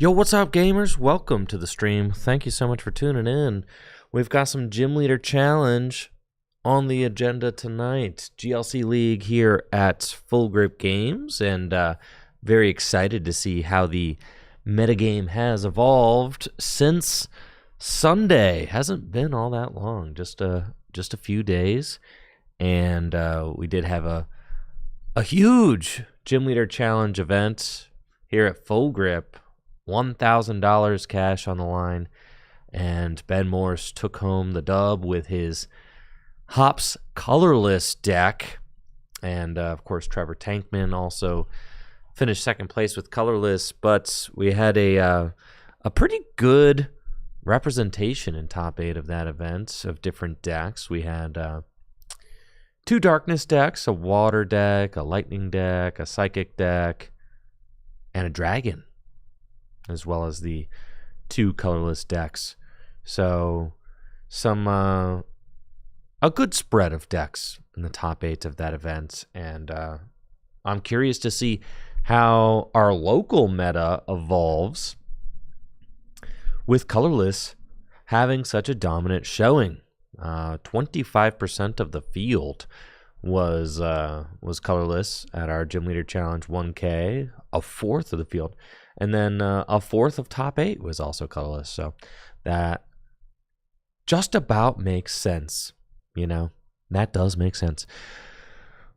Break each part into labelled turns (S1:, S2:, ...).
S1: Yo, what's up, gamers? Welcome to the stream. Thank you so much for tuning in. We've got some Gym Leader Challenge on the agenda tonight. GLC League here at Full Grip Games, and very excited to see how the metagame has evolved since Sunday. Hasn't been all that long, just a few days, and we did have a huge Gym Leader Challenge event here at Full Grip. $1,000 cash on the line, and Ben Morse took home the dub with his Hops colorless deck, and of course Trevor Tankman also finished second place with colorless. But we had a pretty good representation in top 8 of that event of different decks. We had 2 darkness decks, a water deck, a lightning deck, a psychic deck, and a dragon, as well as the 2 colorless decks. So a good spread of decks in the top 8 of that event, and I'm curious to see how our local meta evolves with colorless having such a dominant showing. 25% of the field was colorless at our Gym Leader Challenge 1K, a fourth of the field. And then a fourth of top 8 was also colorless. So that just about makes sense, you know. That does make sense.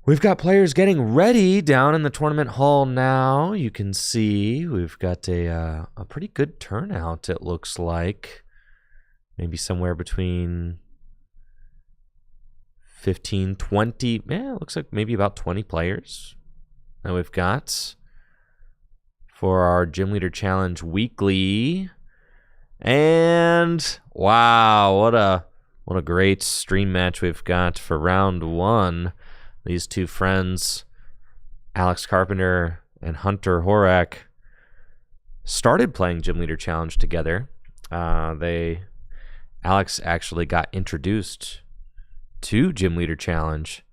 S1: We've got players getting ready down in the tournament hall now. You can see we've got a pretty good turnout, it looks like. Maybe somewhere between 15, 20. Yeah, it looks like maybe about 20 players that we've got for our Gym Leader Challenge weekly. And wow, what a great stream match we've got for round 1. These two friends, Alex Carpenter and Hunter Horak, started playing Gym Leader Challenge together. Alex actually got introduced to Gym Leader Challenge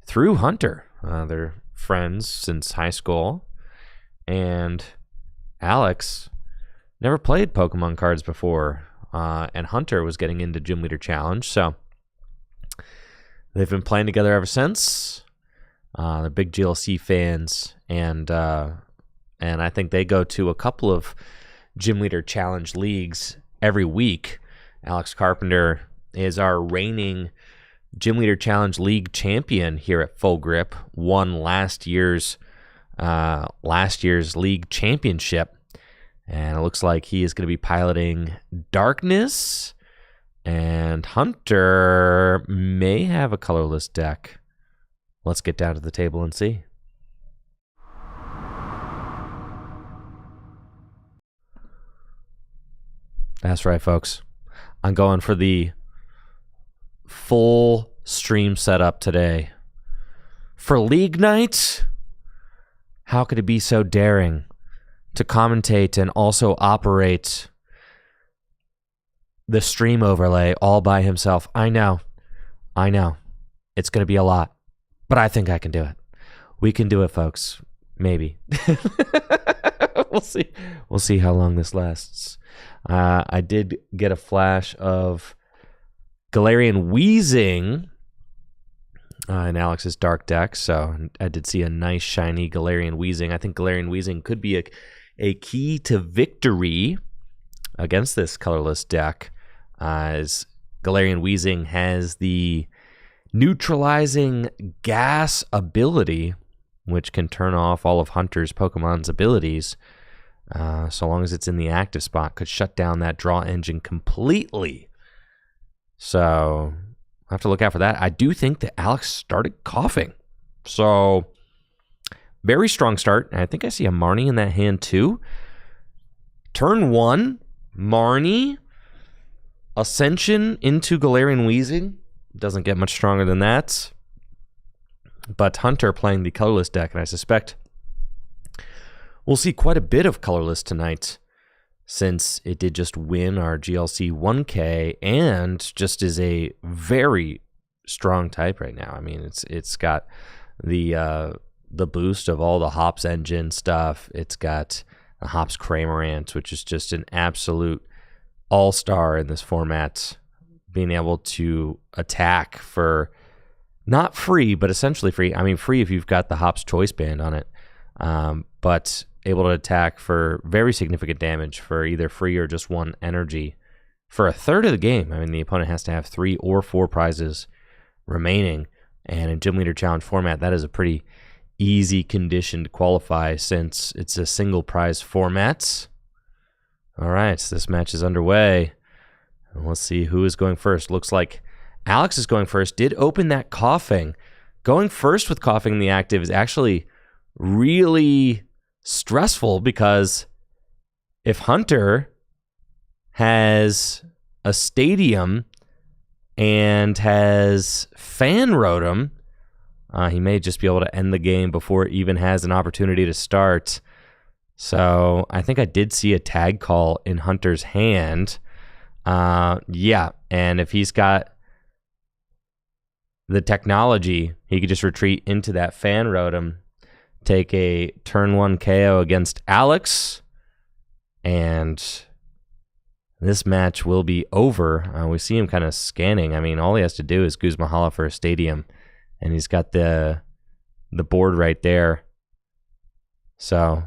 S1: through Hunter. They're friends since high school. And Alex never played Pokemon cards before, and Hunter was getting into Gym Leader Challenge, so they've been playing together ever since. They're big GLC fans, and I think they go to a couple of Gym Leader Challenge leagues every week. Alex Carpenter is our reigning Gym Leader Challenge League champion here at Full Grip, won last year's league championship, and it looks like he is going to be piloting Darkness, and Hunter may have a colorless deck. Let's get down to the table and see. That's right, folks. I'm going for the full stream setup today. For League Night, how could it be so daring to commentate and also operate the stream overlay all by himself? I know. It's going to be a lot, but I think I can do it. We can do it, folks. Maybe. We'll see. We'll see how long this lasts. I did get a flash of Galarian Weezing in Alex's dark deck, so I did see a nice shiny Galarian Weezing. I think Galarian Weezing could be a key to victory against this colorless deck, as Galarian Weezing has the neutralizing gas ability, which can turn off all of Hunter's Pokemon's abilities, so long as it's in the active spot, could shut down that draw engine completely. So I have to look out for that. I do think that Alex started coughing. So very strong start. I think I see a Marnie in that hand too. Turn 1, Marnie, Ascension into Galarian Weezing. Doesn't get much stronger than that. But Hunter playing the colorless deck, and I suspect we'll see quite a bit of colorless tonight, since it did just win our GLC 1K and just is a very strong type right now. I mean, it's got the boost of all the Hops engine stuff. It's got a Hops Cramorant, which is just an absolute all-star in this format, being able to attack for not free, but essentially free. I mean, free if you've got the Hops Choice Band on it, but able to attack for very significant damage for either free or just 1 energy for a third of the game. I mean, the opponent has to have 3 or 4 prizes remaining, and in Gym Leader Challenge format, that is a pretty easy condition to qualify since it's a single prize format. All right, so this match is underway. Let's see who is going first. Looks like Alex is going first. Did open that Coughing. Going first with Coughing in the active is actually really stressful, because if Hunter has a Stadium and has Fan Rotom, he may just be able to end the game before it even has an opportunity to start. So I think I did see a tag call in Hunter's hand. Yeah, and if he's got the technology, he could just retreat into that Fan Rotom, take a turn 1 KO against Alex, and this match will be over. We see him kind of scanning. I mean, all he has to do is Guzma for a Stadium, and he's got the board right there. So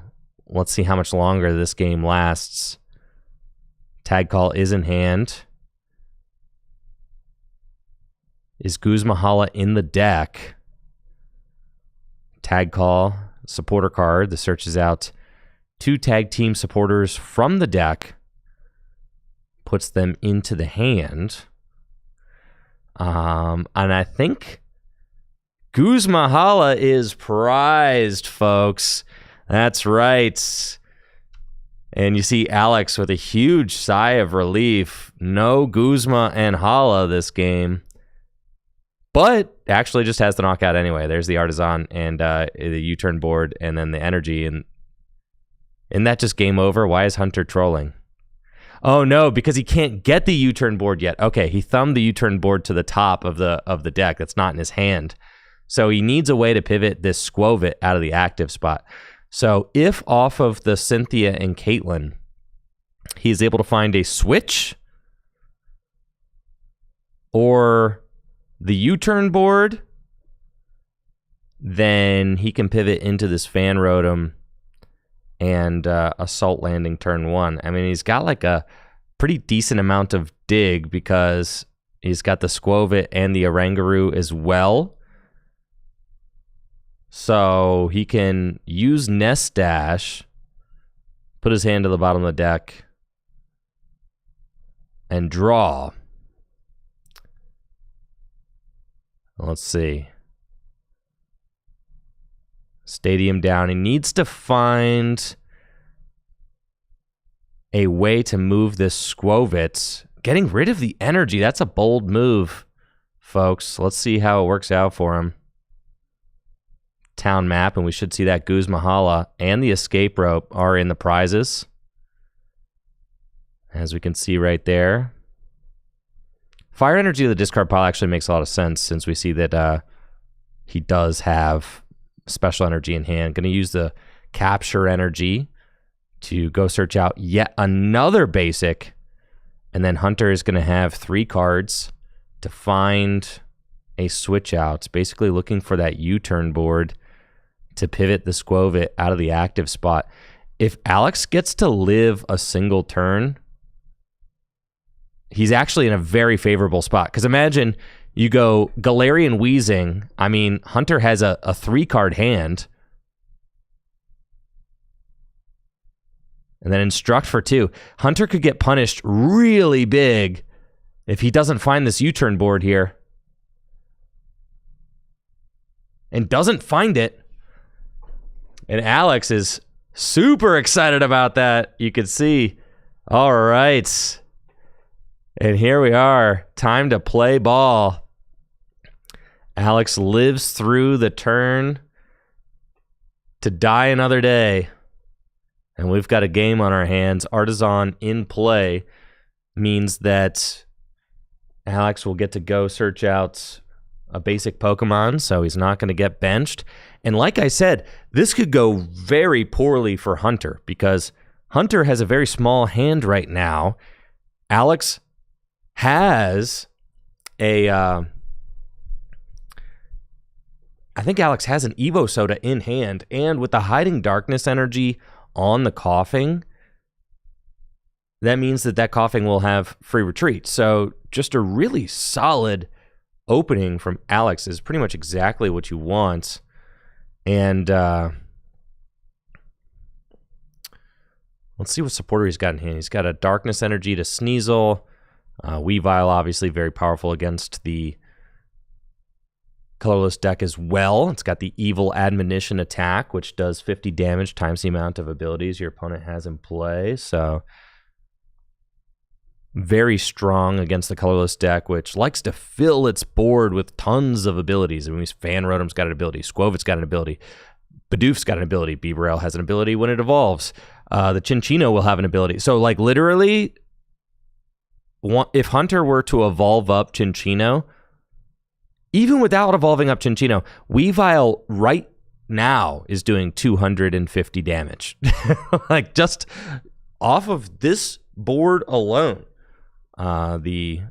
S1: let's see how much longer this game lasts. Tag call is in hand. Is Guzma in the deck? Tag call, supporter card. This searches out 2 tag team supporters from the deck, puts them into the hand. And I think Guzma is prized, folks. That's right. And you see Alex with a huge sigh of relief. No Guzma and Hala this game. But actually just has the knockout anyway. There's the Artisan and the U-turn board and then the energy. And isn't that just game over? Why is Hunter trolling? Oh, no, because he can't get the U-turn board yet. Okay, he thumbed the U-turn board to the top of the deck. That's not in his hand. So he needs a way to pivot this Squovit out of the active spot. So if off of the Cynthia and Caitlyn, he's able to find a switch or the U-turn board, then he can pivot into this Fan Rotom and Assault Landing turn 1. I mean, he's got like a pretty decent amount of dig because he's got the Squovit and the Oranguru as well. So he can use Nest Dash, put his hand to the bottom of the deck, and draw. Let's see. Stadium down. He needs to find a way to move this Squovit. Getting rid of the energy. That's a bold move, folks. Let's see how it works out for him. Town map, and we should see that Guzma and the Escape Rope are in the prizes, as we can see right there. Fire Energy of the discard pile actually makes a lot of sense, since we see that he does have special energy in hand. Going to use the Capture Energy to go search out yet another basic, and then Hunter is going to have 3 cards to find a switch out, basically looking for that U-turn board to pivot the Squovit out of the active spot. If Alex gets to live a single turn, he's actually in a very favorable spot. Because imagine you go Galarian Weezing. I mean, Hunter has a 3-card hand. And then Instruct for 2. Hunter could get punished really big if he doesn't find this U-turn board here. And doesn't find it. And Alex is super excited about that. You can see. All right. And here we are. Time to play ball. Alex lives through the turn to die another day. And we've got a game on our hands. Artisan in play means that Alex will get to go search out a basic Pokemon, so he's not going to get benched. And like I said, this could go very poorly for Hunter, because Hunter has a very small hand right now. Alex has I think Alex has an Evo Soda in hand, and with the Hiding Darkness energy on the Coughing, that means that Coughing will have free retreat. So just a really solid opening from Alex is pretty much exactly what you want. And let's see what supporter he's got in hand. He's got a Darkness energy to Sneasel. Weavile, obviously very powerful against the colorless deck as well. It's got the Evil Admonition attack, which does 50 damage times the amount of abilities your opponent has in play. So very strong against the colorless deck, which likes to fill its board with tons of abilities. I mean, Fan Rotom's got an ability. Squovit's got an ability. Bidoof's got an ability. Beaverell has an ability when it evolves. The Chinchino will have an ability. So, like, literally, if Hunter were to evolve up Chinchino, even without evolving up Chinchino, Weavile right now is doing 250 damage. Like, just off of this board alone, the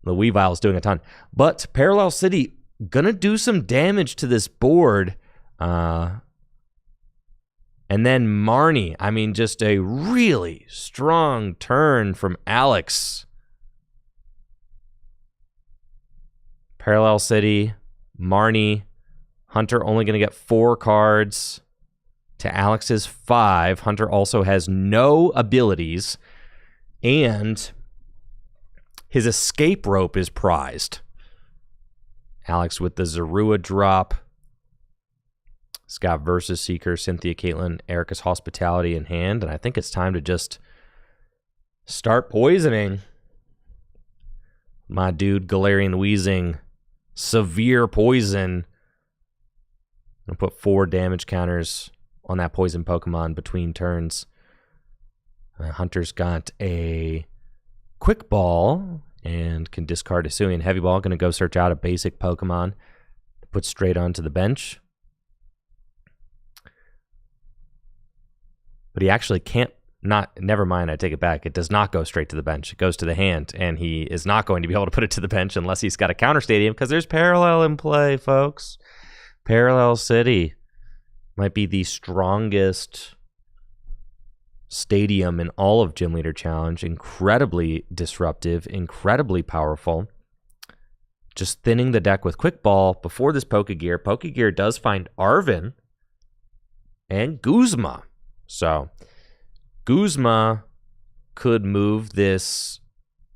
S1: Weavile is doing a ton. But Parallel City gonna do some damage to this board. And then Marnie, I mean, just a really strong turn from Alex. Parallel City, Marnie, Hunter only going to get 4 cards to Alex's 5. Hunter also has no abilities, and his escape rope is prized. Alex with the Zorua drop. He's got Versus Seeker, Cynthia Caitlin, Erica's Hospitality in hand, and I think it's time to just start poisoning my dude Galarian Weezing. Severe poison. I'm going to put 4 damage counters on that poison Pokemon between turns. Hunter's got a Quick Ball and can discard a Hisuian Heavy Ball. Going to go search out a basic Pokemon to put straight onto the bench. But he actually can't, never mind, I take it back. It does not go straight to the bench. It goes to the hand, and he is not going to be able to put it to the bench unless he's got a counter stadium, because there's Parallel in play, folks. Parallel City might be the strongest stadium in all of Gym Leader Challenge. Incredibly disruptive, incredibly powerful. Just thinning the deck with Quick Ball before this Pokegear. Pokegear does find Arven and Guzma. So Guzma could move this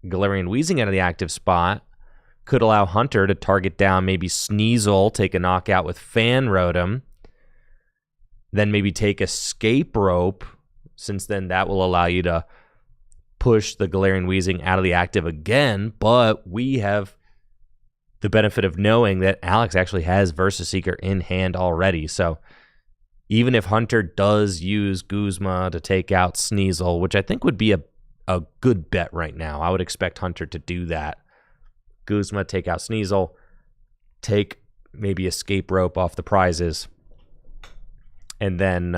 S1: Galarian Weezing out of the active spot, could allow Hunter to target down maybe Sneasel, take a knockout with Fan Rotom, then maybe take Escape Rope, since then that will allow you to push the Galarian Weezing out of the active again. But we have the benefit of knowing that Alex actually has Versus Seeker in hand already. So even if Hunter does use Guzma to take out Sneasel, which I think would be a good bet right now, I would expect Hunter to do that. Guzma, take out Sneasel, take maybe Escape Rope off the prizes, and then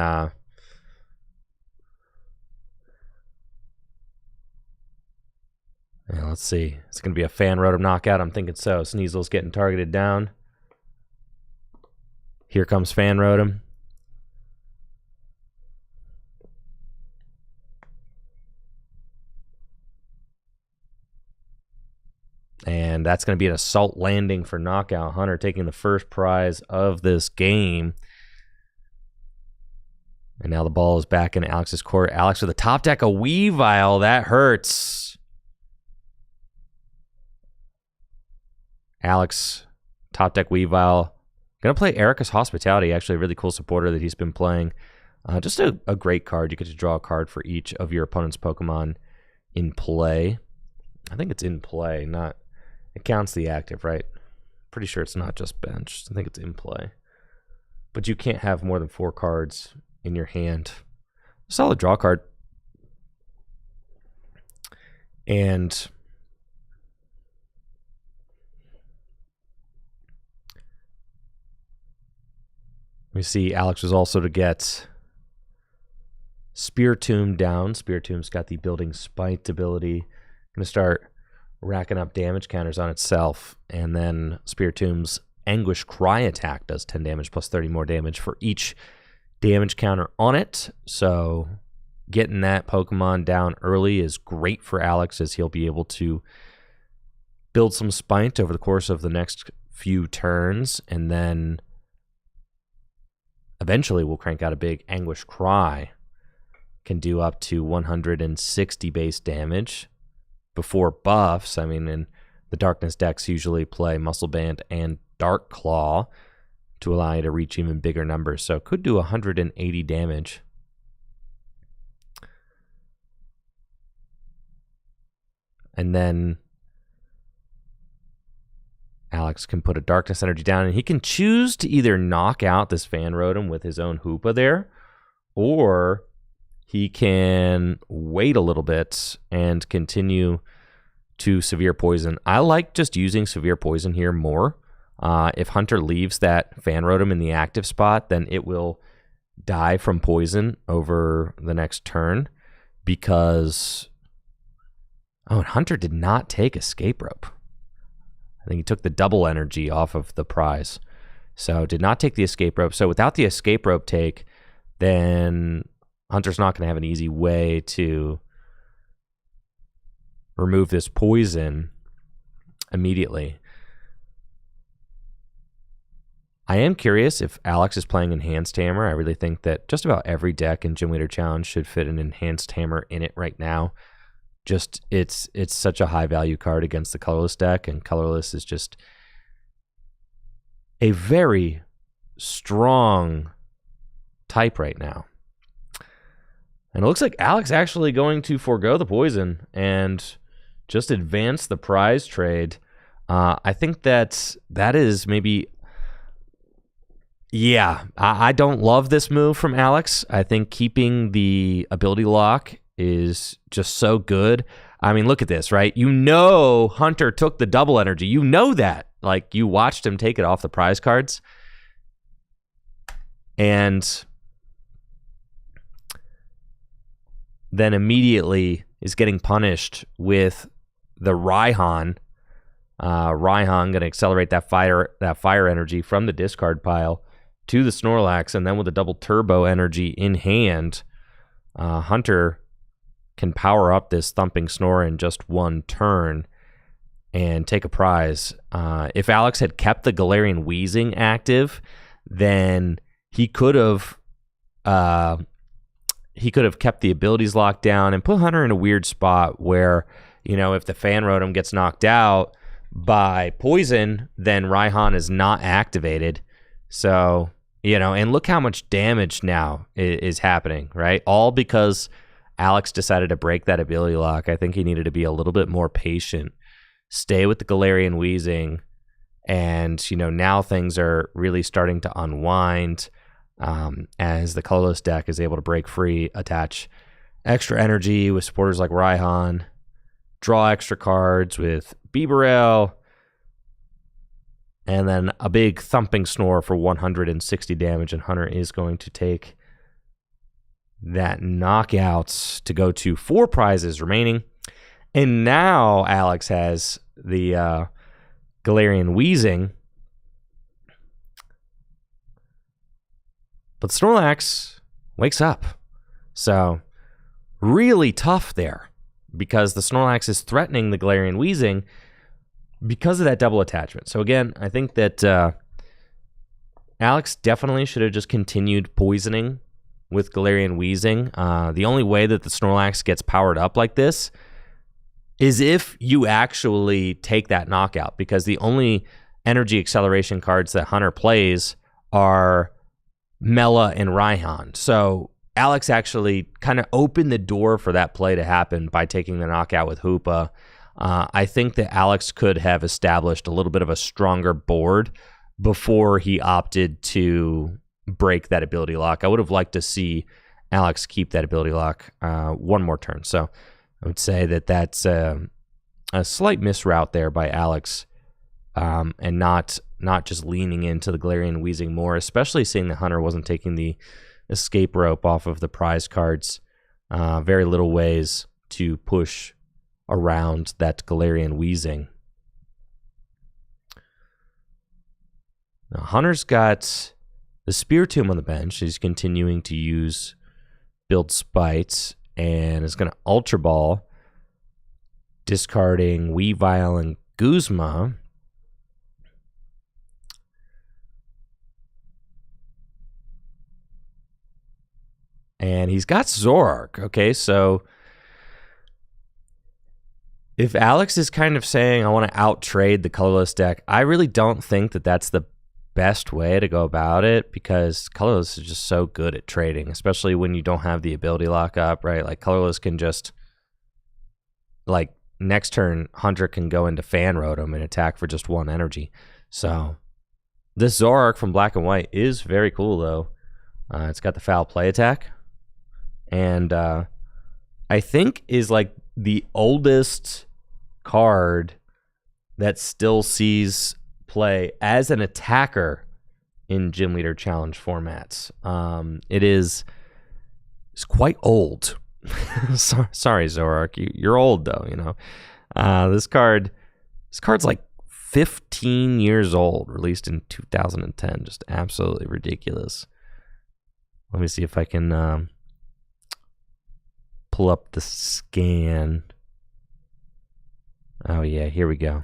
S1: let's see. It's going to be a Fan Rotom knockout. I'm thinking so. Sneasel's getting targeted down. Here comes Fan Rotom. And that's going to be an assault landing for knockout. Hunter taking the first prize of this game. And now the ball is back in Alex's court. Alex with a top deck, a Weavile. That hurts. Alex, top deck Weavile. Going to play Erica's Hospitality. Actually, a really cool supporter that he's been playing. Just a great card. You get to draw a card for each of your opponent's Pokemon in play. I think it's in play, not... It counts the active, right? Pretty sure it's not just bench. I think it's in play. But you can't have more than 4 cards in your hand. Solid draw card. And we see Alex was also to get Spiritomb down. Spiritomb's got the building spite ability. Going to start racking up damage counters on itself. And then Spiritomb's Anguish Cry attack does 10 damage plus 30 more damage for each damage counter on it. So getting that Pokemon down early is great for Alex, as he'll be able to build some spite over the course of the next few turns, and then eventually we'll crank out a big Anguish Cry. Can do up to 160 base damage before buffs. I mean, in the Darkness decks usually play Muscle Band and Dark Claw to allow you to reach even bigger numbers. So could do 180 damage. And then Alex can put a Darkness Energy down, and he can choose to either knock out this Fan Rotom with his own Hoopa there, or he can wait a little bit and continue to Severe Poison. I like just using Severe Poison here more. If Hunter leaves that Fan Rotom in the active spot, then it will die from poison over the next turn, because... Oh, and Hunter did not take Escape Rope. I think he took the double energy off of the prize. So did not take the Escape Rope. So without the Escape Rope take, then Hunter's not going to have an easy way to remove this poison immediately. I am curious if Alex is playing Enhanced Hammer. I really think that just about every deck in Gym Leader Challenge should fit an Enhanced Hammer in it right now. Just it's such a high value card against the colorless deck, and colorless is just a very strong type right now. And it looks like Alex actually going to forego the poison and just advance the prize trade. I think that is maybe... Yeah, I don't love this move from Alex. I think keeping the ability lock is just so good. I mean, look at this, right? You know Hunter took the double energy. You know that. Like, you watched him take it off the prize cards. And then immediately is getting punished with the Raihan. Raihan going to accelerate that fire energy from the discard pile to the Snorlax, and then with a double turbo energy in hand, Hunter can power up this Thumping Snore in just one turn and take a prize. If Alex had kept the Galarian Wheezing active, then he could have kept the abilities locked down and put Hunter in a weird spot where, you know, if the Fan Rotom gets knocked out by poison, then Raihan is not activated. So, you know, and look how much damage now is happening, right? All because Alex decided to break that ability lock. I think he needed to be a little bit more patient, stay with the Galarian Wheezing, and, you know, now things are really starting to unwind as the colorless deck is able to break free, attach extra energy with supporters like Raihan, draw extra cards with Bibarel, and then a big Thumping Snore for 160 damage, and Hunter is going to take that knockout to go to 4 prizes remaining. And now Alex has the Galarian Wheezing. But Snorlax wakes up. So really tough there, because the Snorlax is threatening the Galarian Wheezing because of that double attachment. So again, I think that Alex definitely should have just continued poisoning with Galarian Wheezing. The only way that the Snorlax gets powered up like this is if you actually take that knockout, because the only energy acceleration cards that Hunter plays are Mela and Raihan. So Alex actually kind of opened the door for that play to happen by taking the knockout with Hoopa. I think that Alex could have established a little bit of a stronger board before he opted to break that ability lock. I would have liked to see Alex keep that ability lock one more turn. So I would say that that's a slight misroute there by Alex, and not just leaning into the Galarian Wheezing more, especially seeing that Hunter wasn't taking the escape rope off of the prize cards Very little ways to push around that Galarian Wheezing. Now, Hunter's got the Spiritomb on the bench. He's continuing to build Spite and is going to Ultra Ball, discarding Weavile and Guzma. And he's got Zoroark. Okay, so if Alex is kind of saying, I want to out-trade the colorless deck, I really don't think that that's the best way to go about it, because colorless is just so good at trading, especially when you don't have the ability lock up, right? Like, colorless can just, like, next turn, Hunter can go into Fan Rotom and attack for just 1 energy. So this Zoroark from Black and White is very cool, though. It's got the foul play attack, and I think is like the oldest card that still sees play as an attacker in Gym Leader Challenge formats. It's quite old. Sorry, Zoroark, you're old though. You know, this card's like 15 years old, released in 2010. Just absolutely ridiculous. Let me see if I can pull up the scan. Oh yeah, here we go.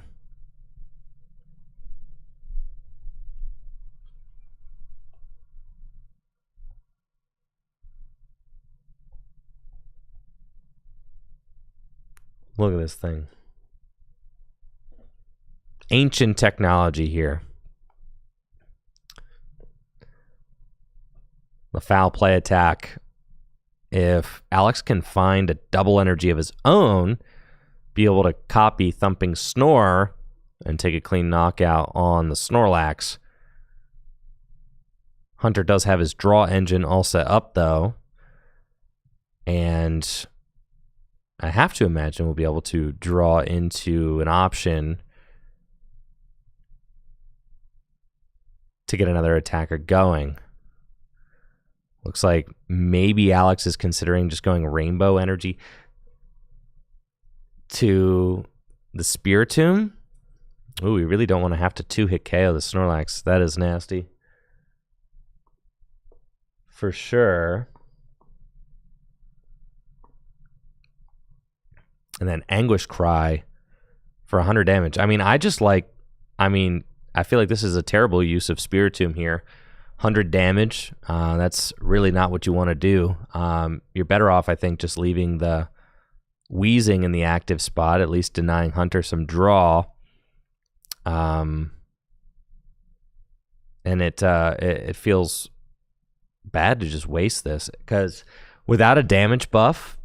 S1: Look at this thing. Ancient technology here. The foul play attack. If Alex can find a double energy of his own, be able to copy Thumping Snore and take a clean knockout on the Snorlax. Hunter does have his draw engine all set up, though. And I have to imagine we'll be able to draw into an option to get another attacker going. Looks like maybe Alex is considering just going Rainbow Energy to the Spiritomb. Ooh, we really don't want to have to 2-hit KO the Snorlax. That is nasty. For sure. And then Anguish Cry for 100 damage. I feel like this is a terrible use of Spiritomb here. 100 damage, that's really not what you want to do. You're better off, I think, just leaving the Wheezing in the active spot, at least denying Hunter some draw. And it feels bad to just waste this, because without a damage buff,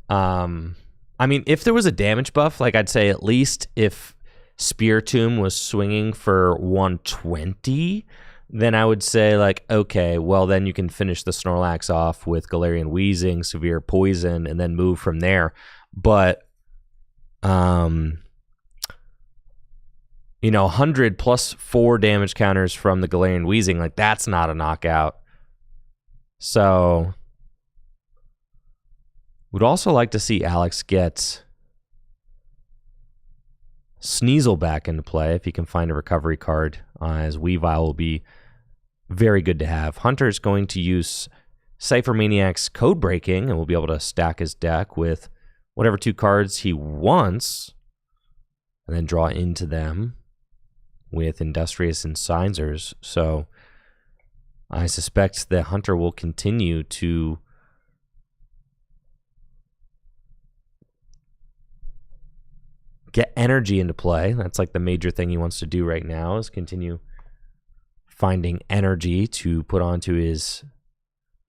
S1: if there was a damage buff, like I'd say at least if Spiritomb was swinging for 120, then I would say, like, okay, well, then you can finish the Snorlax off with Galarian Wheezing, Severe Poison, and then move from there. But, 100 plus 4 damage counters from the Galarian Wheezing, like, that's not a knockout. So, would also like to see Alex get Sneasel back into play if he can find a recovery card, as Weavile will be very good to have. Hunter's going to use Cypher Maniac's Code Breaking, and will be able to stack his deck with whatever 2 cards he wants, and then draw into them with Industrious Incisors. So I suspect that Hunter will continue to get energy into play. That's like the major thing he wants to do right now, is continue finding energy to put onto his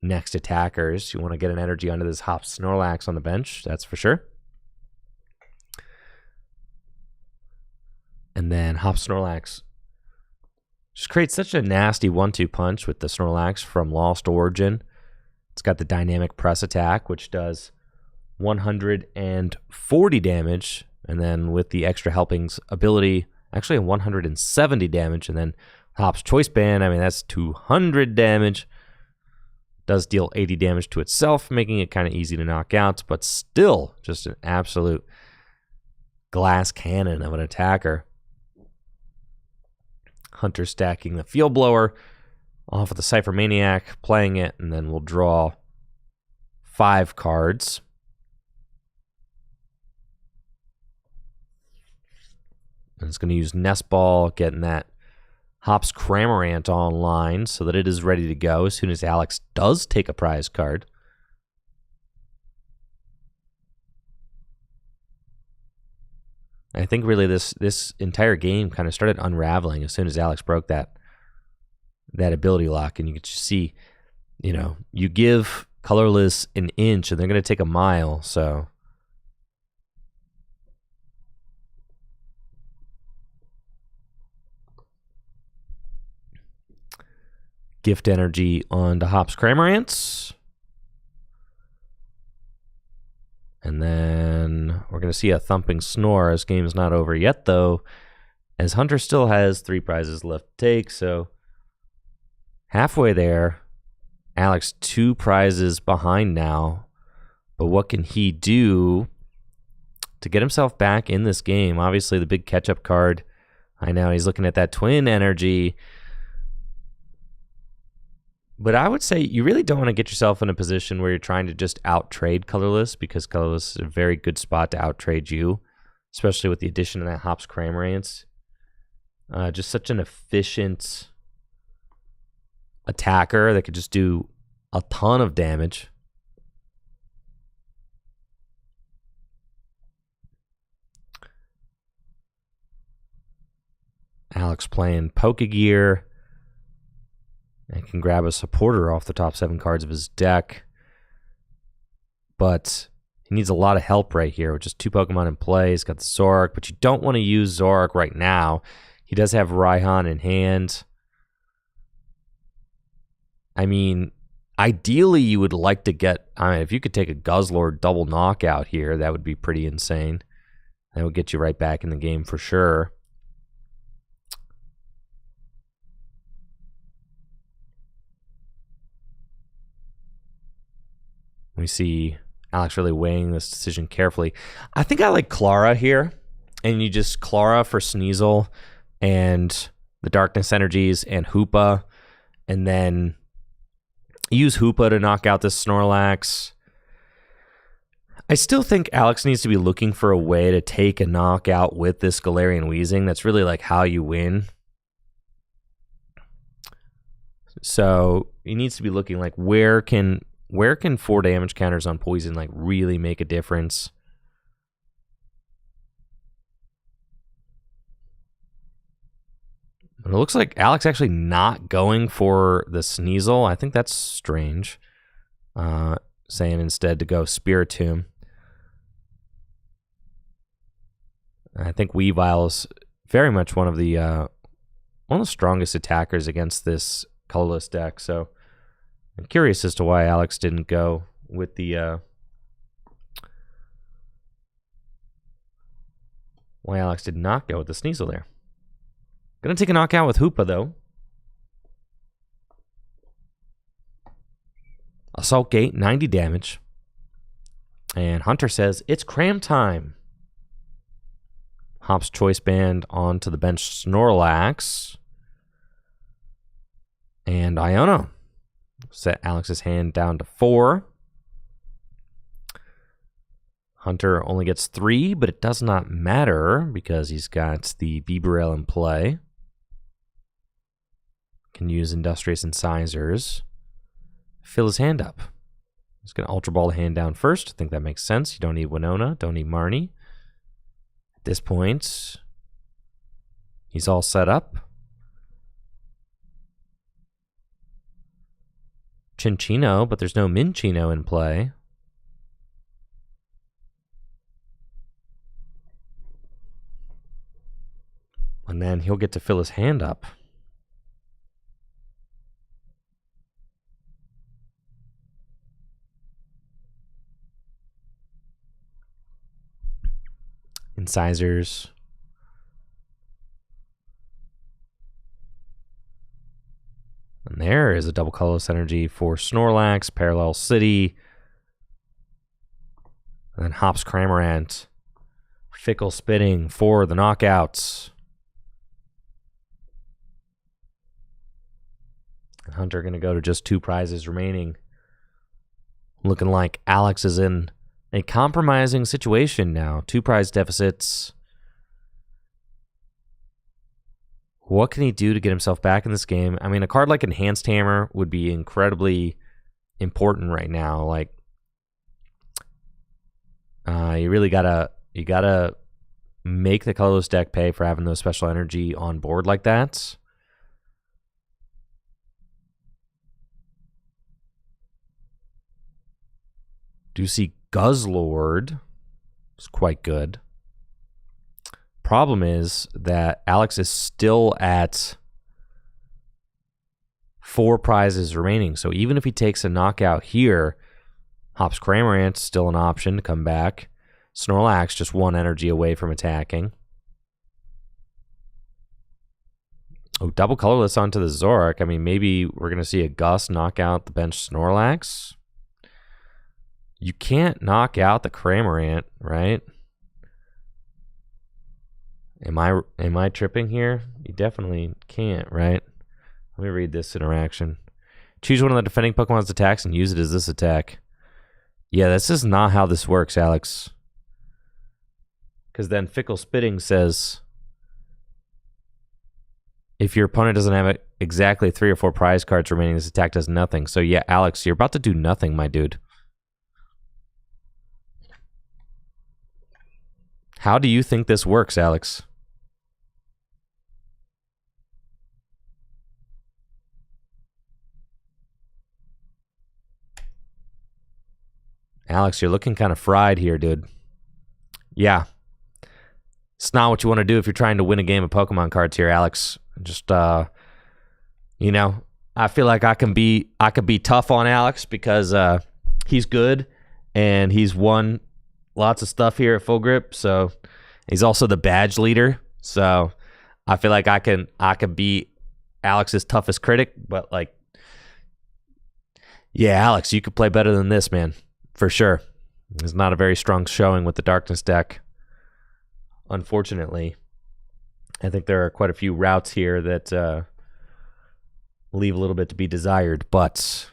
S1: next attackers. You want to get an energy onto this Hop Snorlax on the bench, that's for sure. And then Hop Snorlax just creates such a nasty 1-2 punch with the Snorlax from Lost Origin. It's got the Dynamic Press attack, which does 140 damage. And then with the extra helpings ability, actually 170 damage. And then Hop's Choice Band, that's 200 damage. Does deal 80 damage to itself, making it kind of easy to knock out, but still just an absolute glass cannon of an attacker. Hunter stacking the Field Blower off of the Cypher Maniac, playing it, and then we'll draw 5 cards. And it's going to use Nest Ball, getting that Hops Cramorant online so that it is ready to go as soon as Alex does take a prize card. I think really this entire game kind of started unraveling as soon as Alex broke that ability lock, and you can just see, you know, you give colorless an inch and they're going to take a mile, so gift energy onto Hops Cramorants. And then we're going to see a thumping snore. This game's not over yet, though, as Hunter still has 3 prizes left to take, so halfway there. Alex 2 prizes behind now, but what can he do to get himself back in this game? Obviously, the big catch-up card. I know he's looking at that twin energy. But I would say you really don't want to get yourself in a position where you're trying to just out-trade colorless, because colorless is a very good spot to out-trade you, especially with the addition of that Hops Cramorants. Just such an efficient attacker that could just do a ton of damage. Alex playing Pokegear. And can grab a supporter off the top 7 cards of his deck. But he needs a lot of help right here with just 2 Pokemon in play. He's got the Zoroark, but you don't want to use Zoroark right now. He does have Raihan in hand. I mean, ideally you would like to get, if you could take a Guzzlord double knockout here, that would be pretty insane. That would get you right back in the game for sure. We see Alex really weighing this decision carefully. I think I like Clara here, and you just Clara for Sneasel and the Darkness Energies and Hoopa, and then use Hoopa to knock out this Snorlax. I still think Alex needs to be looking for a way to take a knockout with this Galarian Weezing. That's really like how you win. So he needs to be looking like where can 4 damage counters on poison like really make a difference? And it looks like Alex actually not going for the Sneasel. I think that's strange. Saying instead to go Spiritomb. I think Weavile's very much one of the strongest attackers against this colorless deck, so I'm curious as to why Alex didn't go with the why Alex did not go with the Sneasel there. Gonna take a knockout with Hoopa though. Assault Gate, 90 damage. And Hunter says it's cram time. Hops Choice Band onto the bench Snorlax. And Iono. Set Alex's hand down to 4. Hunter only gets 3, but it does not matter because he's got the Bibarel in play. Can use Industrious Incisors. Fill his hand up. He's going to Ultra Ball the hand down first. I think that makes sense. You don't need Winona, don't need Marnie. At this point, he's all set up. Chinchino, but there's no Minchino in play. And then he'll get to fill his hand up. Incisors. And there is a double colorless energy for Snorlax, Parallel City, and then Hops Cramorant, Fickle Spitting for the knockouts. And Hunter going to go to just 2 prizes remaining. Looking like Alex is in a compromising situation now. 2 prize deficits. What can he do to get himself back in this game? I mean, a card like Enhanced Hammer would be incredibly important right now. Like, you really gotta make the colorless deck pay for having those special energy on board like that. Do see Guzzlord. It's quite good. Problem is that Alex is still at 4 prizes remaining. So even if he takes a knockout here, Hops Cramorant's still an option to come back. Snorlax just 1 energy away from attacking. Oh, double colorless onto the Zoroark. I mean, maybe we're going to see a Gus knock out the bench Snorlax. You can't knock out the Cramorant, right? Am I tripping here? You definitely can't, right? Let me read this interaction. Choose one of the defending Pokemon's attacks and use it as this attack. Yeah, this is not how this works, Alex. Because then Fickle Spitting says, if your opponent doesn't have exactly 3 or 4 prize cards remaining, this attack does nothing. So yeah, Alex, you're about to do nothing, my dude. How do you think this works, Alex? Alex, you're looking kind of fried here, dude. Yeah. It's not what you want to do if you're trying to win a game of Pokemon cards here, Alex. Just, you know, I feel like I can be tough on Alex because he's good and he's won lots of stuff here at Full Grip. So he's also the badge leader. So I feel like I can be Alex's toughest critic, but like, yeah, Alex, you could play better than this, man. For sure. It's not a very strong showing with the Darkness deck. Unfortunately, I think there are quite a few routes here that leave a little bit to be desired, but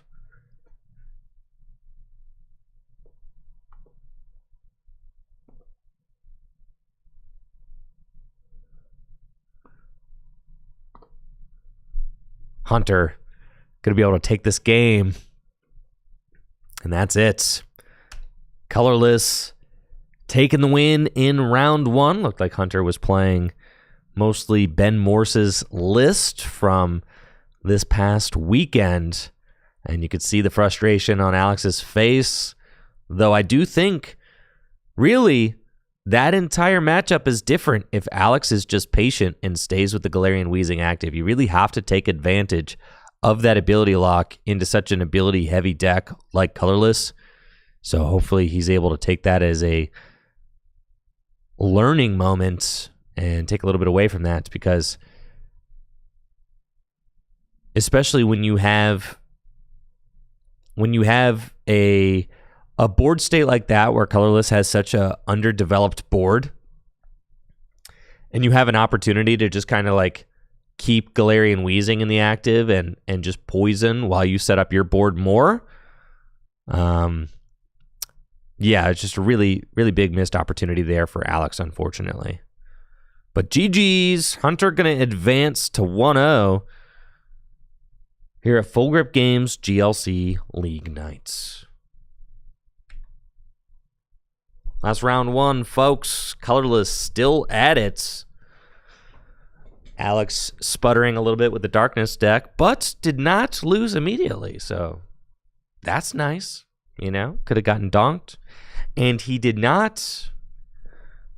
S1: Hunter going to be able to take this game, and that's it. Colorless taking the win in round 1. Looked like Hunter was playing mostly Ben Morse's list from this past weekend. And you could see the frustration on Alex's face. Though I do think, really, that entire matchup is different if Alex is just patient and stays with the Galarian Weezing active. You really have to take advantage of that ability lock into such an ability-heavy deck like Colorless. So hopefully he's able to take that as a learning moment and take a little bit away from that, because especially when you have a board state like that where Colorless has such a underdeveloped board, and you have an opportunity to just kind of like keep Galarian Weezing in the active and just poison while you set up your board more. Yeah, it's just a really, really big missed opportunity there for Alex, unfortunately. But GG's, Hunter going to advance to 1-0 here at Full Grip Games GLC League Nights. That's round 1, folks. Colorless still at it. Alex sputtering a little bit with the Darkness deck, but did not lose immediately, so that's nice. You know, could have gotten donked, and he did not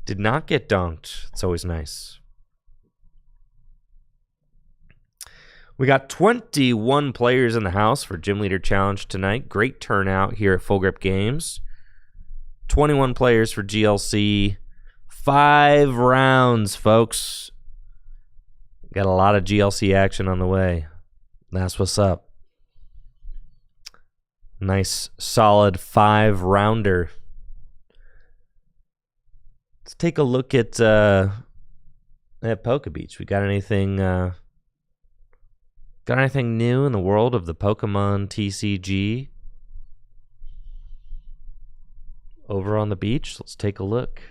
S1: get donked. It's always nice. We got 21 players in the house for Gym Leader Challenge tonight. Great turnout here at Full Grip Games. 21 players for GLC. 5 rounds, folks. Got a lot of GLC action on the way. That's what's up. Nice, solid 5-rounder. Let's take a look at Poke Beach. We got anything new in the world of the Pokemon TCG over on the beach? Let's take a look.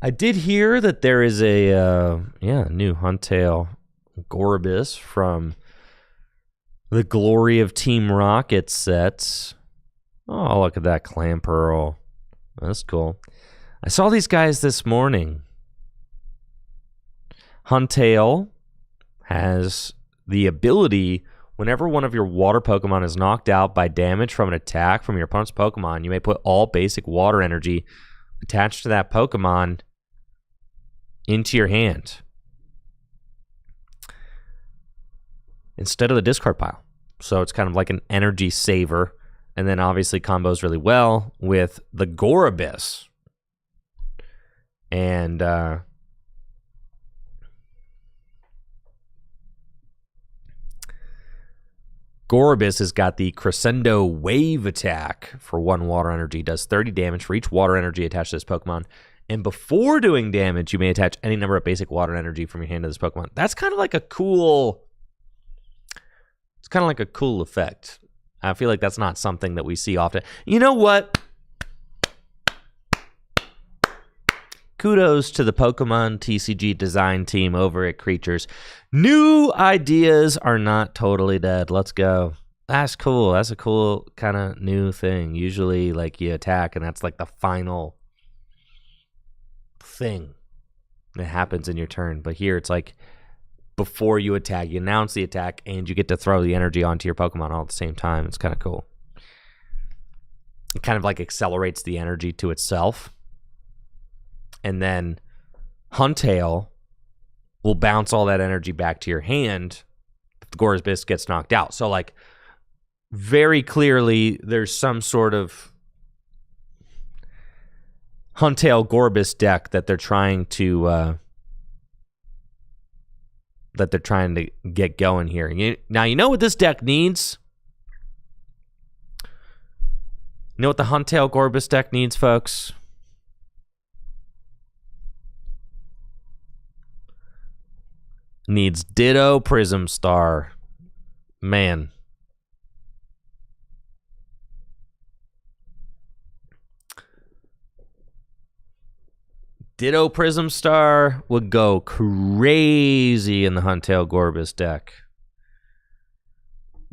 S1: I did hear that there is a new Huntail Gorbis from the Glory of Team Rocket sets. Oh, look at that Clamperl. That's cool. I saw these guys this morning. Huntail has the ability, whenever one of your water Pokemon is knocked out by damage from an attack from your opponent's Pokemon, you may put all basic water energy attached to that Pokemon into your hand instead of the discard pile. So it's kind of like an energy saver, and then obviously combos really well with the Gorbis. And Gorbis has got the Crescendo Wave attack for 1 water energy. Does 30 damage for each water energy attached to this Pokemon. And before doing damage, you may attach any number of basic water energy from your hand to this Pokemon. That's kind of like a cool... It's kind of like a cool effect. I feel like that's not something that we see often. You know what? Kudos to the Pokemon TCG design team over at Creatures. New ideas are not totally dead. Let's go. That's cool. That's a cool kind of new thing. Usually, like, you attack, and that's like the final thing that happens in your turn. But here, it's like before you attack, you announce the attack, and you get to throw the energy onto your Pokemon all at the same time. It's kind of cool. It kind of like accelerates the energy to itself. And then Huntail will bounce all that energy back to your hand if the Gorbis gets knocked out. So, like, very clearly, there's some sort of Huntail Gorbis deck that they're trying to get going here. Now, you know what this deck needs? You know what the Huntail Gorbis deck needs, folks? Needs Ditto Prism Star. Man. Ditto Prism Star would go crazy in the Huntail Gorbis deck.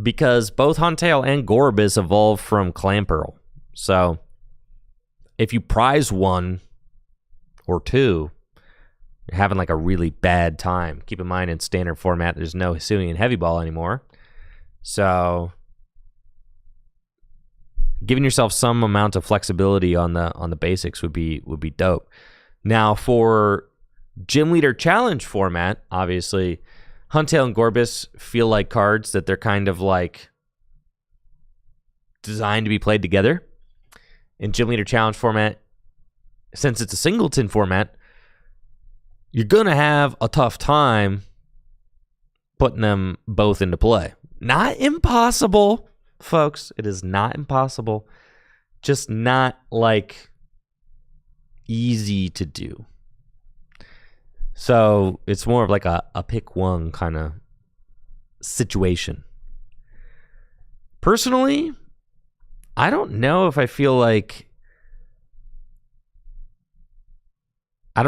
S1: Because both Huntail and Gorbis evolve from Clamperl. So, if you prize 1 or 2, you're having like a really bad time. Keep in mind, in standard format, there's no Hisuian Heavy Ball anymore. So, giving yourself some amount of flexibility on the basics would be dope. Now, for Gym Leader Challenge format, obviously, Huntail and Gorbis feel like cards that they're kind of like designed to be played together. In Gym Leader Challenge format, since it's a singleton format, you're going to have a tough time putting them both into play. Not impossible, folks. It is not impossible. Just not, like, easy to do. So it's more of like a pick one kind of situation. Personally, I don't know if I feel like I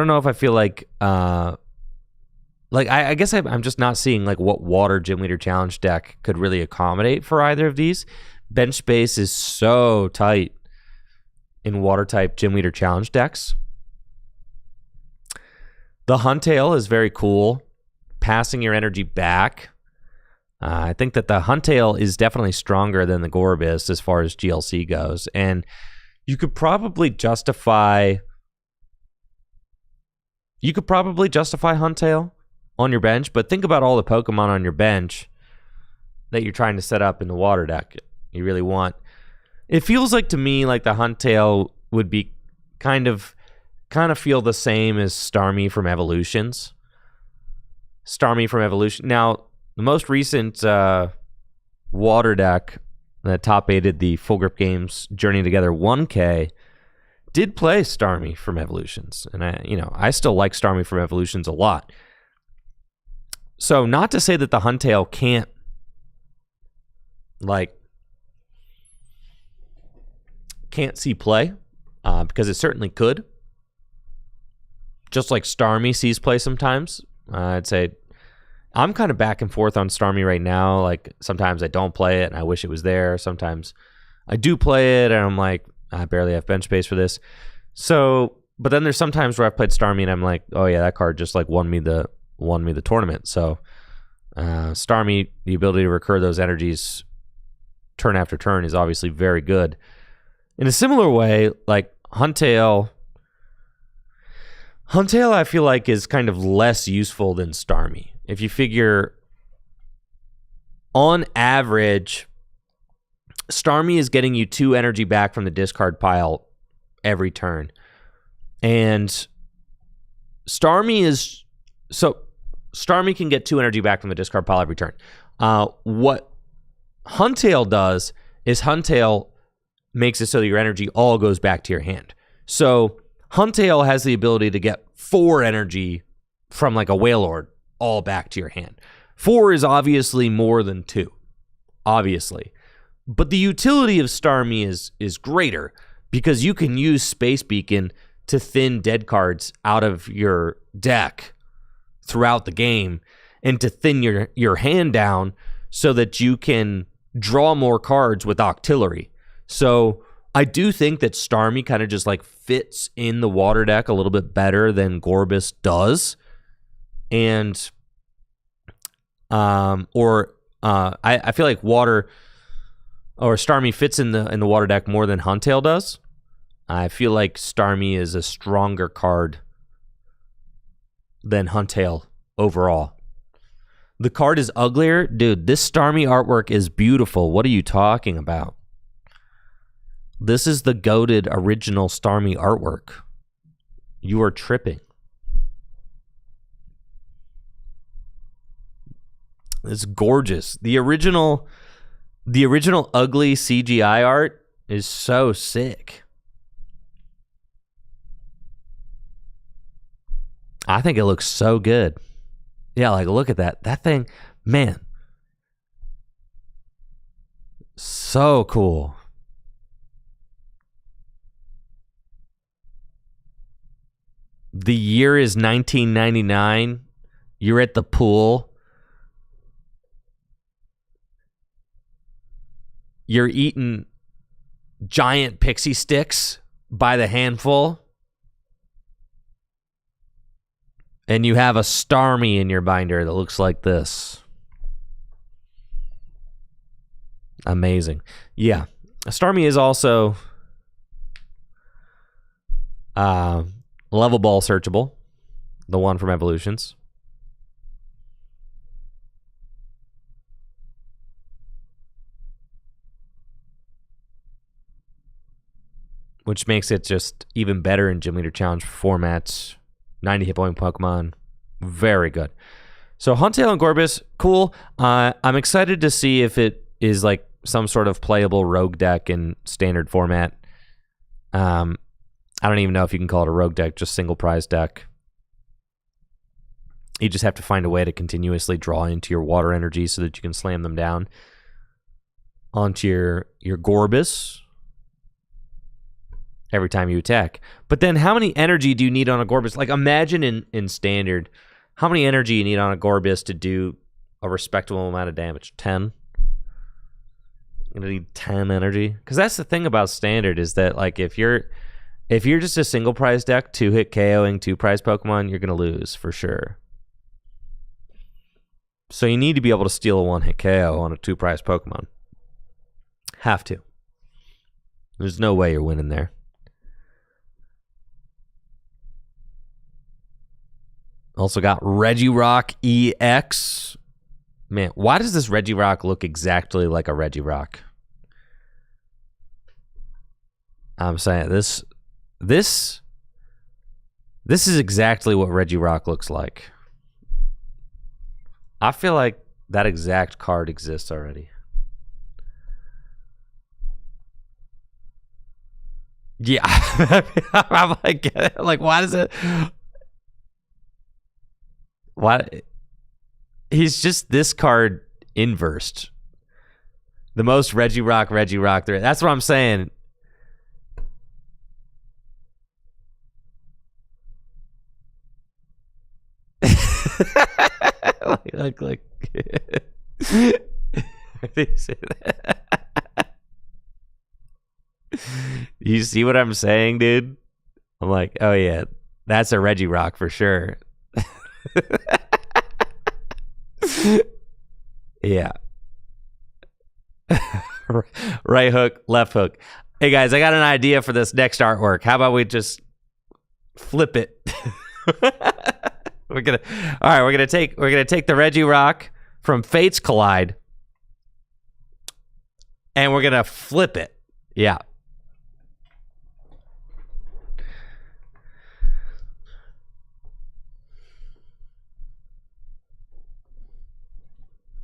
S1: guess I'm just not seeing like what Water Gym Leader Challenge deck could really accommodate for either of these. Bench space is so tight in Water type Gym Leader Challenge decks. The Huntail is very cool, passing your energy back. I think that the Huntail is definitely stronger than the Gorbis as far as GLC goes, and you could probably justify Huntail on your bench, but think about all the Pokemon on your bench that you're trying to set up in the Water deck. You really want. It feels like to me like the Huntail would be kind of feel the same as Starmie from Evolutions. Starmie from Evolution. Now, the most recent water deck that top aided the Full Grip Games Journey Together 1K did play Starmie from Evolutions, and I still like Starmie from Evolutions a lot. So, not to say that the Huntail can't see play, because it certainly could. Just like Starmie sees play sometimes. I'd say I'm kind of back and forth on Starmie right now. Like, sometimes I don't play it and I wish it was there. Sometimes I do play it and I'm like, I barely have bench space for this. So, but then there's sometimes where I've played Starmie and I'm like, oh yeah, that card just like won me the tournament. So, Starmie, the ability to recur those energies turn after turn is obviously very good. In a similar way, like Huntail, I feel like is kind of less useful than Starmie. If you figure, on average, Starmie is getting you 2 energy back from the discard pile every turn. And Starmie can get 2 energy back from the discard pile every turn. What Huntail does is Huntail makes it so that your energy all goes back to your hand. So Huntail has the ability to get 4 energy from like a Wailord all back to your hand. 4 is obviously more than 2, obviously. But the utility of Starmie is greater because you can use Space Beacon to thin dead cards out of your deck throughout the game and to thin your hand down so that you can draw more cards with Octillery. So I do think that Starmie kind of just like fits in the water deck a little bit better than Gorbis does. And I feel like Starmie fits in the water deck more than Huntail does. I feel like Starmie is a stronger card than Huntail overall. The card is uglier? Dude, this Starmie artwork is beautiful. What are you talking about? This is the goated original Starmie artwork. You are tripping. It's gorgeous. The original ugly CGI art is so sick. I think it looks so good. Yeah, like look at that. That thing, man. So cool. The year is 1999. You're at the pool. You're eating giant pixie sticks by the handful. And you have a Starmie in your binder that looks like this. Amazing. Yeah. A Starmie is also level ball searchable. The one from Evolutions. Which makes it just even better in Gym Leader Challenge formats. 90 hit point Pokemon. Very good. So Huntail and Gorbis, cool. I'm excited to see if it is like some sort of playable rogue deck in standard format. I don't even know if you can call it a rogue deck, just single prize deck. You just have to find a way to continuously draw into your water energy so that you can slam them down onto your Gorbis every time you attack. But then how many energy do you need on a Gorbis? Like imagine in standard, how many energy you need on a Gorbis to do a respectable amount of damage? 10? You're gonna need 10 energy? Because that's the thing about standard is that like if you're just a single prize deck, 2-hit KOing 2 prize Pokemon, you're gonna lose for sure. So you need to be able to steal a 1-hit KO on a 2 prize Pokemon. Have to. There's no way you're winning there. Also got Regirock EX. Man, why does this Regirock look exactly like a Regirock? I'm saying this is exactly what Regirock looks like. I feel like that exact card exists already. Yeah. I'm like, why does it... Why? He's just this card inversed. The most Regirock there. That's what I'm saying. like. You see what I'm saying, dude? I'm like, oh yeah, that's a Regirock for sure. Yeah. Right hook, left hook. Hey guys, I got an idea for this next artwork. How about we just flip it? We're gonna take the Regirock from Fates Collide, and we're gonna flip it. Yeah.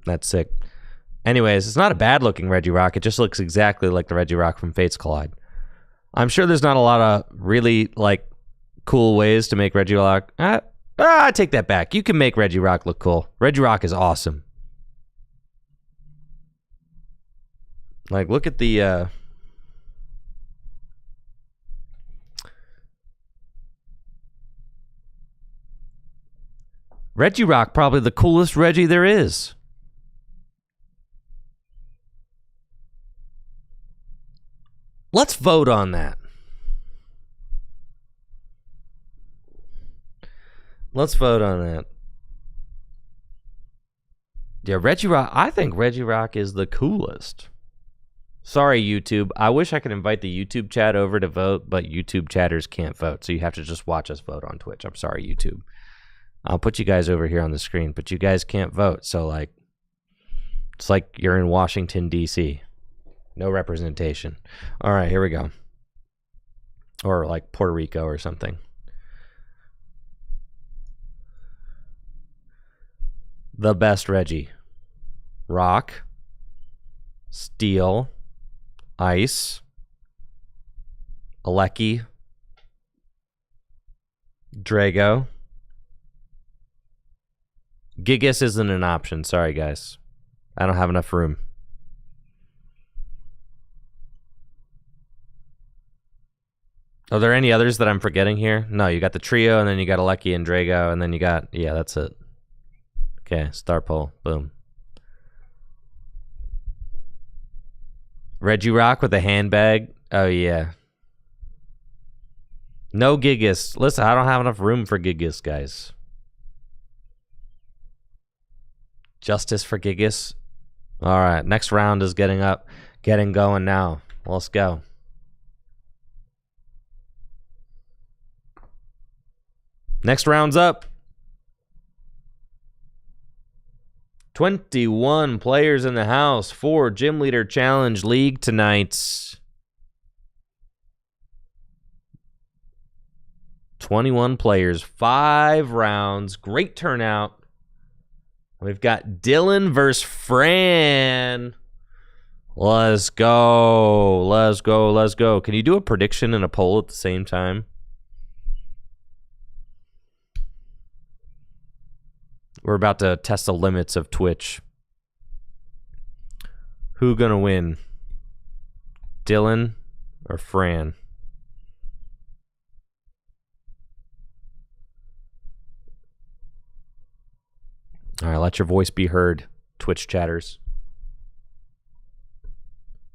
S1: That's sick. Anyways, it's not a bad looking Regirock. It just looks exactly like the Regirock from Fates Collide. I'm sure there's not a lot of really like cool ways to make Regirock. I take that back. You can make Regirock look cool. Regirock is awesome. Like, look at the Regirock, probably the coolest Reggie there is. Let's vote on that. Let's vote on that. Yeah, Regirock. I think Regirock is the coolest. Sorry, YouTube. I wish I could invite the YouTube chat over to vote, but YouTube chatters can't vote, so you have to just watch us vote on Twitch. I'm sorry, YouTube. I'll put you guys over here on the screen, but you guys can't vote, so like, it's like you're in Washington, D.C. No representation. All right, here we go. Or like Puerto Rico or something. The best Reggie. Rock. Steel. Ice. Alecki. Drago. Gigas isn't an option. Sorry, guys. I don't have enough room. Are there any others that I'm forgetting here? No, you got the trio, and then you got Alecki and Drago, and then you got... Yeah, that's it. Okay, star poll. Boom. Regirock with a handbag. Oh, yeah. No Gigas. Listen, I don't have enough room for Gigas, guys. Justice for Gigas. All right, next round is getting going now. Let's go. Next round's up. 21 players in the house for Gym Leader Challenge League tonight. 21 players, 5 rounds. Great turnout. We've got Dylan versus Fran. Let's go. Let's go. Let's go. Can you do a prediction and a poll at the same time? We're about to test the limits of Twitch. Who gonna win? Dylan or Fran? All right, let your voice be heard, Twitch chatters.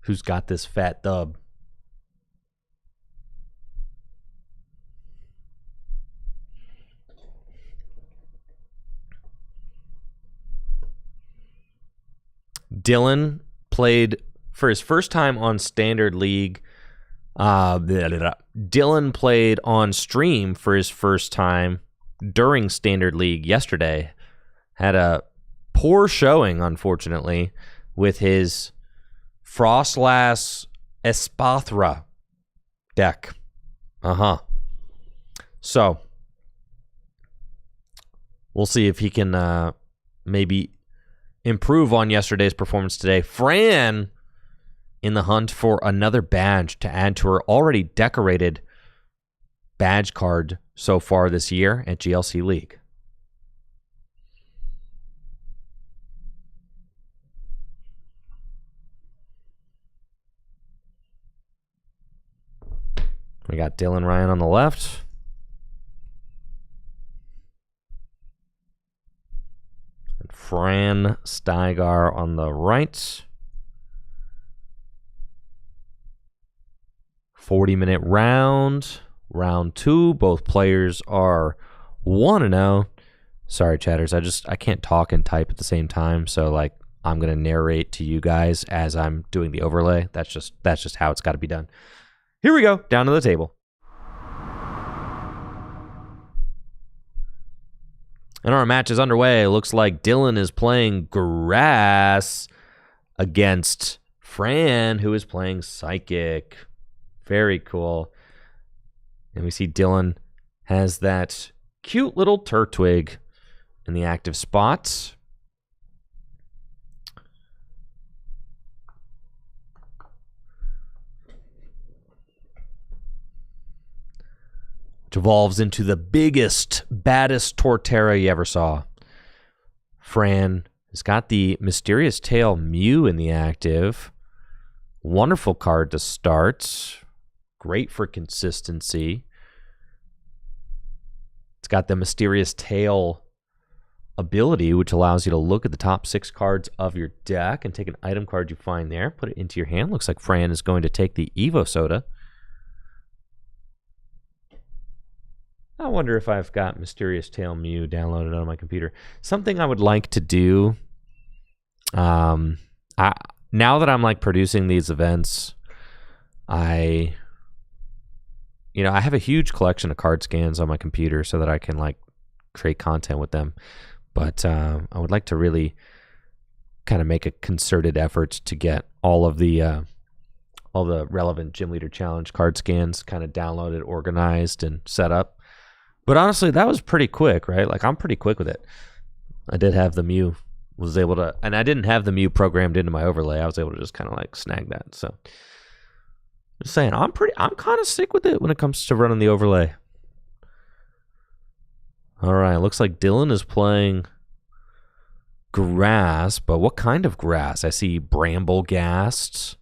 S1: Who's got this fat dub? Dylan played for his first time on Standard League. Dylan played on stream for his first time during Standard League yesterday. Had a poor showing, unfortunately, with his Frostlass Espathra deck. So, we'll see if he can maybe improve on yesterday's performance today. Fran in the hunt for another badge to add to her already decorated badge card so far this year at GLC League. We got Dylan Ryan on the left. And Fran Steigar on the right. 40-minute round. Round 2. Both players are 1-0. Sorry, chatters. I can't talk and type at the same time. So, like, I'm going to narrate to you guys as I'm doing the overlay. That's just how it's got to be done. Here we go, down to the table. And our match is underway. It looks like Dylan is playing Grass against Fran, who is playing Psychic. Very cool. And we see Dylan has that cute little Turtwig in the active spots. Which evolves into the biggest, baddest Torterra you ever saw. Fran has got the Mysterious Tail Mew in the active. Wonderful card to start. Great for consistency. It's got the Mysterious Tail ability, which allows you to look at the top 6 cards of your deck and take an item card you find there, put it into your hand. Looks like Fran is going to take the Evo Soda. I wonder if I've got Mysterious Tail Mew downloaded on my computer. Something I would like to do. Now that I'm like producing these events, I have a huge collection of card scans on my computer so that I can like create content with them. But I would like to really kind of make a concerted effort to get all the relevant Gym Leader Challenge card scans kind of downloaded, organized, and set up. But honestly, that was pretty quick, right? Like, I'm pretty quick with it. I did have the Mew, and I didn't have the Mew programmed into my overlay. I was able to just kind of like snag that. So, just saying, I'm kind of sick with it when it comes to running the overlay. All right, looks like Dylan is playing Grass, but what kind of grass? I see Bramblegast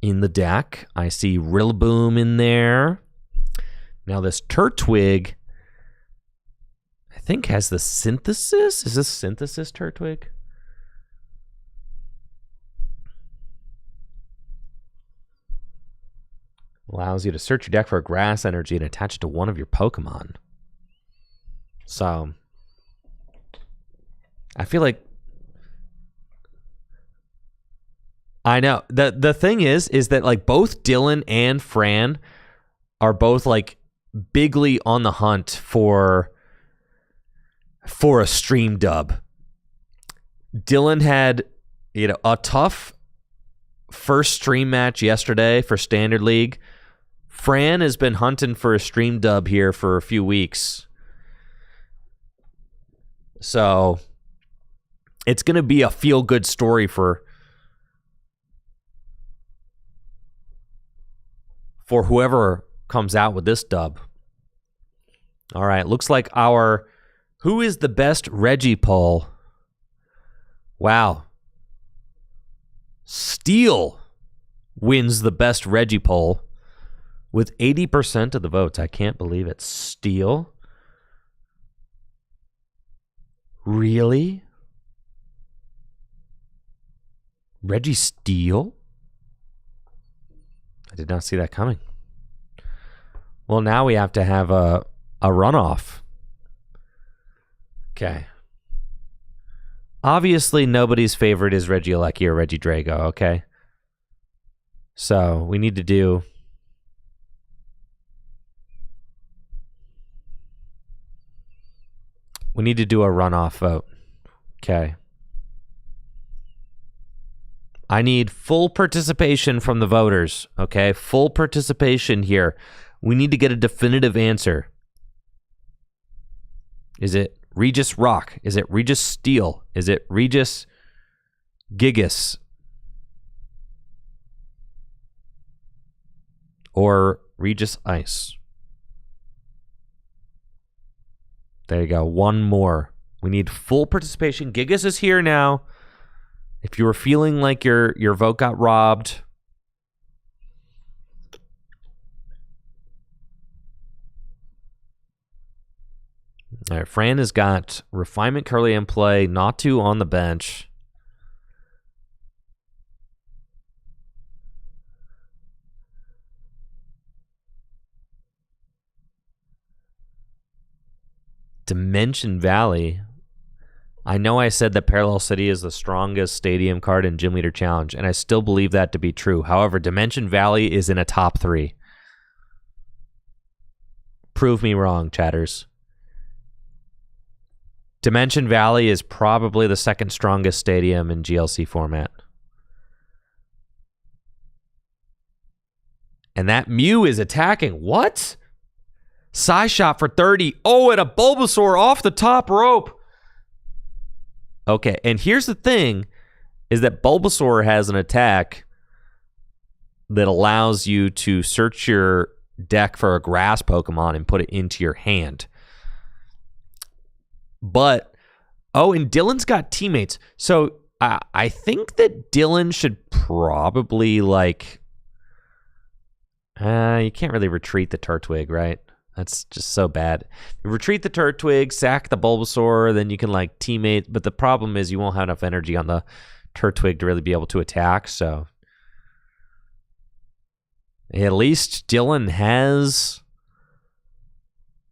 S1: in the deck. I see Rillaboom in there. Now this Turtwig, I think, has the Synthesis. Is this Synthesis Turtwig? Allows you to search your deck for a grass energy and attach it to one of your Pokemon. So, I feel like... I know. The thing is that like both Dylan and Fran are both like bigly on the hunt for a stream dub. Dylan had, a tough first stream match yesterday for Standard League. Fran has been hunting for a stream dub here for a few weeks. So it's going to be a feel-good story for whoever comes out with this dub. All right, looks like who is the best Regipull? Wow. Steel wins the best Regipull with 80% of the votes. I can't believe it. Steel? Really? Registeel? I did not see that coming. Well, now we have to have a runoff. Okay. Obviously, nobody's favorite is Regieleki or Regidrago, okay? So, we need to do... a runoff vote. Okay. I need full participation from the voters, okay? Full participation here. We need to get a definitive answer. Is it Regis Rock? Is it Regis Steel? Is it Regis Gigas? Or Regis Ice? There you go. One more. We need full participation. Gigas is here now. If you were feeling like your vote got robbed, all right, Fran has got Refinement Curly in play, Natu on the bench. Dimension Valley. I know I said that Parallel City is the strongest stadium card in Gym Leader Challenge, and I still believe that to be true. However, Dimension Valley is in a top 3. Prove me wrong, chatters. Dimension Valley is probably the second strongest stadium in GLC format. And that Mew is attacking. What? Psy shot for 30. Oh, and a Bulbasaur off the top rope. Okay, and here's the thing, is that Bulbasaur has an attack that allows you to search your deck for a grass Pokemon and put it into your hand. But, oh, and Dylan's got teammates. So I think that Dylan should probably, like, you can't really retreat the Turtwig, right? That's just so bad. You retreat the Turtwig, sack the Bulbasaur, then you can, like, teammate. But the problem is you won't have enough energy on the Turtwig to really be able to attack. So at least Dylan has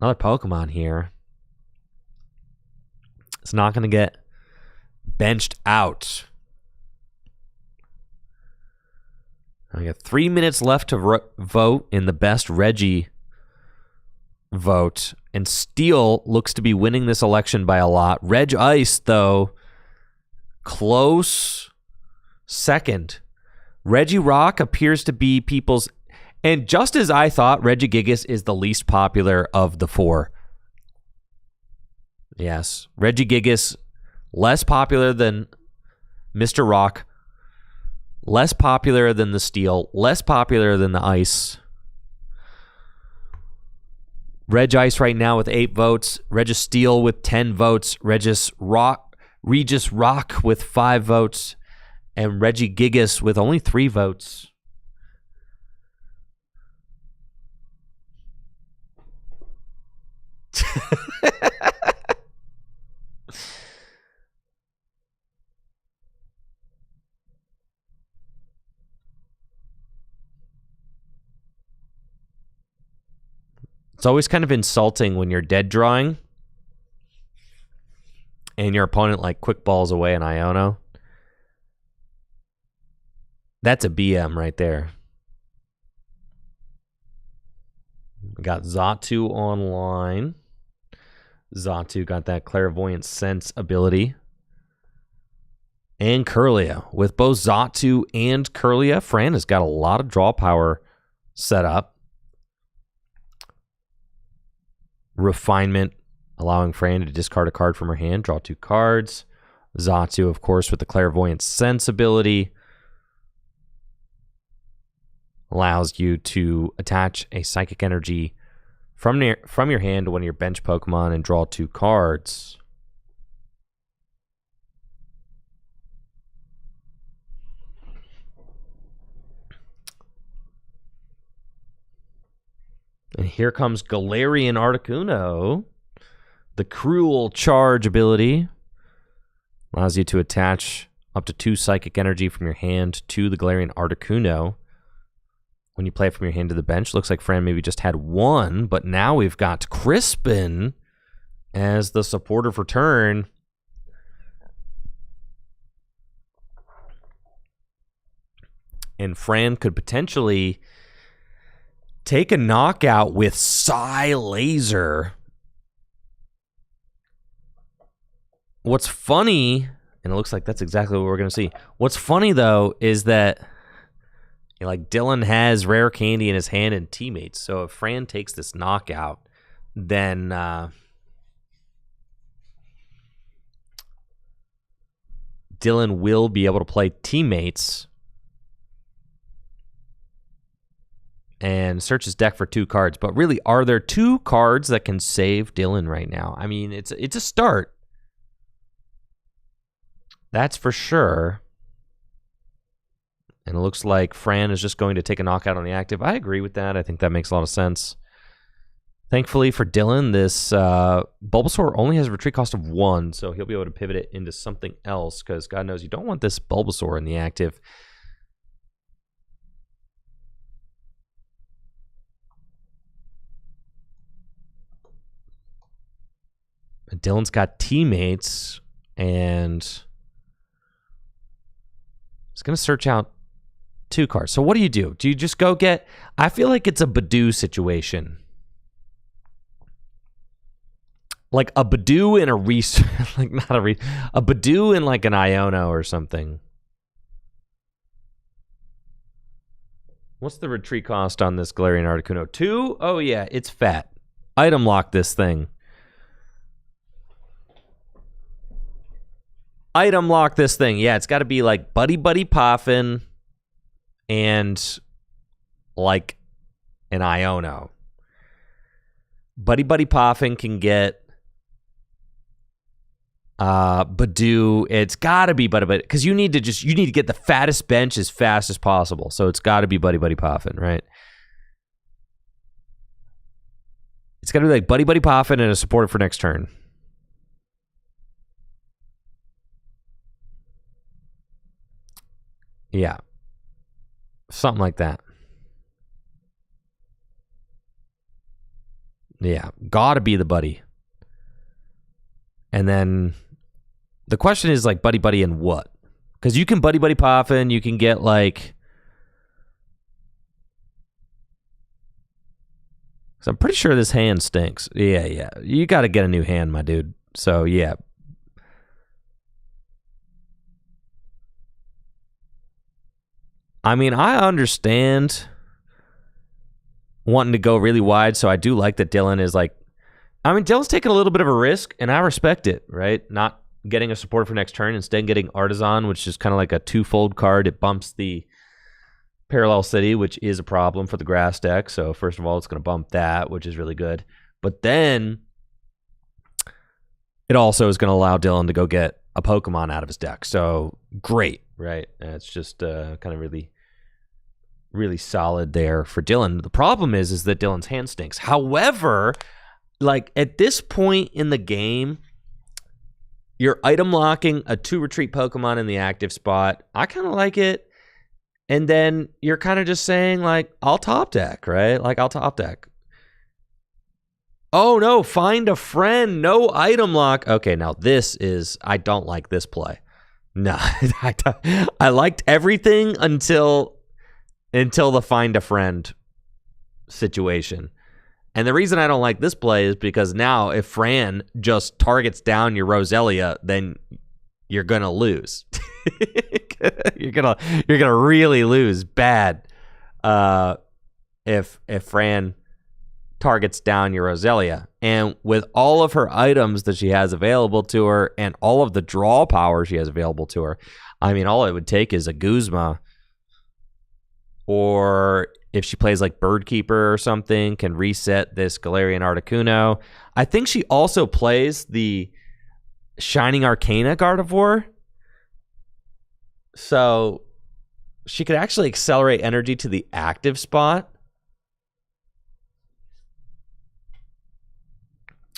S1: another Pokemon here. It's not going to get benched out. I got 3 minutes left to vote in the best Reggie vote, and Steel looks to be winning this election by a lot. Reg Ice, though, close second. Reggie Rock appears to be people's, and just as I thought, Regigigas is the least popular of the 4. Yes, Regigigas, less popular than Mr. Rock, less popular than the Steel, less popular than the Ice. Reg Ice right now with 8 votes. Regis Steel with 10 votes. Regis Rock with 5 votes. And Regigigas with only 3 votes. It's always kind of insulting when you're dead drawing and your opponent like quick balls away an Iono. That's a BM right there. We got Xatu online. Xatu got that clairvoyant sense ability. And Kirlia. With both Xatu and Kirlia, Fran has got a lot of draw power set up. Refinement, allowing Fran to discard a card from her hand, draw 2 cards. Xatu, of course, with the clairvoyant sense ability, allows you to attach a psychic energy from your hand to one of your bench Pokemon and draw 2 cards. And here comes Galarian Articuno. The Cruel Charge ability allows you to attach up to 2 psychic energy from your hand to the Galarian Articuno. When you play it from your hand to the bench, looks like Fran maybe just had 1, but now we've got Crispin as the supportive return. And Fran could potentially take a knockout with Psy Laser. What's funny, and it looks like that's exactly what we're going to see. What's funny, though, is that like Dylan has Rare Candy in his hand and teammates. So if Fran takes this knockout, then Dylan will be able to play Teammates and search his deck for 2 cards. But really, are there 2 cards that can save Dylan right now? I mean, it's a start. That's for sure. And it looks like Fran is just going to take a knockout on the active. I agree with that. I think that makes a lot of sense. Thankfully for Dylan, this Bulbasaur only has a retreat cost of 1, so he'll be able to pivot it into something else, because God knows you don't want this Bulbasaur in the active. Dylan's got Teammates, and he's going to search out 2 cards. So what do? Do you just go get... I feel like it's a Badoo situation. Like a Badoo and a like not a Badoo and like an Iono or something. What's the retreat cost on this Galarian Articuno? 2? Oh yeah, it's fat. Item lock this thing. Item lock this thing. Yeah, it's got to be like Buddy Poffin and like an Iono. Buddy Poffin can get Badoo. It's got to be Buddy, because you need to get the fattest bench as fast as possible. So it's got to be Buddy Poffin, right? It's got to be like Buddy Poffin and a supporter for next turn. Yeah. Something like that. Yeah. Gotta be the Buddy. And then the question is like Buddy and what? Because you can Buddy Poffin, you can get like... So I'm pretty sure this hand stinks. Yeah. You got to get a new hand, my dude. So yeah. I mean, I understand wanting to go really wide, so I do like that Dylan is like... I mean, Dylan's taking a little bit of a risk, and I respect it, right? Not getting a support for next turn, instead getting Artisan, which is kind of like a 2-fold card. It bumps the Parallel City, which is a problem for the grass deck. So first of all, it's going to bump that, which is really good. But then it also is going to allow Dylan to go get a Pokemon out of his deck. So great, right? It's just kind of really, really solid there for Dylan. The problem is that Dylan's hand stinks. However, like at this point in the game, you're item locking a 2-retreat Pokemon in the active spot. I kind of like it. And then you're kind of just saying, like, I'll top deck, right? Like, I'll top deck. Oh, no, find a friend. No item lock. Okay, now this is... I don't like this play. No, I liked everything until the find a friend situation. And the reason I don't like this play is because now if Fran just targets down your Roselia, then you're going to lose. you're gonna really lose bad if Fran targets down your Roselia. And with all of her items that she has available to her and all of the draw power she has available to her, I mean, all it would take is a Guzma, or if she plays like Birdkeeper or something, can reset this Galarian Articuno. I think she also plays the Shining Arcana Gardevoir. So she could actually accelerate energy to the active spot,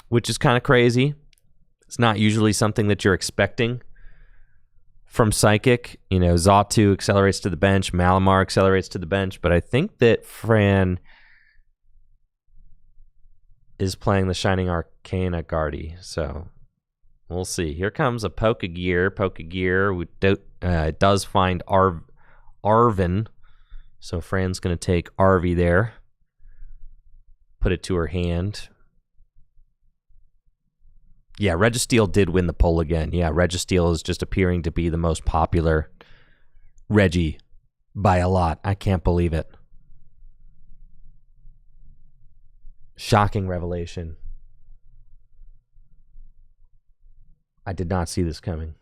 S1: which is kind of crazy. It's not usually something that you're expecting from Psychic. You know, Xatu accelerates to the bench, Malamar accelerates to the bench, but I think that Fran is playing the Shining Arcana Guardy, so we'll see. Here comes a Pokegear. It does find Arvin, so Fran's going to take Arvy there, put it to her hand. Yeah, Registeel did win the poll again. Yeah, Registeel is just appearing to be the most popular Reggie by a lot. I can't believe it. Shocking revelation. I did not see this coming.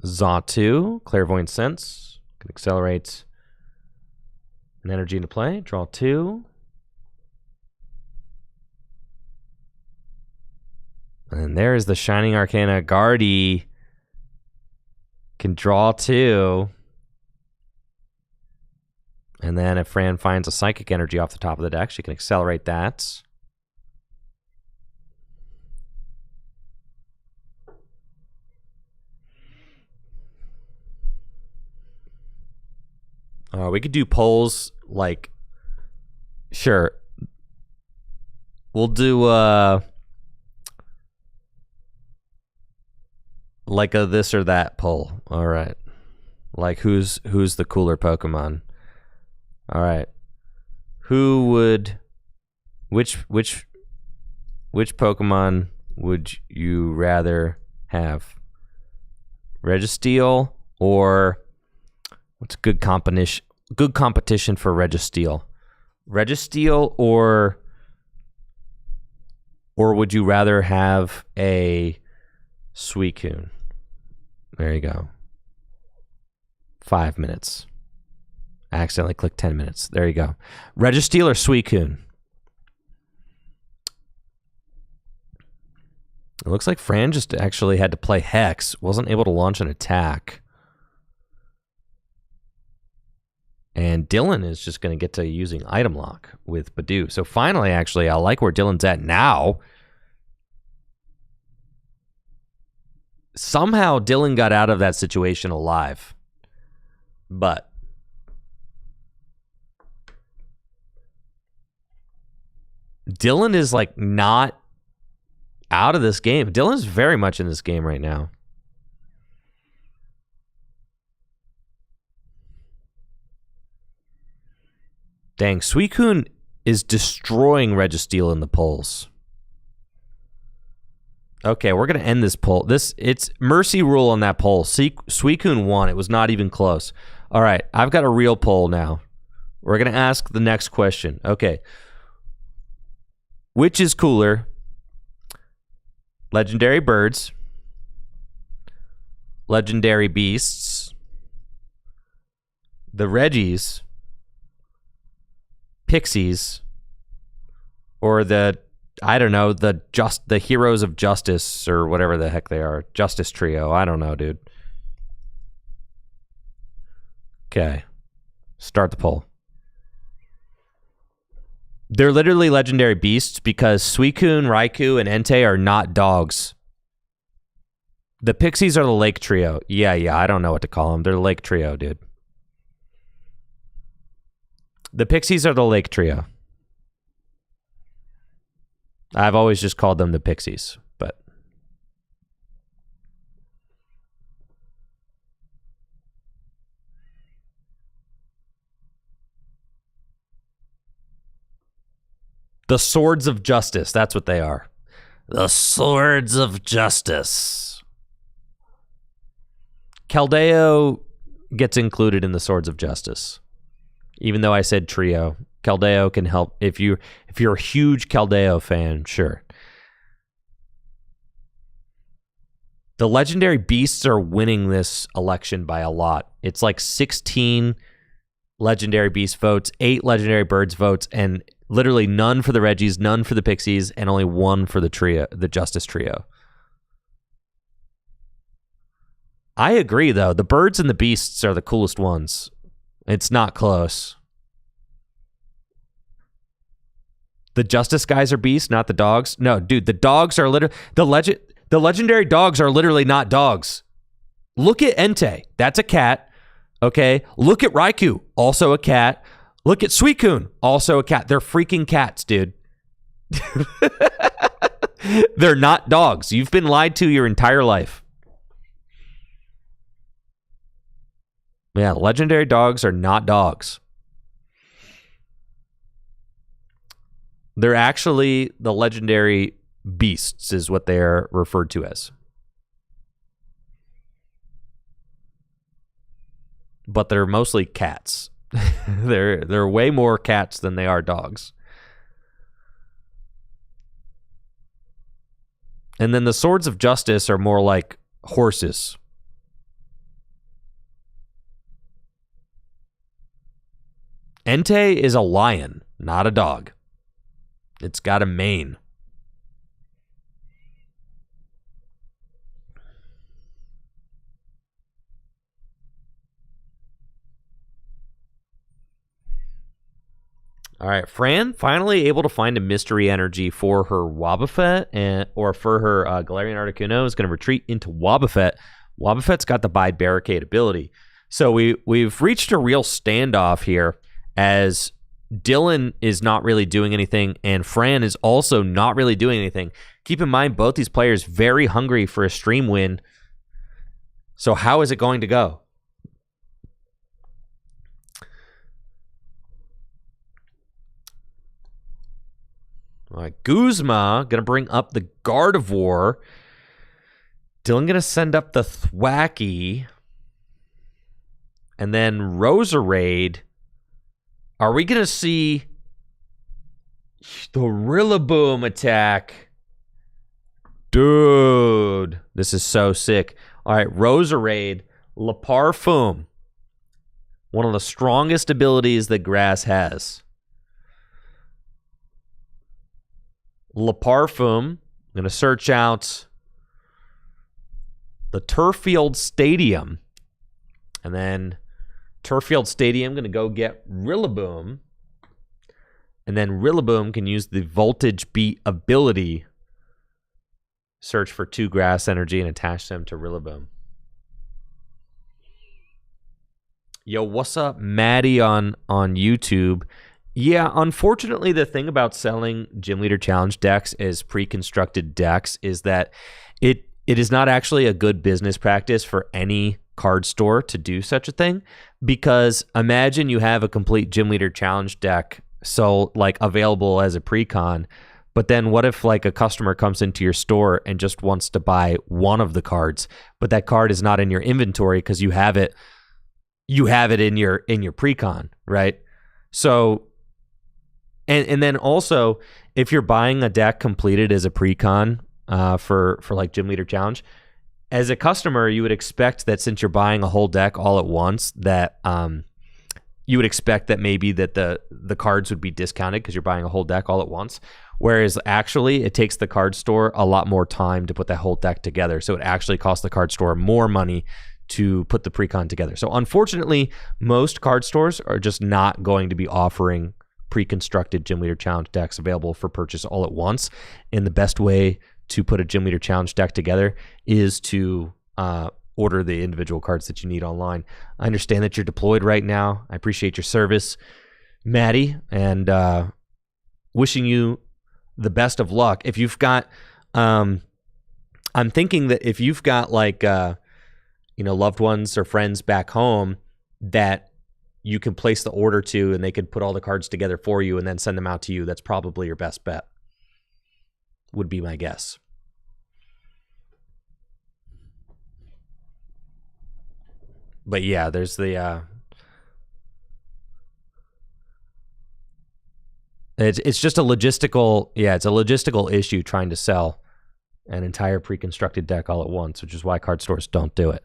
S1: Xatu, Clairvoyant Sense. Can accelerate an energy into play. Draw 2. And there's the Shining Arcana Guardy. Can draw 2. And then if Fran finds a Psychic Energy off the top of the deck, she can accelerate that. We could do polls like, sure. We'll do like a this or that poll. All right. Like who's the cooler Pokemon? All right. Which Pokemon would you rather have? Registeel or what's good competition for Registeel? Registeel or would you rather have a Suicune? There you go. 5 minutes. I accidentally clicked 10 minutes. There you go. Registeel or Suicune? It looks like Fran just actually had to play Hex. Wasn't able to launch an attack. And Dylan is just going to get to using Item Lock with Badoo. So finally, actually, I like where Dylan's at now. Somehow, Dylan got out of that situation alive. But Dylan is like not out of this game. Dylan's very much in this game right now. Dang, Suicune is destroying Registeel in the polls. Okay, we're going to end this poll. It's mercy rule on that poll. Suicune won. It was not even close. All right, I've got a real poll now. We're going to ask the next question. Okay. Which is cooler? Legendary birds, legendary beasts, the Reggies, Pixies, or the Heroes of Justice or whatever the heck they are. Justice Trio. I don't know, dude. Okay. Start the poll. They're literally legendary beasts because Suicune, Raikou, and Entei are not dogs. The Pixies are the Lake Trio. Yeah, I don't know what to call them. They're the Lake Trio, dude. The Pixies are the Lake Trio. I've always just called them the Pixies, but... The Swords of Justice, that's what they are. The Swords of Justice. Keldeo gets included in the Swords of Justice. Even though I said trio, Keldeo can help. If you're a huge Keldeo fan, sure. The legendary beasts are winning this election by a lot. It's like 16 legendary beast votes, 8 legendary birds votes, and literally none for the Reggies, none for the Pixies, and only 1 for the trio, the Justice Trio. I agree, though. The birds and the beasts are the coolest ones. It's not close. The Justice guys are beasts, not the dogs. No, dude, the dogs are literally... The legendary dogs are literally not dogs. Look at Entei. That's a cat. Okay? Look at Raikou. Also a cat. Look at Suicune. Also a cat. They're freaking cats, dude. They're not dogs. You've been lied to your entire life. Yeah, legendary dogs are not dogs. They're actually the legendary beasts is what they're referred to as. But they're mostly cats. They're way more cats than they are dogs. And then the Swords of Justice are more like horses. Entei is a lion, not a dog. It's got a mane. All right, Fran finally able to find a mystery energy for her Wobbuffet, or for her Galarian Articuno is going to retreat into Wobbuffet. Wobbuffet's got the Bide Barricade ability. So we've reached a real standoff here, as Dylan is not really doing anything, and Fran is also not really doing anything. Keep in mind, both these players very hungry for a stream win. So how is it going to go? All right, Guzma going to bring up the Gardevoir. Dylan going to send up the Thwackey. And then Roserade. Are we going to see the Rillaboom attack? Dude, this is so sick. All right, Roserade, Laparfum. One of the strongest abilities that grass has. Laparfum, I'm going to search out the Turffield Stadium. And then Turffield Stadium, going to go get Rillaboom. And then Rillaboom can use the Voltage Beat ability. Search for 2 grass energy and attach them to Rillaboom. Yo, what's up, Maddie on YouTube? Yeah, unfortunately, the thing about selling Gym Leader Challenge decks as pre-constructed decks is that it is not actually a good business practice for any card store to do such a thing, because imagine you have a complete Gym Leader Challenge deck available as a pre-con, but then what if a customer comes into your store and just wants to buy one of the cards, but that card is not in your inventory because you have it in your pre-con, right? So and then also, if you're buying a deck completed as a pre-con for Gym Leader Challenge, as a customer, you would expect that since you're buying a whole deck all at once, that you would expect that maybe that the cards would be discounted because you're buying a whole deck all at once. Whereas actually, it takes the card store a lot more time to put that whole deck together. So it actually costs the card store more money to put the pre-con together. So unfortunately, most card stores are just not going to be offering pre-constructed Gym Leader Challenge decks available for purchase all at once. And the best way to put a Gym Leader Challenge deck together is to order the individual cards that you need online. I understand that you're deployed right now. I appreciate your service, Maddie, and wishing you the best of luck. If you've got, I'm thinking that if you've got loved ones or friends back home that you can place the order to, and they can put all the cards together for you and then send them out to you, that's probably your best bet, would be my guess. But yeah, there's the it's just a logistical issue trying to sell an entire pre-constructed deck all at once, which is why card stores don't do it.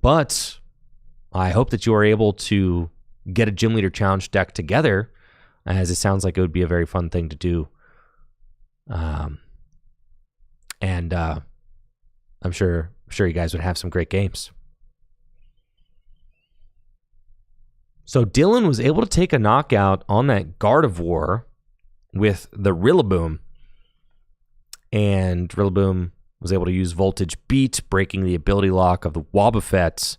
S1: But I hope that you are able to get a Gym Leader Challenge deck together, as it sounds like it would be a very fun thing to do. And I'm sure you guys would have some great games. So Dylan was able to take a knockout on that Gardevoir with the Rillaboom, and Rillaboom was able to use Voltage Beat, breaking the ability lock of the Wobbuffet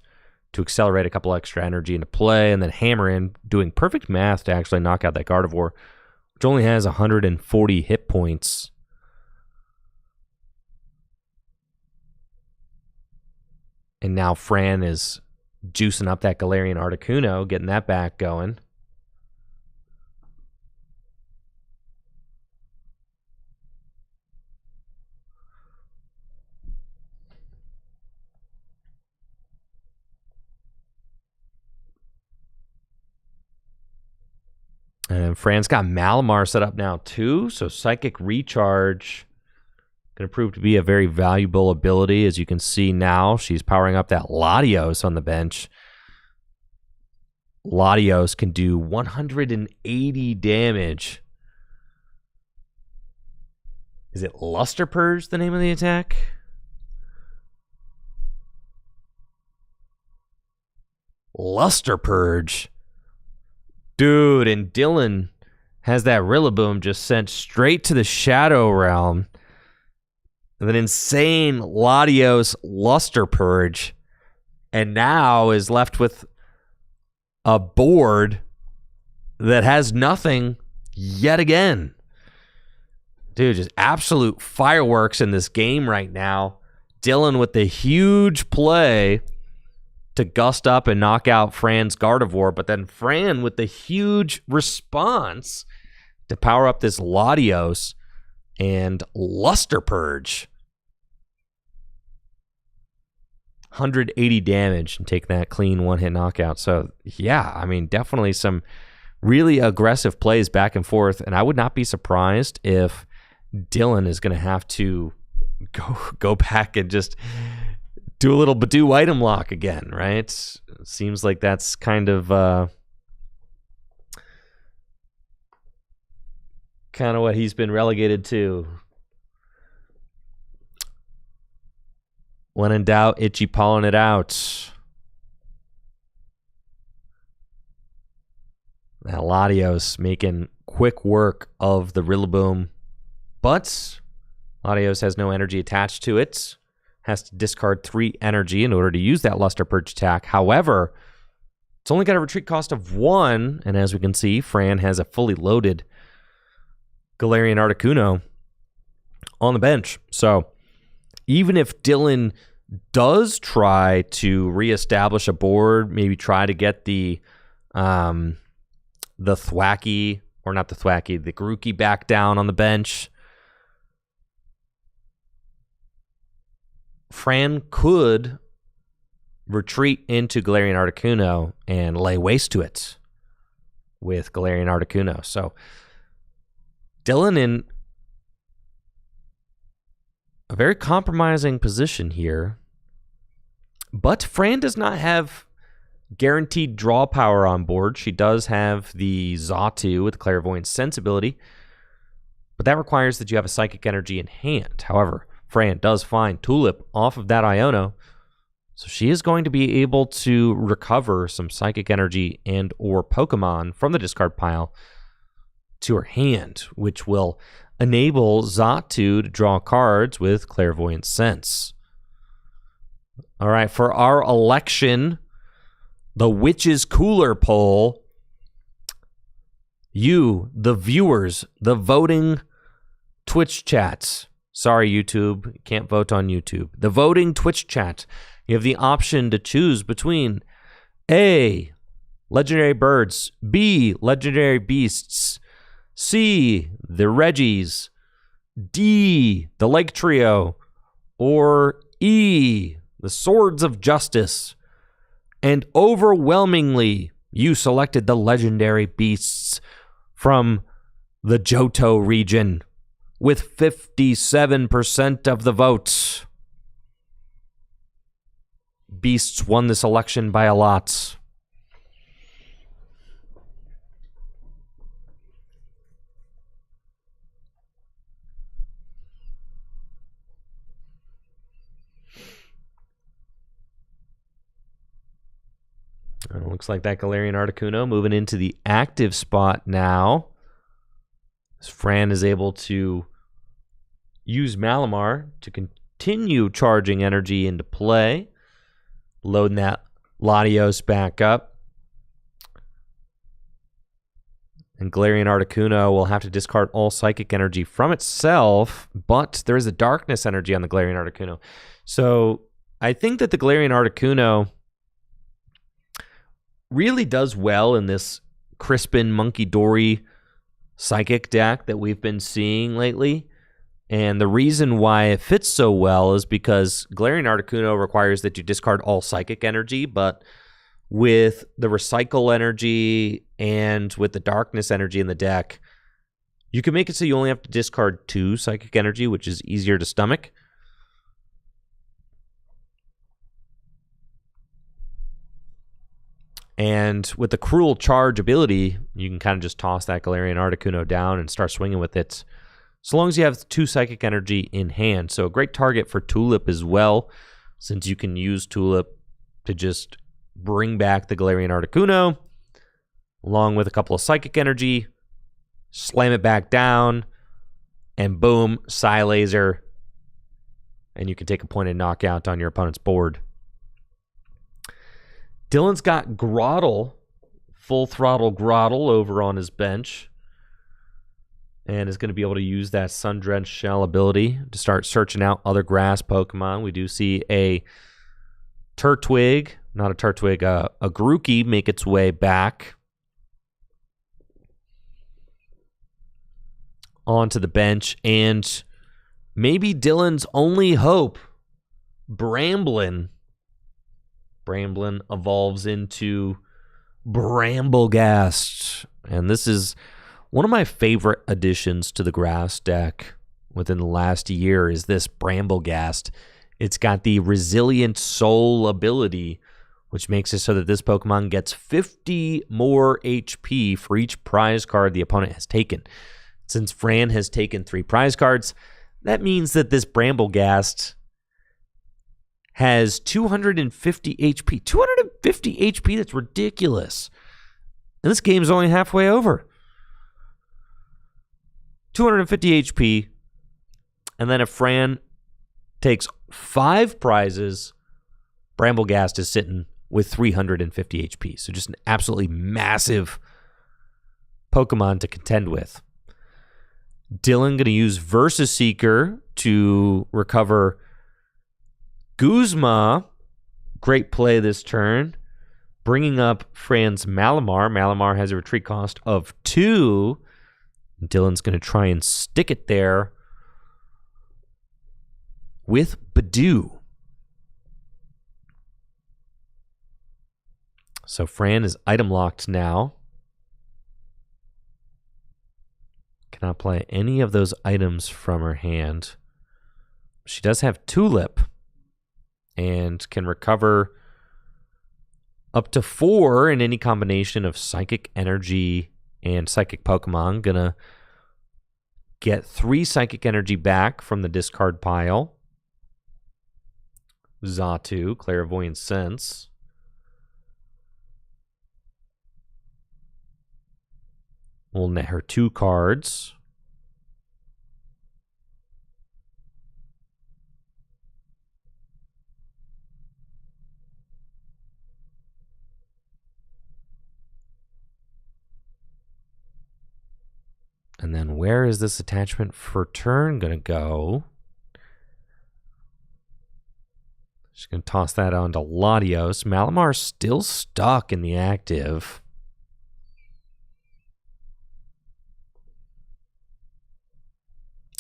S1: to accelerate a couple extra energy into play, and then hammer in, doing perfect math to actually knock out that Gardevoir, which only has 140 hit points. And now Fran is juicing up that Galarian Articuno, getting that back going. And Fran's got Malamar set up now too, so Psychic Recharge Going to prove to be a very valuable ability. As you can see now, she's powering up that Latios on the bench. Latios can do 180 damage. Is it Luster Purge, the name of the attack? Luster Purge. Dude, and Dylan has that Rillaboom just sent straight to the Shadow Realm. An insane Latios Luster Purge. And now is left with a board that has nothing yet again. Dude, just absolute fireworks in this game right now. Dylan with the huge play to gust up and knock out Fran's Gardevoir, but then Fran with the huge response to power up this Latios and Luster Purge. 180 damage and take that clean one-hit knockout. So, yeah, I mean, definitely some really aggressive plays back and forth, and I would not be surprised if Dylan is going to have to go back and just do a little Badoo item lock again, right? Seems like that's kind of what he's been relegated to. When in doubt, Itchy Pollen it out. Now Latios making quick work of the Rillaboom, but Latios has no energy attached to it. Has to discard 3 energy in order to use that Luster Purge attack. However, it's only got a retreat cost of 1, and as we can see, Fran has a fully loaded Galarian Articuno on the bench. So even if Dylan does try to reestablish a board, maybe try to get the Thwackey, or not the Thwackey, the Grookey back down on the bench, Fran could retreat into Galarian Articuno and lay waste to it with Galarian Articuno. So Dylan in a very compromising position here, but Fran does not have guaranteed draw power on board. She does have the Xatu with Clairvoyant Sensibility, but that requires that you have a Psychic Energy in hand. However, Fran does find Tulip off of that Iono, so she is going to be able to recover some Psychic Energy and or Pokemon from the discard pile to her hand, which will enable Xatu to draw cards with Clairvoyant Sense. All right, for our election, the Witch's Cooler poll, you, the viewers, the voting Twitch chats. Sorry, YouTube, can't vote on YouTube. The voting Twitch chat, you have the option to choose between A, Legendary Birds, B, Legendary Beasts, C, the Reggies, D, the Lake Trio, or E, the Swords of Justice. And overwhelmingly, you selected the Legendary Beasts from the Johto region with 57% of the votes. Beasts won this election by a lot. It looks like that Galarian Articuno moving into the active spot now. As Fran is able to use Malamar to continue charging energy into play. Loading that Latios back up. And Galarian Articuno will have to discard all Psychic Energy from itself, but there is a Darkness Energy on the Galarian Articuno. So I think that the Galarian Articuno really does well in this Crispin Monkey Dory Psychic deck that we've been seeing lately. And the reason why it fits so well is because Galarian Articuno requires that you discard all Psychic Energy, but with the Recycle Energy and with the Darkness Energy in the deck, You can make it so you only have to discard 2 Psychic Energy, which is easier to stomach. And with the Cruel Charge ability, you can kind of just toss that Galarian Articuno down and start swinging with it, so long as you have 2 Psychic Energy in hand. So a great target for Tulip as well, since you can use Tulip to just bring back the Galarian Articuno, along with a couple of Psychic Energy, slam it back down, and boom, Psy Laser, and you can take a pointed knockout on your opponent's board. Dylan's got Grotle, Full Throttle Grotle over on his bench, and is going to be able to use that Sun-Drenched Shell ability to start searching out other grass Pokemon. We do see a Turtwig, not a Turtwig, a Grookey make its way back onto the bench, and maybe Dylan's only hope, Bramblin. Bramblin evolves into Bramblegast, and this is one of my favorite additions to the grass deck within the last year is this Bramblegast. It's got the Resilient Soul ability, which makes it so that this Pokemon gets 50 more HP for each prize card the opponent has taken. Since Fran has taken 3 prize cards, that means that this Bramblegast has 250 HP. 250 HP? That's ridiculous. And this game's only halfway over. 250 HP. And then if Fran takes 5 prizes, Bramblegast is sitting with 350 HP. So just an absolutely massive Pokemon to contend with. Dylan going to use Versus Seeker to recover Guzma. Great play this turn. Bringing up Fran's Malamar. Malamar has a retreat cost of 2. Dylan's going to try and stick it there with Badoo. So Fran is item locked now. Cannot play any of those items from her hand. She does have Tulip and can recover up to 4 in any combination of Psychic Energy and Psychic Pokemon. Gonna get 3 Psychic Energy back from the discard pile. Xatu, Clairvoyant Sense. We'll net her 2 cards. And then where is this attachment for turn going to go? Just going to toss that on to Latios. Malamar's still stuck in the active.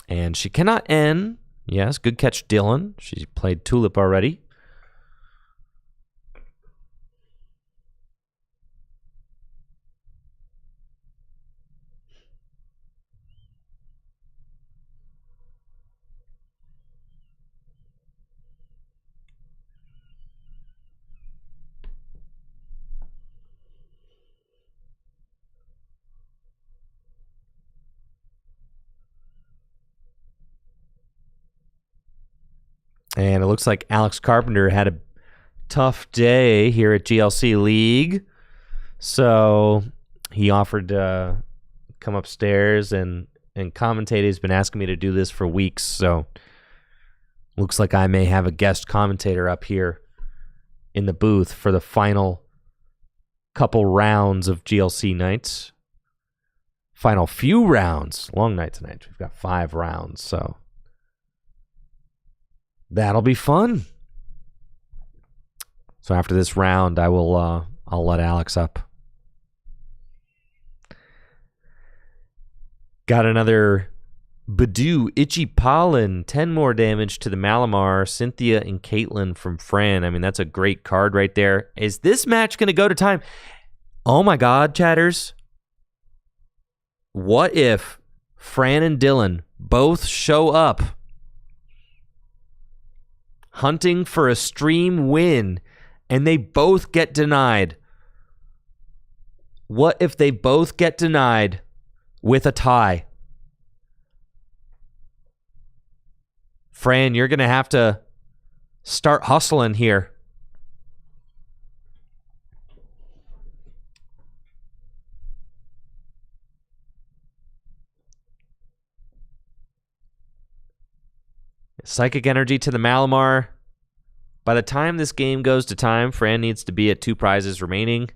S1: And she cannot end. Yes, good catch, Dylan. She played Tulip already. And it looks like Alex Carpenter had a tough day here at GLC League. So he offered to come upstairs and commentate. He's been asking me to do this for weeks. So looks like I may have a guest commentator up here in the booth for the final couple rounds of GLC nights. Final few rounds. Long night tonight. We've got 5 rounds. So that'll be fun. So after this round, I'll let Alex up. Got another Badoo, Itchy Pollen, 10 more damage to the Malamar, Cynthia and Caitlin from Fran. I mean, that's a great card right there. Is this match going to go to time? Oh my God, chatters. What if Fran and Dylan both show up hunting for a stream win, and they both get denied. What if they both get denied with a tie? Fran, you're going to have to start hustling here. Psychic energy to the Malamar. By the time this game goes to time, Fran needs to be at 2 prizes remaining.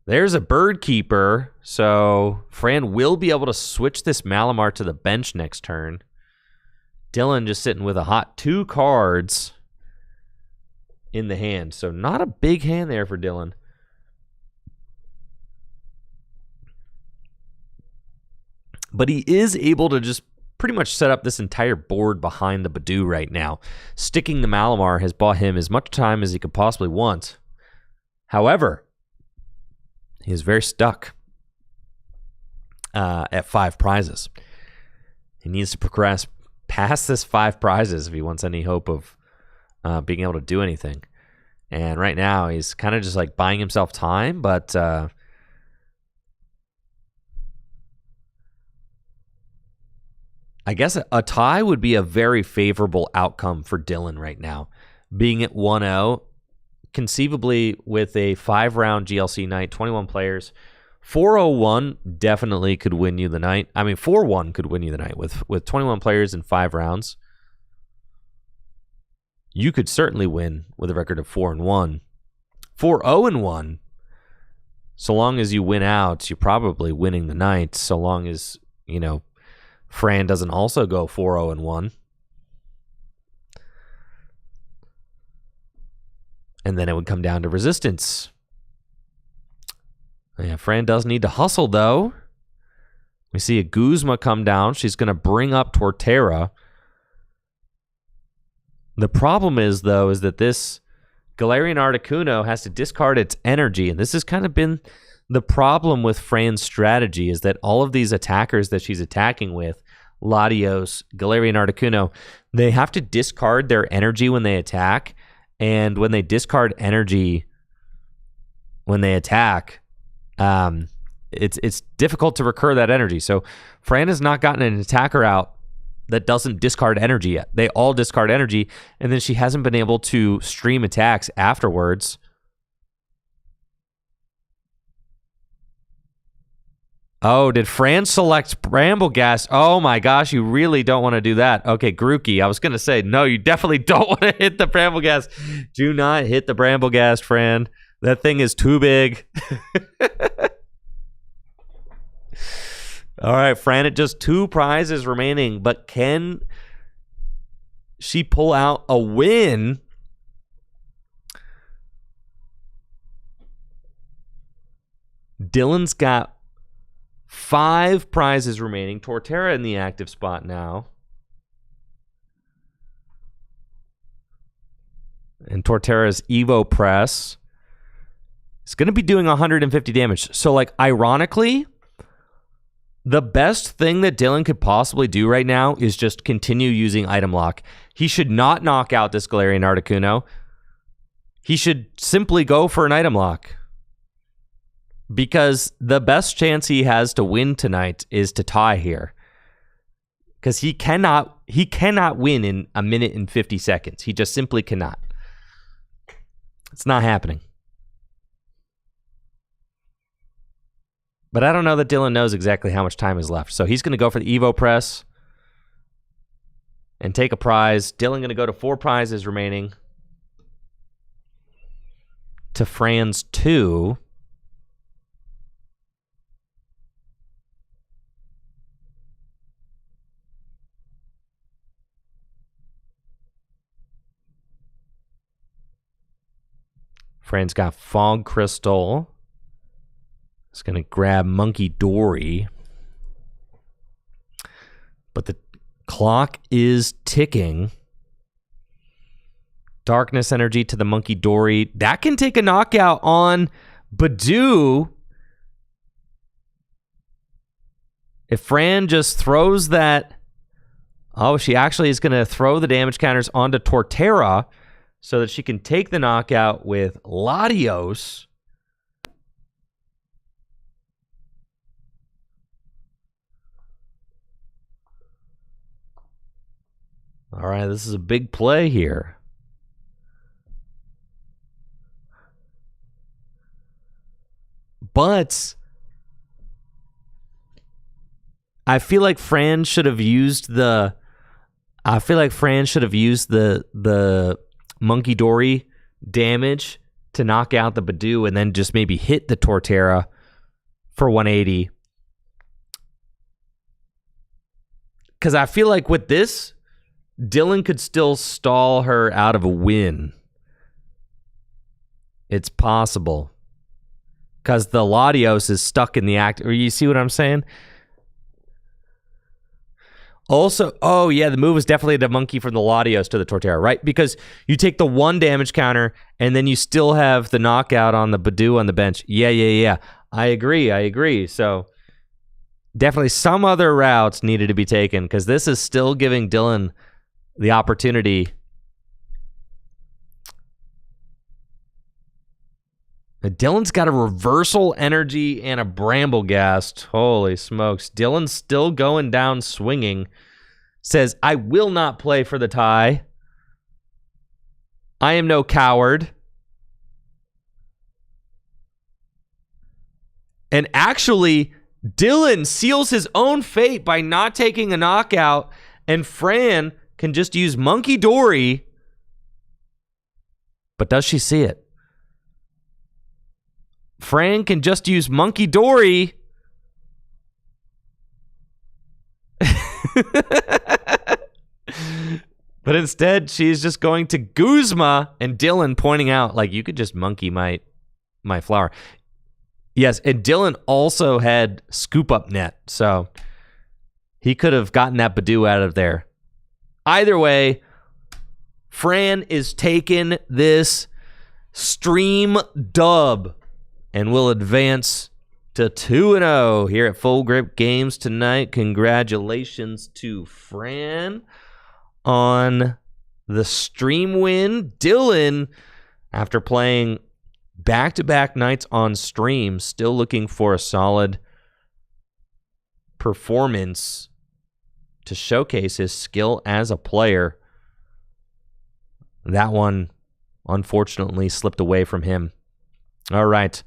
S1: There's a Bird Keeper, so Fran will be able to switch this Malamar to the bench next turn. Dylan just sitting with a hot 2 cards in the hand, so not a big hand there for Dylan. But he is able to just pretty much set up this entire board behind the Badoo right now. Sticking the Malamar has bought him as much time as he could possibly want. However, he is very stuck at 5 prizes. He needs to progress past this 5 prizes if he wants any hope of being able to do anything. And right now, he's kind of just like buying himself time, but I guess a tie would be a very favorable outcome for Dylan right now. Being at 1-0, conceivably with a 5-round GLC night, 21 players, 4-0-1 definitely could win you the night. I mean, 4-1 could win you the night with 21 players in 5 rounds. You could certainly win with a record of 4-1. 4-0-1, so long as you win out, you're probably winning the night, so long as, you know, Fran doesn't also go 4-0-1. And then it would come down to resistance. Yeah, Fran does need to hustle, though. We see a Guzma come down. She's going to bring up Torterra. The problem is, though, is that this Galarian Articuno has to discard its energy. And this has kind of been the problem with Fran's strategy, is that all of these attackers that she's attacking with, Latios, Galarian Articuno, they have to discard their energy when they attack. And when they discard energy when they attack, it's difficult to recur that energy. So Fran has not gotten an attacker out that doesn't discard energy yet. They all discard energy, and then she hasn't been able to stream attacks afterwards. Oh, did Fran select Brambleghast? Oh my gosh, you really don't want to do that. Okay, Grookey, I was going to say, no, you definitely don't want to hit the Brambleghast. Do not hit the Brambleghast, Fran. That thing is too big. All right, Fran, at just 2 prizes remaining, but can she pull out a win? Dylan's got 5 prizes remaining. Torterra in the active spot now. And Torterra's Evo Press is going to be doing 150 damage. So, like, ironically, the best thing that Dylan could possibly do right now is just continue using Item Lock. He should not knock out this Galarian Articuno. He should simply go for an Item Lock. Because the best chance he has to win tonight is to tie here. Because he cannot win in a minute and 50 seconds. He just simply cannot. It's not happening. But I don't know that Dylan knows exactly how much time is left. So he's going to go for the Evo Press and take a prize. Dylan going to go to 4 prizes remaining to Fran's 2. Fran's got Fog Crystal. He's going to grab Monkey Dory. But the clock is ticking. Darkness Energy to the Monkey Dory. That can take a knockout on Badoo. If Fran just throws that... Oh, she actually is going to throw the damage counters onto Torterra so that she can take the knockout with Latios. All right, this is a big play here. But I feel like Fran should have used the Monkey Dory damage to knock out the Badoo and then just maybe hit the Torterra for 180. Because I feel like with this, Dylan could still stall her out of a win. It's possible. Because the Latios is stuck in the act. Or you see what I'm saying? Also, oh yeah, the move is definitely the monkey from the Latios to the Torterra, right? Because you take the 1 damage counter and then you still have the knockout on the Badoo on the bench. Yeah. I agree. So definitely some other routes needed to be taken because this is still giving Dylan the opportunity. Dylan's got a reversal energy and a Bramblegast. Holy smokes. Dylan's still going down swinging. Says, I will not play for the tie. I am no coward. And actually, Dylan seals his own fate by not taking a knockout, and Fran can just use Monkey Dory. But does she see it? Fran can just use Monkey Dory. But instead, she's just going to Guzma, and Dylan pointing out, like, you could just monkey my flower. Yes, and Dylan also had Scoop Up Net, so he could have gotten that Badoo out of there. Either way, Fran is taking this stream dub and will advance to 2-0 here at Full Grip Games tonight. Congratulations to Fran on the stream win. Dylan, after playing back-to-back nights on stream, still looking for a solid performance to showcase his skill as a player. That one, unfortunately, slipped away from him. All right,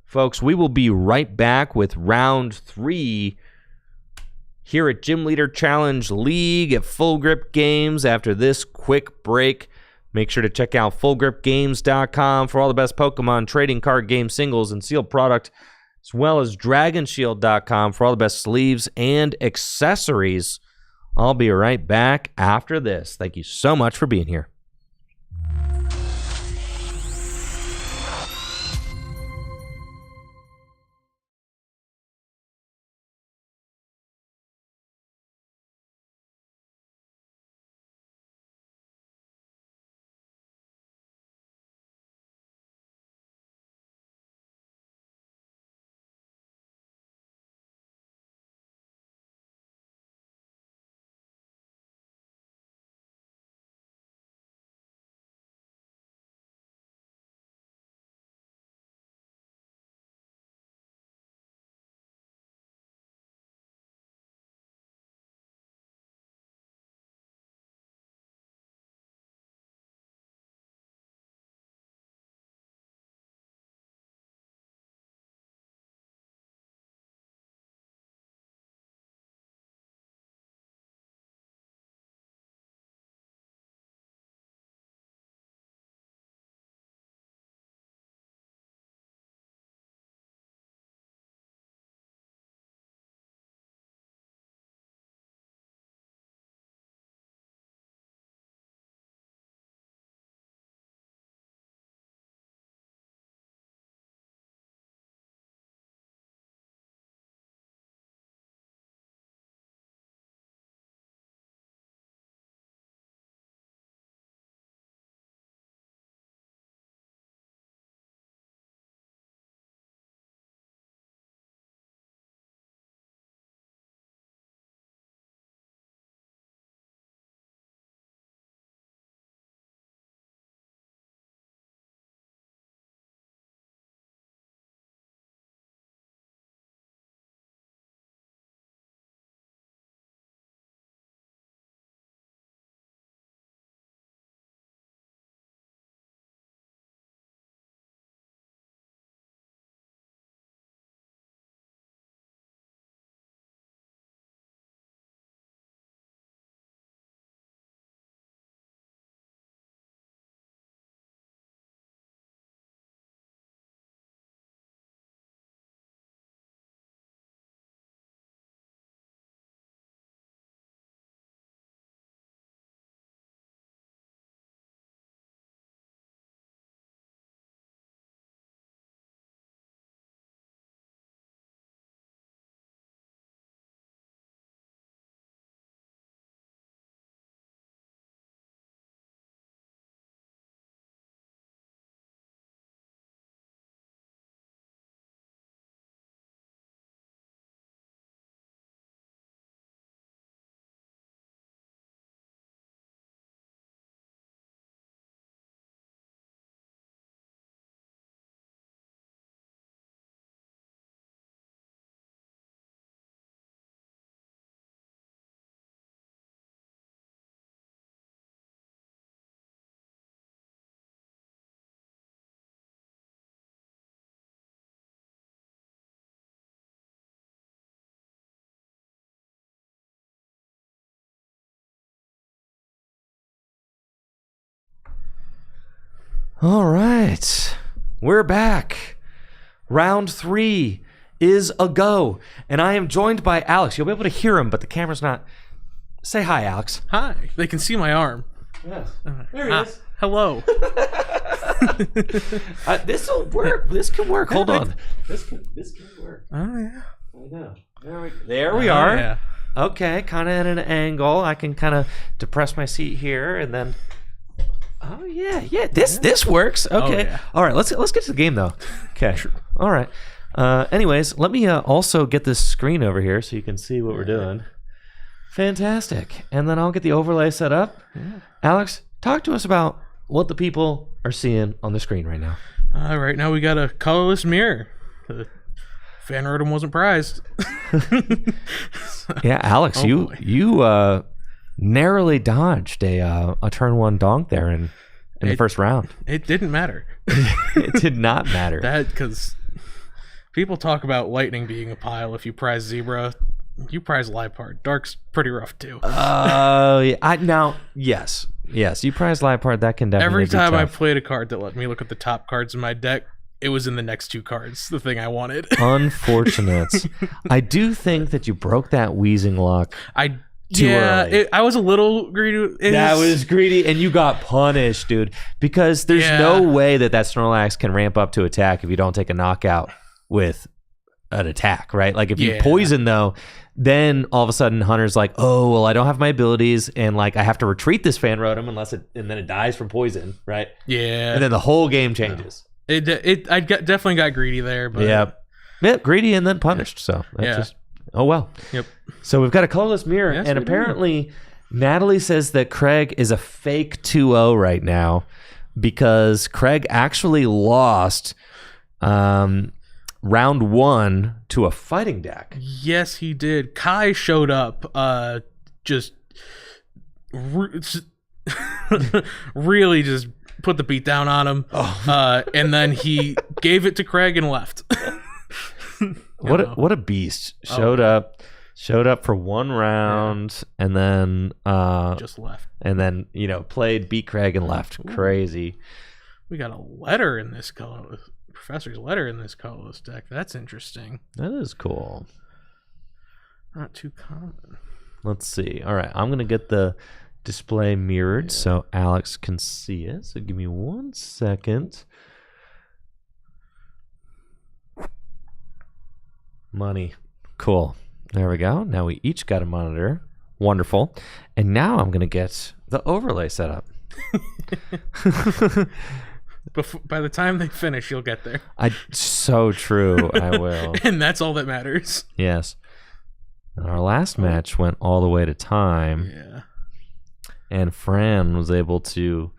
S1: folks, we will be right back with round 3 here at Gym Leader Challenge League at Full Grip Games after this quick break. Make sure to check out fullgripgames.com for all the best Pokemon trading card game singles and sealed product, as well as dragonshield.com for all the best sleeves and accessories. I'll be right back after this. Thank you so much for being here. All right. We're back. Round 3 is a go. And I am joined by Alex. You'll be able to hear him, but the camera's not. Say hi, Alex.
S2: Hi. They can see my arm.
S1: Yes. There he is.
S2: Hello.
S1: This will work. This can work. Hold on. This can work.
S2: Oh, yeah.
S1: I know. There we are.
S2: Yeah.
S1: Okay, kind of at an angle. I can kind of depress my seat here, and then. Oh yeah. This works. Okay.
S2: Oh, yeah.
S1: All right. Let's get to the game though. Okay. All right. Anyways, let me also get this screen over here so you can see what we're doing. Fantastic. And then I'll get the overlay set up.
S2: Yeah.
S1: Alex, talk to us about what the people are seeing on the screen right now.
S2: Right now we got a colorless mirror. The fan rotom wasn't prized.
S1: Yeah, Alex, you narrowly dodged a turn 1 donk there in the first round.
S2: It didn't matter.
S1: It did not matter.
S2: Because people talk about lightning being a pile if you prize zebra. You prize Liepard. Dark's pretty rough too.
S1: Yes, you prize Liepard. That can definitely
S2: Every
S1: be
S2: time I
S1: tough.
S2: played a card that let me look at the top cards in my deck, it was in the next 2 cards, the thing I wanted.
S1: Unfortunate. I do think that you broke that wheezing luck. Early.
S2: I was a little greedy.
S1: That was greedy, and you got punished, dude. Because there's no way that Snorlax can ramp up to attack if you don't take a knockout with an attack, right? Like if you poison though, then all of a sudden Hunter's like, oh well, I don't have my abilities, and like I have to retreat this fan rotom and then it dies from poison, right?
S2: Yeah,
S1: and then the whole game changes.
S2: I definitely got greedy there, but
S1: yeah, greedy and then punished. So that's just oh well.
S2: Yep.
S1: So we've got a colorless mirror, and apparently Natalie says that Craig is a fake 2-0 right now because Craig actually lost round 1 to a fighting deck.
S2: Yes, he did. Kai showed up, just really just put the beat down on him, and then he gave it to Craig and left.
S1: What a beast! Showed up for 1 round, and then
S2: just left,
S1: and then played, beat Craig and left. Ooh. Crazy.
S2: We got a letter in this color. Professor's letter in this colorless deck. That's interesting.
S1: That is cool.
S2: Not too common.
S1: Let's see. All right, I'm gonna get the display mirrored so Alex can see it. So give me 1 second. Money. Cool. There we go. Now we each got a monitor. Wonderful. And now I'm gonna get the overlay set up.
S2: By the time they finish, you'll get there.
S1: So true. I will.
S2: And that's all that matters.
S1: Yes. And our last match went all the way to time.
S2: Yeah.
S1: And Fran was able to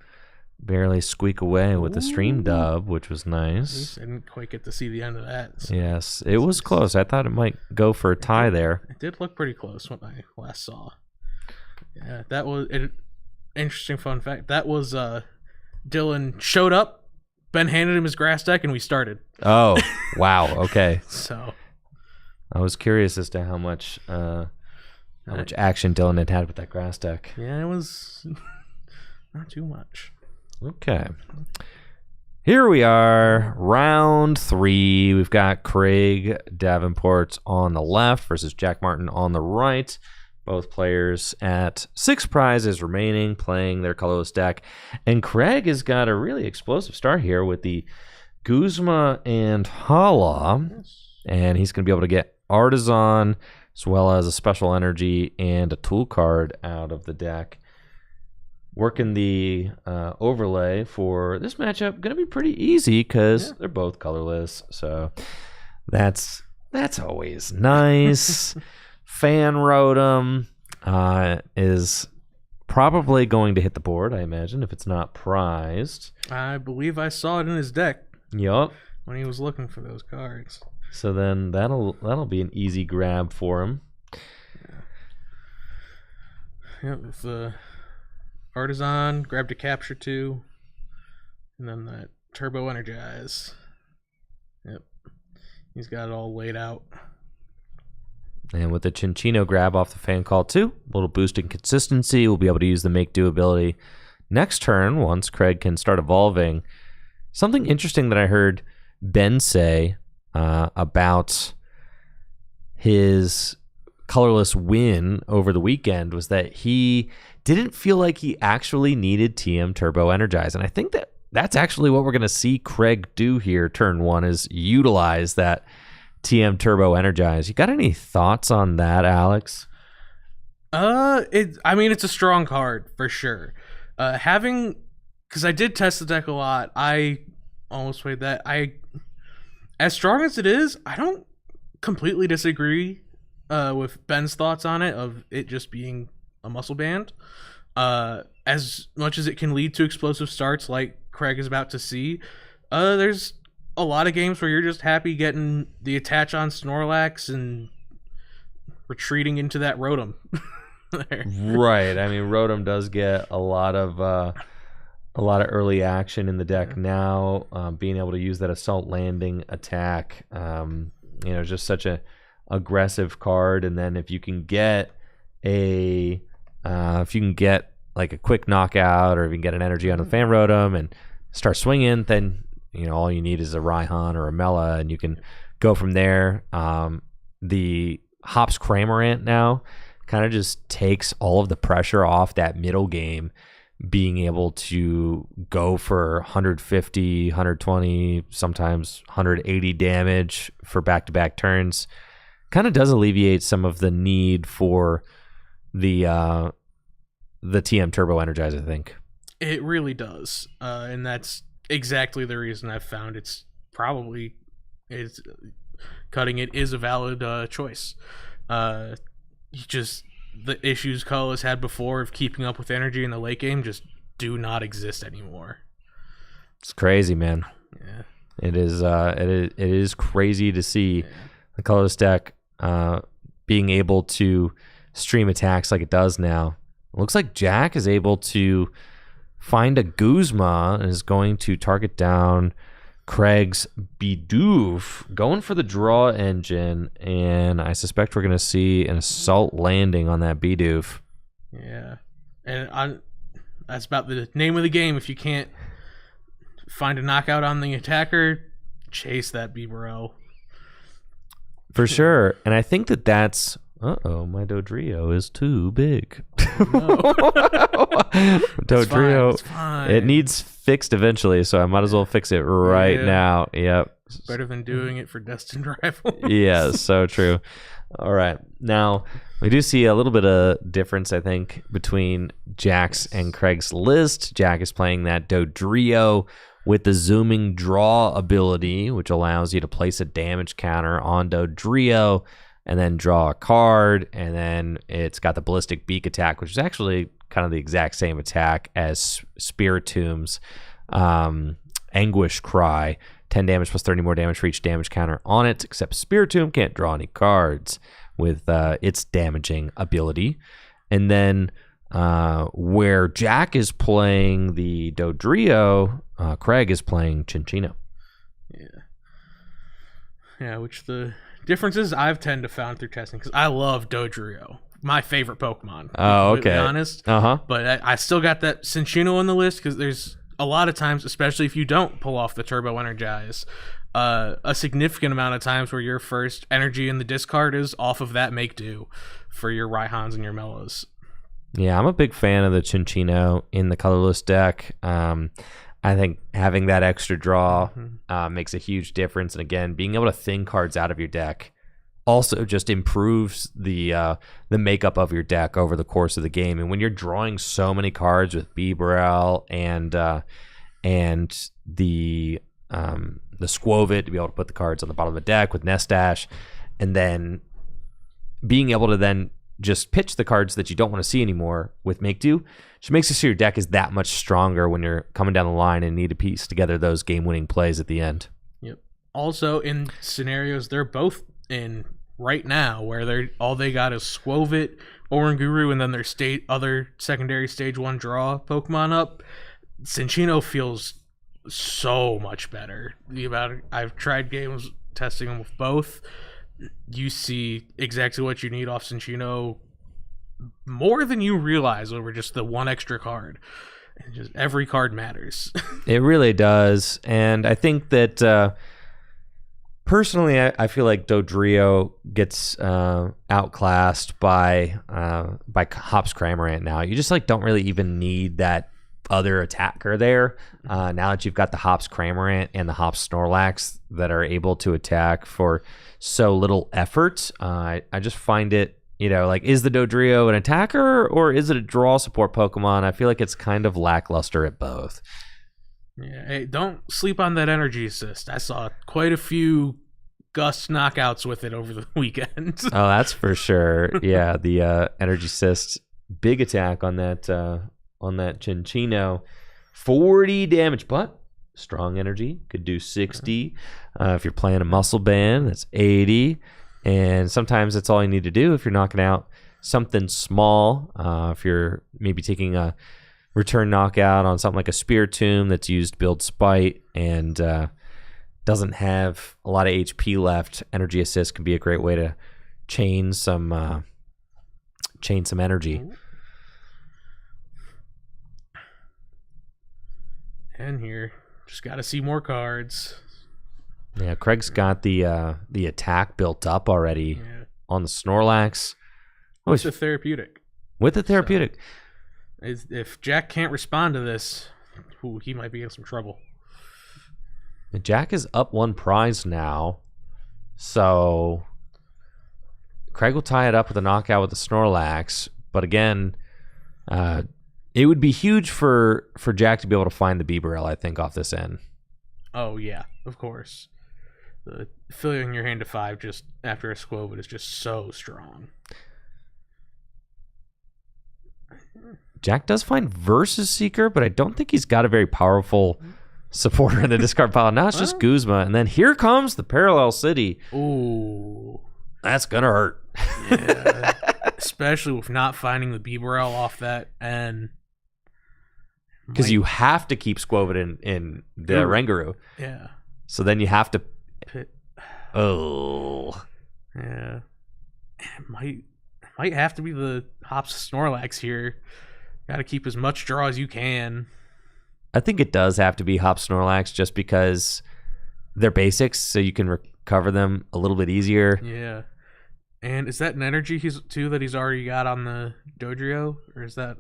S1: barely squeak away with the stream dub, which was nice.
S2: I didn't quite get to see the end of that. So.
S1: Yes, it was close. I thought it might go for a tie there.
S2: It did look pretty close when I last saw. Yeah, that was an interesting fun fact. That was Dylan showed up, Ben handed him his grass deck, and we started.
S1: Oh, wow. Okay.
S2: So
S1: I was curious as to how much action Dylan had with that grass deck.
S2: Yeah, it was not too much.
S1: Okay. Here we are, round 3. We've got Craig Davenport on the left versus Jack Martin on the right. Both players at 6 prizes remaining, playing their colorless deck. And Craig has got a really explosive start here with the Guzma and Hala. And he's going to be able to get Artisan as well as a special energy and a tool card out of the deck. Working the overlay for this matchup going to be pretty easy because they're both colorless. So that's always nice. Fan Rotom is probably going to hit the board, I imagine, if it's not prized.
S2: I believe I saw it in his deck.
S1: Yup.
S2: When he was looking for those cards.
S1: So then that'll be an easy grab for him.
S2: Yep, with the Artisan, grab to capture 2, and then that Turbo Energize. Yep. He's got it all laid out.
S1: And with the Chinchino grab off the fan call too, a little boost in consistency. We'll be able to use the make do ability next turn once Craig can start evolving Something interesting that I heard Ben say about his colorless win over the weekend was that he didn't feel like he actually needed TM Turbo Energize. And I think that that's actually what we're going to see Craig do here turn one, is utilize that TM Turbo Energize. You got any thoughts on that, Alex?
S2: It's a strong card for sure. Because I did test the deck a lot. I almost played that. As strong as it is, I don't completely disagree with Ben's thoughts on it, of it just being a muscle band. As much as it can lead to explosive starts like Craig is about to see, there's a lot of games where you're just happy getting the attach on Snorlax and retreating into that Rotom.
S1: Right. I mean, Rotom does get a lot of early action in the deck now. Being able to use that Assault Landing attack, just such a aggressive card. And then if you can get like a quick knockout, or if you can get an energy on the Fan Rotom and start swinging, then all you need is a Raihan or a Mela, and you can go from there. The Hops Cramorant now kind of just takes all of the pressure off that middle game, being able to go for 150, 120, sometimes 180 damage for back-to-back turns. Kind of does alleviate some of the need for the TM Turbo Energize, I think.
S2: It really does. And that's exactly the reason I've found cutting it is a valid choice. The issues Colorless had before of keeping up with energy in the late game just do not exist anymore.
S1: It's crazy, man.
S2: Yeah.
S1: It is crazy to see the Colorless deck being able to stream attacks like it does now. It looks like Jack is able to find a Guzma and is going to target down Craig's Bidoof, going for the draw engine, and I suspect we're going to see an Assault Landing on that Bidoof.
S2: Yeah, and that's about the name of the game. If you can't find a knockout on the attacker, chase that Bibarel.
S1: For sure, and I think that's... my Dodrio is too big.
S2: No.
S1: Dodrio,
S2: it's fine.
S1: It needs fixed eventually, so I might as well fix it right now. Yep.
S2: Better than doing it for Destined Rivals.
S1: Yeah, so true. All right. Now, we do see a little bit of difference, I think, between Jack's and Craig's list. Jack is playing that Dodrio with the Zooming Draw ability, which allows you to place a damage counter on Dodrio and then draw a card, and then it's got the Ballistic Beak attack, which is actually kind of the exact same attack as Spiritomb's Anguish Cry. 10 damage plus 30 more damage for each damage counter on it, except Spiritomb can't draw any cards with its damaging ability. And then where Jack is playing the Dodrio, Craig is playing Cinccino.
S2: Yeah, which the differences I've tend to found through testing, because I love Dodrio, my favorite Pokemon.
S1: Oh, okay.
S2: To be honest. But I still got that Cinccino on the list, because there's a lot of times, especially if you don't pull off the Turbo Energize, a significant amount of times where your first energy in the discard is off of that make do for your Raihans and your Melos.
S1: Yeah, I'm a big fan of the Cinccino in the colorless deck. I think having that extra draw makes a huge difference. And again, being able to thin cards out of your deck also just improves the makeup of your deck over the course of the game. And when you're drawing so many cards with Bibarel and the Squovit to be able to put the cards on the bottom of the deck with Nestash, and then being able to then just pitch the cards that you don't want to see anymore with Make Do, which makes it so your deck is that much stronger when you're coming down the line and need to piece together those game-winning plays at the end.
S2: Yep. Also, in scenarios they're both in right now, where all they got is Squovit, Oranguru, and then their other secondary stage 1 draw Pokemon up, Cinccino feels so much better. I've tried games testing them with both. You see exactly what you need off Cinccino more than you realize over just the one extra card. And just every card matters.
S1: It really does. And I think that personally, I feel like Dodrio gets outclassed by Hops Cramorant now. You just like don't really even need that other attacker there. Now that you've got the Hops Cramorant and the Hops Snorlax that are able to attack for so little effort, I just find it, like, is the Dodrio an attacker or is it a draw support Pokemon? I feel like it's kind of lackluster at both.
S2: Yeah, hey, don't sleep on that energy assist. I saw quite a few Gust knockouts with it over the weekend.
S1: Oh, that's for sure. Yeah, the energy assist, big attack on that Chinchino, 40 damage, but strong energy could do 60. If you're playing a muscle band, that's 80. And sometimes that's all you need to do if you're knocking out something small. If you're maybe taking a return knockout on something like a Spiritomb that's used to build Spite and doesn't have a lot of HP left, Energy Assist can be a great way to chain some energy.
S2: And here, just got to see more cards.
S1: Yeah, Craig's got the attack built up already on the Snorlax.
S2: With the therapeutic.
S1: With the therapeutic.
S2: So, if Jack can't respond to this, he might be in some trouble.
S1: Jack is up 1 prize now, so Craig will tie it up with a knockout with the Snorlax. But again, it would be huge for Jack to be able to find the Bibarel, I think, off this end.
S2: Oh, yeah, of course. Filling your hand to 5 just after a Squovid is just so strong.
S1: Jack does find Versus Seeker, but I don't think he's got a very powerful supporter in the discard pile. Now it's just Guzma, and then here comes the Parallel City.
S2: Ooh.
S1: That's going to hurt.
S2: Yeah. Especially with not finding the Bibarel off that end.
S1: Because you have to keep Squovid in the Oranguru.
S2: Yeah.
S1: So then you have to...
S2: Oh. Yeah. It might have to be the Hops Snorlax here. Got to keep as much draw as you can.
S1: I think it does have to be Hops Snorlax just because they're basics, so you can recover them a little bit easier.
S2: Yeah. And is that an energy that he's already got on the Dodrio? Or is that...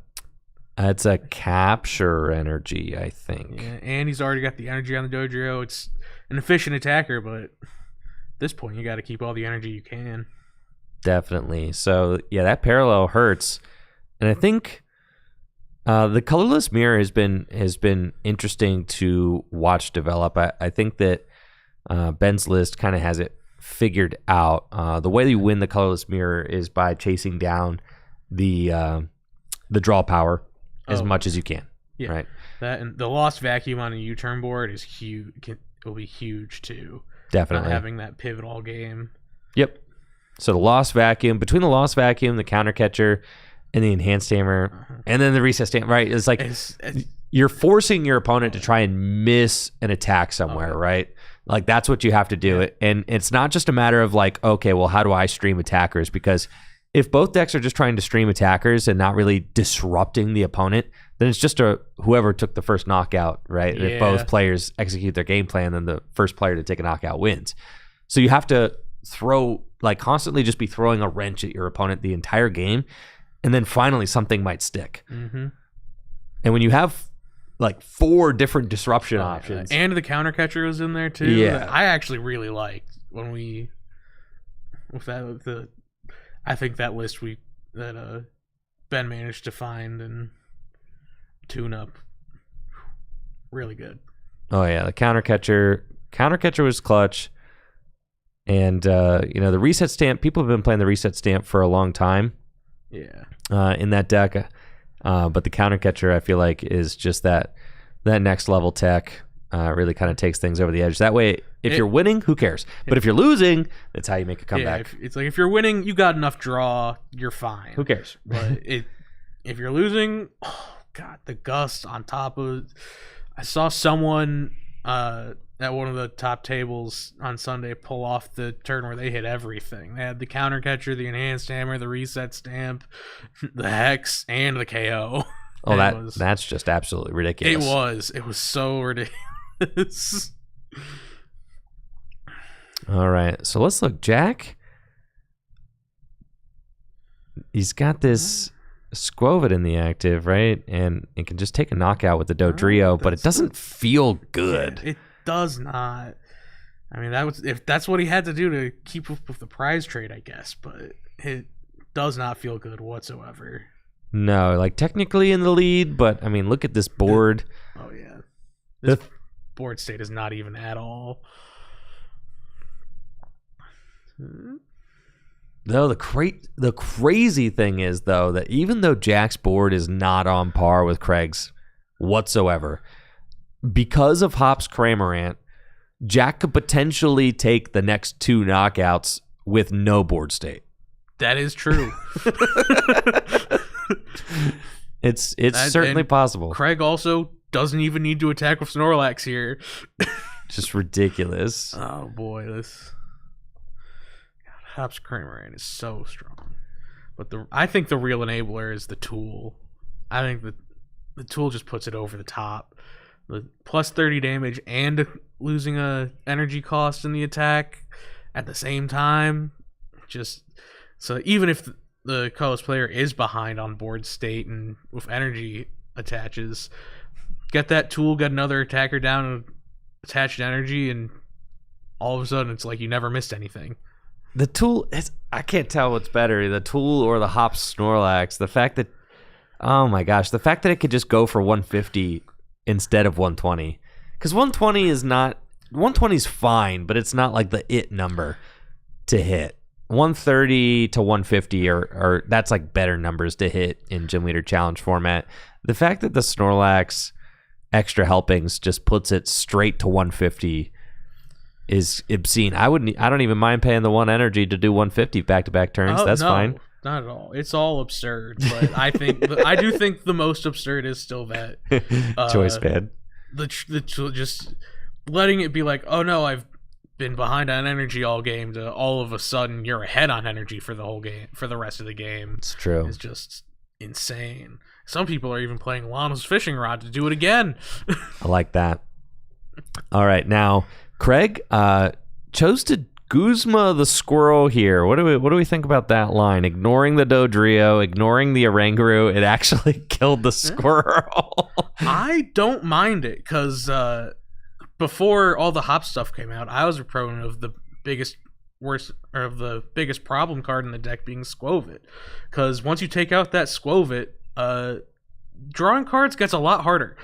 S1: It's a capture energy, I think.
S2: Yeah, and he's already got the energy on the Dodrio. It's an efficient attacker, but at this point, you got to keep all the energy you can.
S1: Definitely. So, yeah, that parallel hurts. And I think the colorless mirror has been interesting to watch develop. I think that Ben's list kind of has it figured out. The way you win the colorless mirror is by chasing down the draw power as much as you can. Yeah, right.
S2: That and the lost vacuum on a U-turn board is huge. Will be huge too.
S1: Definitely
S2: not having that pivotal game.
S1: Yep. So the lost vacuum, between the lost vacuum, the counter catcher, and the enhanced hammer, and then the recess stamp. Right. It's like you're forcing your opponent to try and miss an attack somewhere. Right. Like that's what you have to do. And it's not just a matter of like, okay, well, how do I stream attackers? Because if both decks are just trying to stream attackers and not really disrupting the opponent, then it's just whoever took the first knockout, right? Yeah. If both players execute their game plan, then the first player to take a knockout wins. So you have to constantly just be throwing a wrench at your opponent the entire game, and then finally something might stick. Mm-hmm. And when you have like 4 different disruption options,
S2: and the counter catcher was in there too. Yeah, I actually really liked when I think that list that Ben managed to find and tune up really good.
S1: Oh yeah, the counter catcher was clutch, and the reset stamp. People have been playing the reset stamp for a long time.
S2: Yeah.
S1: In that deck, but the counter catcher I feel like is just that next level tech. Really kind of takes things over the edge. That way, if you're winning, who cares? But if you're losing, that's how you make a comeback.
S2: Yeah, it's like if you're winning, you got enough draw, you're fine.
S1: Who cares?
S2: But if you're losing, oh god, the gust on top of. I saw someone at one of the top tables on Sunday pull off the turn where they hit everything. They had the counter catcher, the enhanced hammer, the reset stamp, the hex, and the KO.
S1: Oh, that's just absolutely ridiculous.
S2: It was so ridiculous.
S1: All right, so let's look. Jack, he's got this Squovit in the active, right? And it can just take a knockout with the Dodrio, but it doesn't feel good.
S2: It does not. I mean, if that's what he had to do to keep up with the prize trade, I guess, but it does not feel good whatsoever.
S1: No, like technically in the lead, but I mean, look at this board.
S2: Oh yeah, this board state is not even at all.
S1: Though the crazy thing is, though, that even though Jack's board is not on par with Craig's whatsoever, because of Hop's Cramorant, Jack could potentially take the next 2 knockouts with no board state.
S2: That is true.
S1: It's certainly possible.
S2: Craig also doesn't even need to attack with Snorlax here.
S1: Just ridiculous.
S2: Oh boy, Hop's Cramorant is so strong. But I think the real enabler is the tool. I think the tool just puts it over the top. The plus 30 damage and losing a energy cost in the attack at the same time. So even if the colorless player is behind on board state and with energy attaches, get that tool, get another attacker down and attached energy, and all of a sudden it's like you never missed anything.
S1: The tool I can't tell what's better, the tool or the Hop Snorlax. The fact that, oh my gosh, the fact that it could just go for 150 instead of 120. Because 120 is fine, but it's not like the it number to hit. 130 to 150 are that's like better numbers to hit in Gym Leader Challenge format. The fact that the Snorlax extra helpings just puts it straight to 150 is obscene. I don't even mind paying the 1 energy to do 150 back-to-back turns. That's fine.
S2: Not at all. It's all absurd, but I do think the most absurd is still that
S1: choice band.
S2: The just letting it be like, oh no, I've been behind on energy all game, to all of a sudden you're ahead on energy for the whole game, for the rest of the game.
S1: It's true.
S2: It's just insane. Some people are even playing Llama's fishing rod to do it again.
S1: I like that. All right, now Craig chose to Guzma the Squirrel here. What do we think about that line? Ignoring the Dodrio, ignoring the Oranguru, it actually killed the squirrel.
S2: I don't mind it, because before all the Hop stuff came out, I was a proponent of the biggest problem card in the deck being Squovit. Because once you take out that Squovit, drawing cards gets a lot harder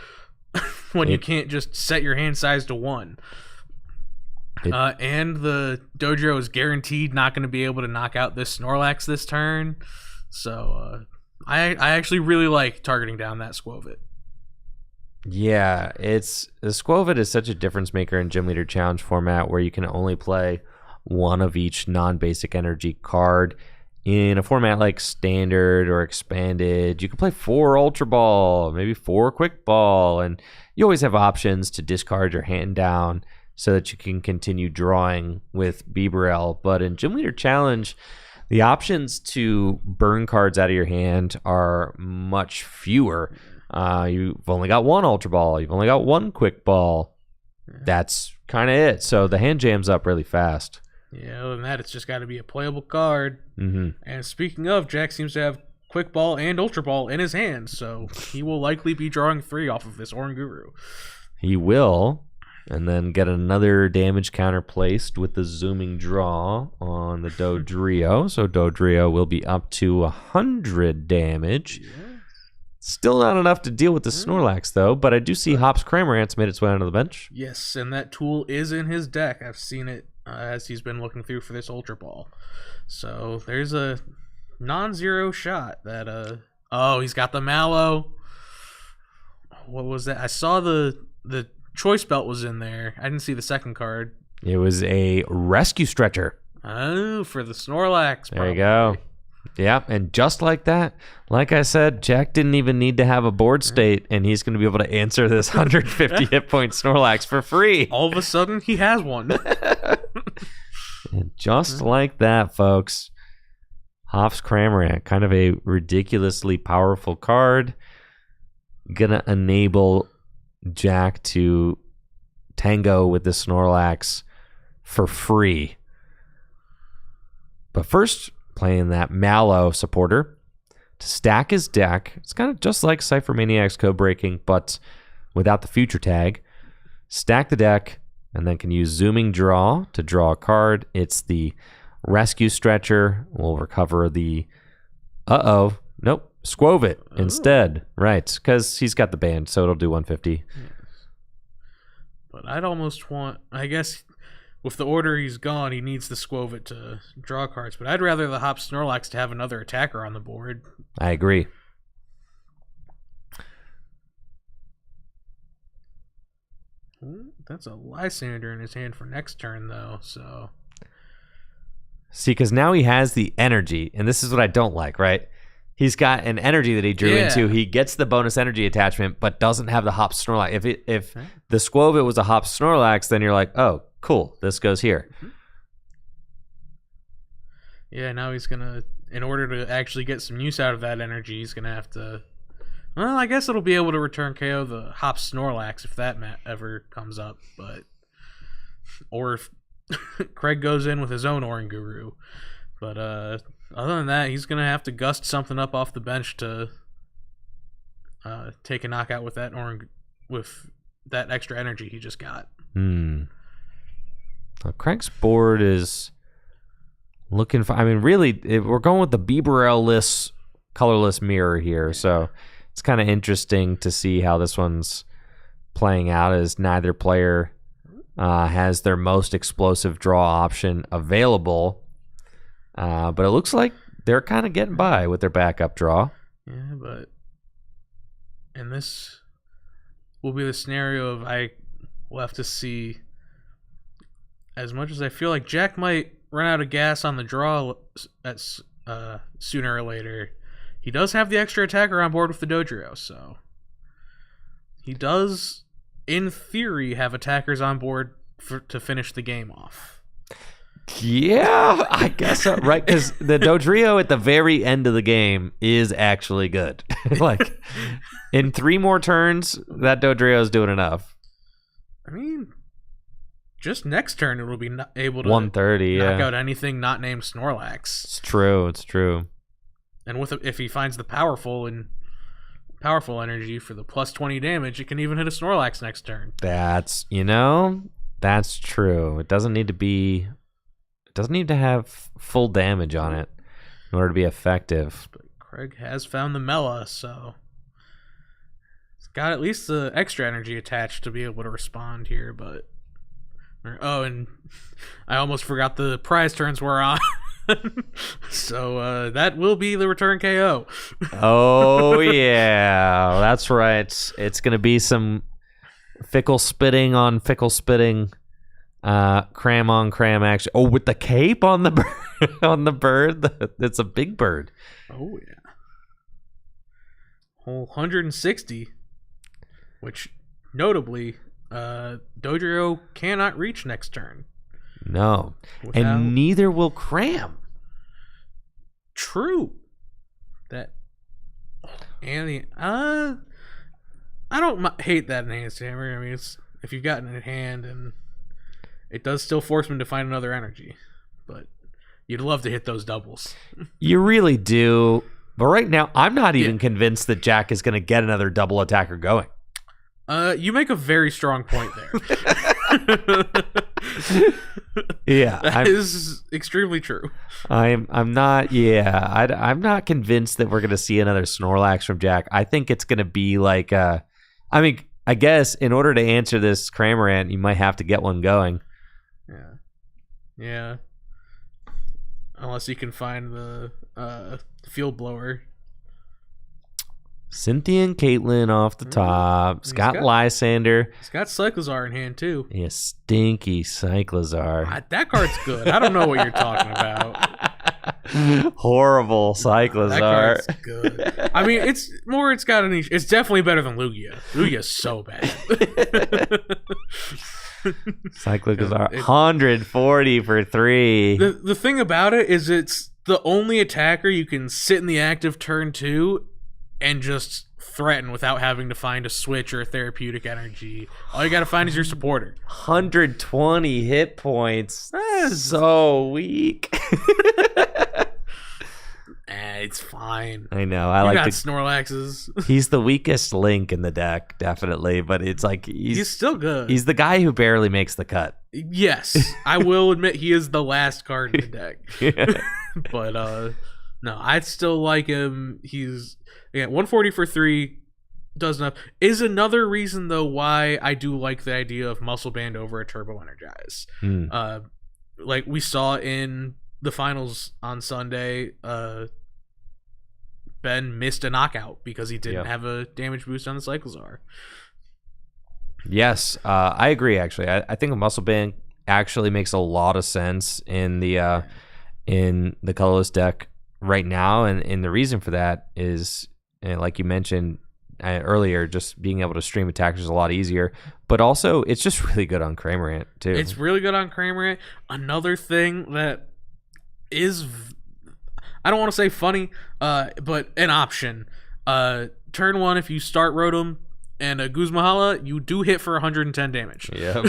S2: when you can't just set your hand size to 1. And the Dodrio is guaranteed not going to be able to knock out this Snorlax this turn. So I actually really like targeting down that Squovit.
S1: Yeah, the Squovit is such a difference maker in Gym Leader Challenge format, where you can only play 1 of each non-basic energy card. In a format like Standard or Expanded, you can play 4 Ultra Ball, maybe 4 Quick Ball, and you always have options to discard your hand down so that you can continue drawing with Bibarel. But in Gym Leader Challenge, the options to burn cards out of your hand are much fewer. You've only got 1 Ultra Ball. You've only got 1 Quick Ball. That's kind of it. So the hand jams up really fast.
S2: Yeah, other than that, it's just got to be a playable card.
S1: Mm-hmm.
S2: And speaking of, Jack seems to have Quick Ball and Ultra Ball in his hand, so he will likely be drawing 3 off of this Oranguru.
S1: He will, and then get another damage counter placed with the Zooming Draw on the Dodrio. So Dodrio will be up to 100 damage. Yeah. Still not enough to deal with the Snorlax, though, but I do see Hop's Cramorant's made its way onto the bench.
S2: Yes, and that tool is in his deck. I've seen it as he's been looking through for this Ultra Ball. So there's a non-zero shot that he's got the Mallow. What was that? I saw the Choice Belt was in there. I didn't see the second card.
S1: It was a Rescue Stretcher.
S2: Oh, for the Snorlax.
S1: There you go. Yeah, and just like that, like I said, Jack didn't even need to have a board state, and he's going to be able to answer this 150 hit point Snorlax for free.
S2: All of a sudden, he has one.
S1: And just like that, folks, Hop's Cramorant, kind of a ridiculously powerful card. gonna enable Jack to tango with the Snorlax for free. But first, playing that Mallow supporter to stack his deck. It's kind of just like Cypher Maniac's Code Breaking, but without the future tag. Stack the deck, and then can use Zooming Draw to draw a card. It's the Rescue Stretcher. We'll recover the... Nope. Squovit instead. Right, because he's got the band, so it'll do 150.
S2: Yes. But I'd almost want... I guess with the order he's gone, he needs the Squovit to draw cards. But I'd rather the Hop Snorlax to have another attacker on the board.
S1: I agree.
S2: That's a Lysander in his hand for next turn, though, so...
S1: See, because now he has the energy, and this is what I don't like, right? He's got an energy that he drew into. He gets the bonus energy attachment, but doesn't have the Hop Snorlax. If the Squovit was a Hop Snorlax, then you're like, oh, cool, this goes here.
S2: Yeah, now he's going to, in order to actually get some use out of that energy, he's going to have to... Well, I guess it'll be able to return KO the Hop Snorlax if that ever comes up, but... Or if Craig goes in with his own Oranguru. But other than that, he's going to have to gust something up off the bench to take a knockout with that with that extra energy he just got.
S1: Well, Craig's board is looking for... I mean, really, we're going with the Bieberell-less colorless mirror here, so... It's kind of interesting to see how this one's playing out, as neither player has their most explosive draw option available. But it looks like they're kind of getting by with their backup draw.
S2: Yeah, but... And this will be the scenario of we'll have to see... As much as I feel like Jack might run out of gas on the draw sooner or later... He does have the extra attacker on board with the Dodrio, so he does, in theory, have attackers on board to finish the game off.
S1: Yeah, I guess so, right? Because the Dodrio at the very end of the game is actually good. Like, in 3 more turns, that Dodrio is doing enough.
S2: I mean, just next turn it will be able to
S1: 130,
S2: knock out anything not named Snorlax.
S1: It's true.
S2: And if he finds the powerful energy for the plus 20 damage, it can even hit a Snorlax next turn.
S1: That's true. It doesn't need to have full damage on it in order to be effective.
S2: But Craig has found the Mela, so it's got at least the extra energy attached to be able to respond here. But and I almost forgot the prize turns were on. So that will be the return KO.
S1: Oh yeah, that's right. It's gonna be some fickle spitting on fickle spitting, cram on cram action. Oh, with the cape on the bird, on the bird. It's a big bird.
S2: Oh yeah, whole 160, which notably, Dodrio cannot reach next turn.
S1: No, and neither will Cram.
S2: True. That and I don't hate that enhanced hammer. I mean, it's if you've got it in hand, and it does still force him to find another energy, but you'd love to hit those doubles.
S1: You really do. But right now, I'm not even convinced that Jack is going to get another double attacker going.
S2: You make a very strong point there.
S1: Yeah,
S2: that is extremely true.
S1: I'm not. Yeah, I'm not convinced that we're going to see another Snorlax from Jack. I think it's going to be like. I mean, I guess in order to answer this Cramorant, you might have to get one going.
S2: Yeah. Unless you can find the field blower.
S1: Cynthia and Caitlin off the top. Scott Lysander.
S2: He's got Cyclizar in hand, too.
S1: Yeah, stinky Cyclizar.
S2: That card's good. I don't know what you're talking about.
S1: Horrible Cyclizar.
S2: That card's good. I mean, it's definitely better than Lugia. Lugia's so bad.
S1: Cyclizar, 140 for 3.
S2: The thing about it is it's the only attacker you can sit in the active turn 2 and just threaten without having to find a switch or a therapeutic energy. All you got to find is your supporter.
S1: 120 hit points. So weak.
S2: It's fine.
S1: I know.
S2: I like Snorlaxes.
S1: He's the weakest link in the deck, definitely. But it's like
S2: he's still good.
S1: He's the guy who barely makes the cut.
S2: Yes, I will admit he is the last card in the deck. But no, I still like him. He's 140 for 3. Does enough. Is another reason though why I do like the idea of Muscle Band over a Turbo Energize. Like we saw in the finals on Sunday, Ben missed a knockout because he didn't have a damage boost on the Cyclozar.
S1: Yes, I agree. Actually, I think a Muscle Band actually makes a lot of sense in the colorless deck right now, and the reason for that is, like you mentioned earlier, just being able to stream attackers is a lot easier, but also it's just really good on Cramorant too.
S2: It's really good on Cramorant. Another thing that is, I don't want to say funny, but an option. Turn 1, if you start Rotom and a Guzmahala, you do hit for 110 damage.
S1: Yep.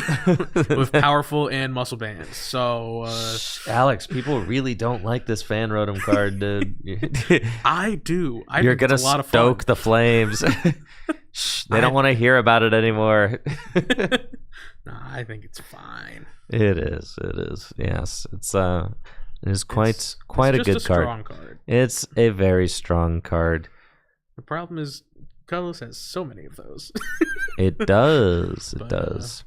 S2: With powerful and muscle bands. So
S1: Alex, people really don't like this fan Rotom card, dude.
S2: I do.
S1: You're gonna stoke the flames. They don't want to hear about it anymore.
S2: Nah, I think it's fine.
S1: It is. Yes, it is quite a good
S2: strong card.
S1: It's a very strong card.
S2: The problem is Colorless has so many of those.
S1: It does. It does.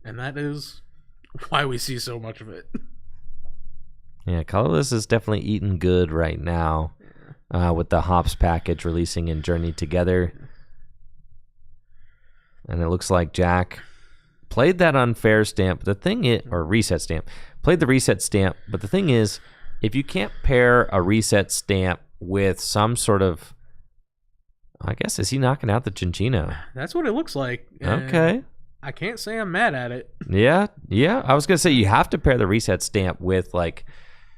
S2: And that is why we see so much of it.
S1: Yeah, Colorless is definitely eating good right now, with the Hops package releasing in Journey Together. And it looks like Jack played that unfair stamp. The thing is, or reset stamp. Played the reset stamp, but the thing is, if you can't pair a reset stamp with some sort of, I guess, is he knocking out the Chinchino?
S2: That's what it looks like.
S1: Okay.
S2: I can't say I'm mad at it.
S1: Yeah. I was going to say you have to pair the reset stamp with like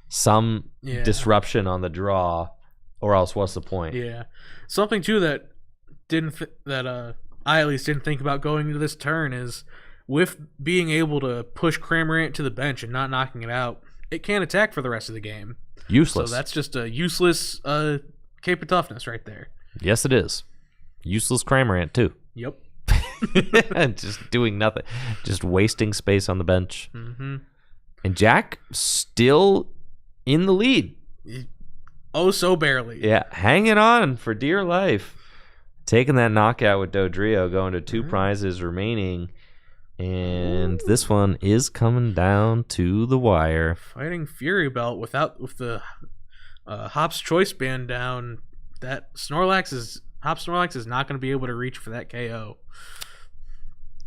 S1: some disruption on the draw, or else what's the point?
S2: Yeah. Something too that I at least didn't think about going into this turn is, with being able to push Cramorant to the bench and not knocking it out, it can't attack for the rest of the game.
S1: Useless.
S2: So that's just a useless Cape of Toughness right there.
S1: Yes, it is. Useless Cramorant, too.
S2: Yep.
S1: Just doing nothing. Just wasting space on the bench.
S2: Mm-hmm.
S1: And Jack still in the lead.
S2: Oh, so barely.
S1: Yeah, hanging on for dear life. Taking that knockout with Dodrio, going to 2 prizes remaining. And this one is coming down to the wire.
S2: Fighting Fury Belt with the Hops Choice Band down. That Hop Snorlax is not going to be able to reach for that KO.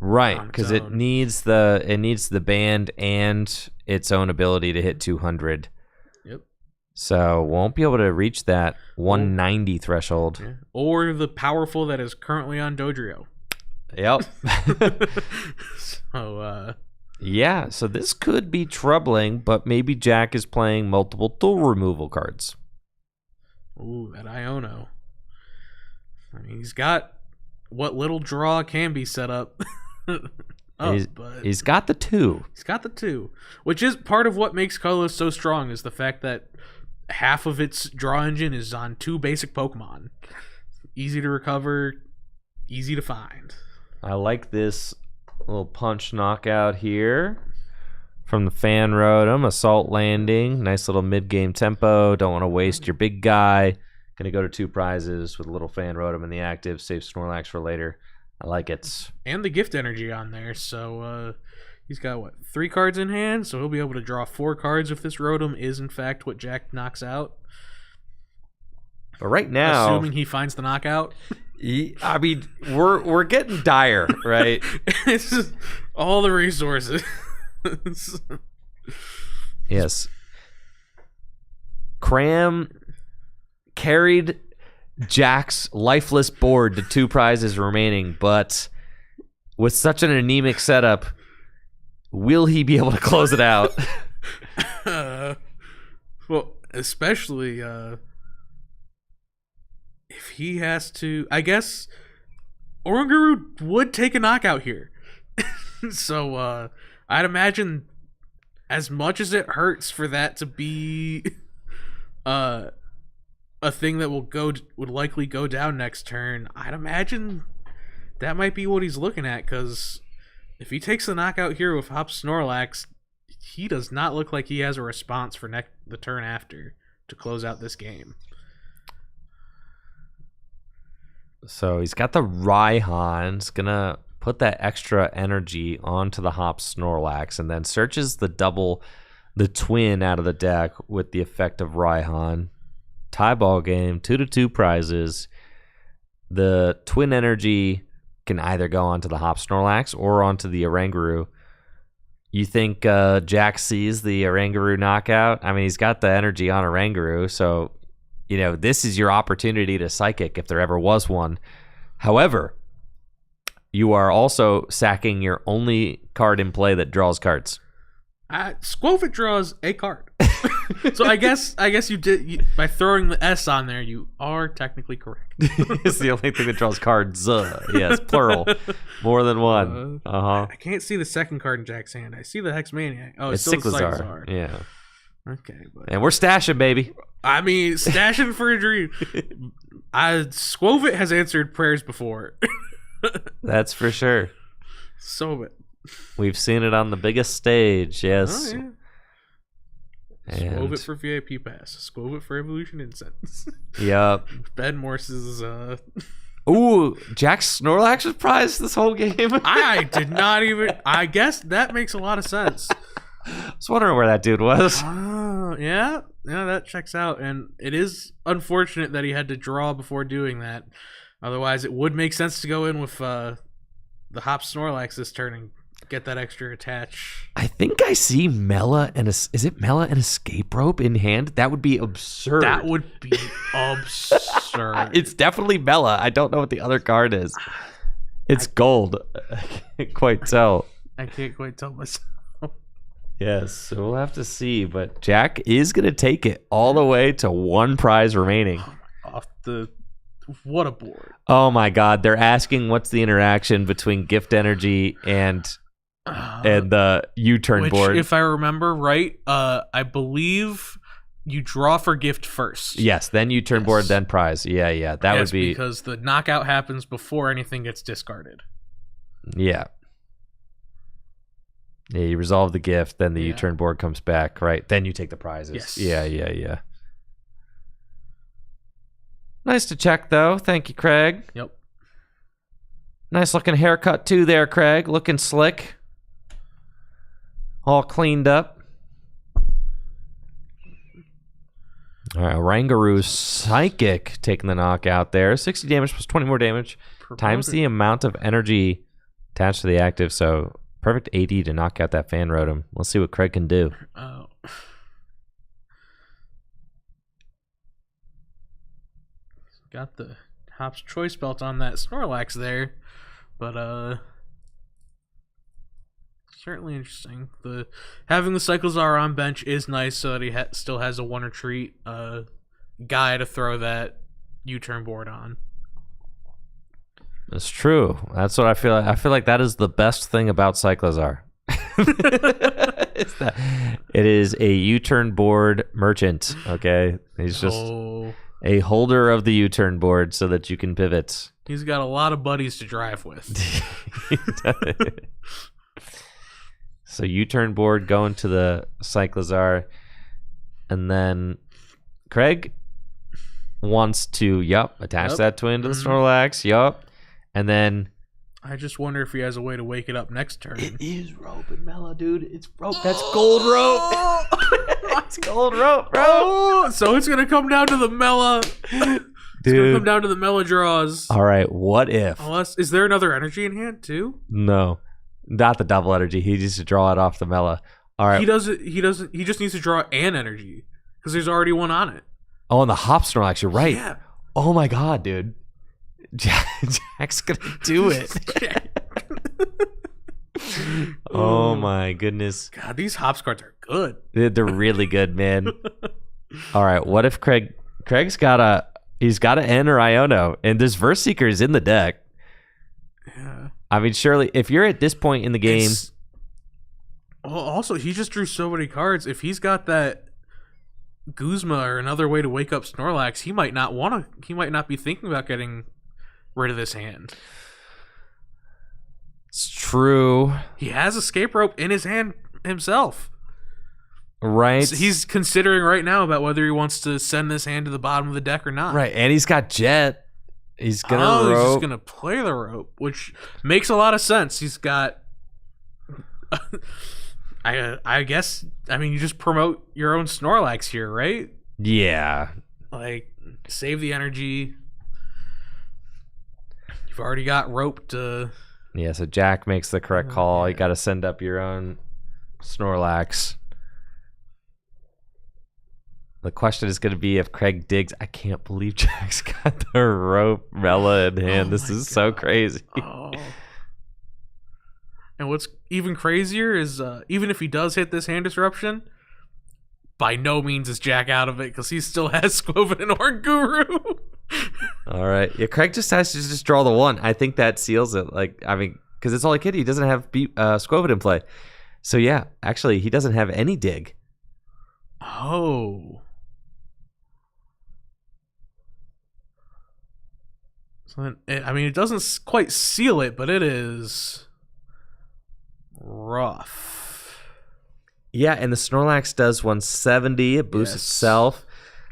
S1: Right, because it needs the band and its own ability to hit 200.
S2: Yep.
S1: So won't be able to reach that 190 threshold.
S2: Yeah. Or the powerful that is currently on Dodrio.
S1: Yep.
S2: So
S1: yeah, so this could be troubling, but maybe Jack is playing multiple tool removal cards.
S2: Ooh, that Iono. I mean, he's got what little draw can be set up.
S1: He's got the 2.
S2: He's got the 2, which is part of what makes Colorless so strong, is the fact that half of its draw engine is on 2 basic Pokemon. Easy to recover, easy to find.
S1: I like this little punch knockout here from the Fan Rotom. Assault Landing. Nice little mid-game tempo. Don't want to waste your big guy. Going to go to 2 prizes with a little Fan Rotom in the active. Save Snorlax for later. I like it.
S2: And the gift energy on there. So he's got, 3 cards in hand? So he'll be able to draw 4 cards if this Rotom is, in fact, what Jack knocks out.
S1: But right now,
S2: assuming he finds the knockout.
S1: I mean, we're getting dire, right?
S2: It's just all the resources.
S1: Yes. Cram carried Jack's lifeless board to 2 prizes remaining, but with such an anemic setup, will he be able to close it out?
S2: Well, especially if he has to, I guess Oranguru would take a knockout here. So I'd imagine, as much as it hurts for that to be a thing that would likely go down next turn, I'd imagine that might be what he's looking at, because if he takes the knockout here with Hop Snorlax, he does not look like he has a response for the turn after to close out this game.
S1: So he's got the Raihan's gonna put that extra energy onto the Hop Snorlax, and then searches the twin out of the deck with the effect of Raihan. Tie ball game, 2-2 prizes. The twin energy can either go onto the Hop Snorlax or onto the Oranguru. You think Jack sees the Oranguru knockout? I mean, he's got the energy on Oranguru, so this is your opportunity to Psychic if there ever was one. However, you are also sacking your only card in play that draws cards.
S2: Squovit draws a card. So I guess you did, by throwing the S on there, you are technically correct.
S1: It's the only thing that draws cards. Yes, plural. More than one.
S2: I can't see the second card in Jack's hand. I see the Hexmaniac. Oh, it's still Cyclizar.
S1: Yeah.
S2: Okay.
S1: And we're stashing, baby.
S2: I mean, stashing for a dream. Squovit has answered prayers before.
S1: That's for sure.
S2: So
S1: we've seen it on the biggest stage, yes.
S2: Oh, yeah. Squovit for VIP Pass. Squovit for Evolution Incense.
S1: Yep.
S2: Ben Morse's...
S1: Ooh, Jack Snorlax was prized this whole game?
S2: I did not even... I guess that makes a lot of sense.
S1: I was wondering where that dude was.
S2: Yeah, that checks out. And it is unfortunate that he had to draw before doing that. Otherwise, it would make sense to go in with the Hop Snorlax this turn and get that extra attach.
S1: I think I see Mela and is it Mela and Escape Rope in hand? That would be absurd.
S2: That would be absurd.
S1: It's definitely Mela. I don't know what the other card is. It's gold. I can't quite tell.
S2: I can't quite tell myself.
S1: Yes, so we'll have to see. But Jack is going to take it all the way to one prize remaining.
S2: What a board.
S1: Oh my God. They're asking what's the interaction between Gift Energy and the U-turn board.
S2: If I remember right, I believe you draw for gift first.
S1: Yes, then U-turn board, then prize. Yeah. That would be...
S2: because the knockout happens before anything gets discarded.
S1: Yeah. Yeah, you resolve the gift, then the U-turn board comes back, right? Then you take the prizes.
S2: Yes.
S1: Yeah. Nice to check, though. Thank you, Craig.
S2: Yep.
S1: Nice looking haircut, too, there, Craig. Looking slick. All cleaned up. All right, Oranguru Psychic taking the knockout there. 60 damage plus 20 more damage. Times the amount of energy attached to the active, so perfect AD to knock out that Fan Rotom. Let's see what Craig can do.
S2: Oh. Got the Hop's Choice Belt on that Snorlax there, but certainly interesting. Having the Cyclizar on bench is nice, so that he still has a Wonder Treat guy to throw that U-turn board on.
S1: It's true. That's what I feel like. I feel like that is the best thing about Cyclizar. It is a U-turn board merchant, okay? He's just a holder of the U-turn board so that you can pivot.
S2: He's got a lot of buddies to drive with.
S1: So U-turn board going to the Cyclizar, and then Craig wants to attach that twin to the Snorlax, and then
S2: I just wonder if he has a way to wake it up next turn.
S1: It is Rope and Mela, dude. It's Rope. That's Gold Rope. It's Gold Rope, bro.
S2: So it's gonna come down to the Mela. It's gonna come down to the Mela draws.
S1: All right, what if?
S2: Is there another energy in hand too?
S1: No, not the double energy. He needs to draw it off the Mela. All right.
S2: He doesn't. He just needs to draw an energy because there's already one on it.
S1: Oh, and the Hop Snorlax. You're right.
S2: Yeah.
S1: Oh my God, dude. Jack's gonna do it. Oh my goodness.
S2: God, these Hops cards are good.
S1: They're really good, man. All right, what if Craig's got He's got an N or Iono, and this Verse Seeker is in the deck.
S2: Yeah.
S1: I mean, surely, if you're at this point in the game...
S2: Well, also, he just drew so many cards. If he's got that Guzma or another way to wake up Snorlax, he might not be thinking about getting rid of this hand.
S1: It's true.
S2: He has Escape Rope in his hand himself.
S1: Right.
S2: So he's considering right now about whether he wants to send this hand to the bottom of the deck or not.
S1: Right, and he's got Jet. He's gonna rope.
S2: He's just gonna play the rope, which makes a lot of sense. He's got I guess, I mean, you just promote your own Snorlax here, right?
S1: Yeah.
S2: Like, save the energy. You've already got rope to...
S1: Yeah, so Jack makes the correct call. Yeah. You got to send up your own Snorlax. The question is going to be if Craig digs. I can't believe Jack's got the rope Mela in hand. This is so crazy.
S2: Oh. And what's even crazier is even if he does hit this hand disruption, by no means is Jack out of it because he still has Skwovet and Oranguru.
S1: All right. Yeah, Craig just has to just draw the one. I think that seals it. Like, I mean, because it's all he can. He doesn't have Skwovet in play. So, yeah, actually, he doesn't have any dig.
S2: Oh. So, I mean, it doesn't quite seal it, but it is... rough.
S1: Yeah, and the Snorlax does 170. It boosts itself.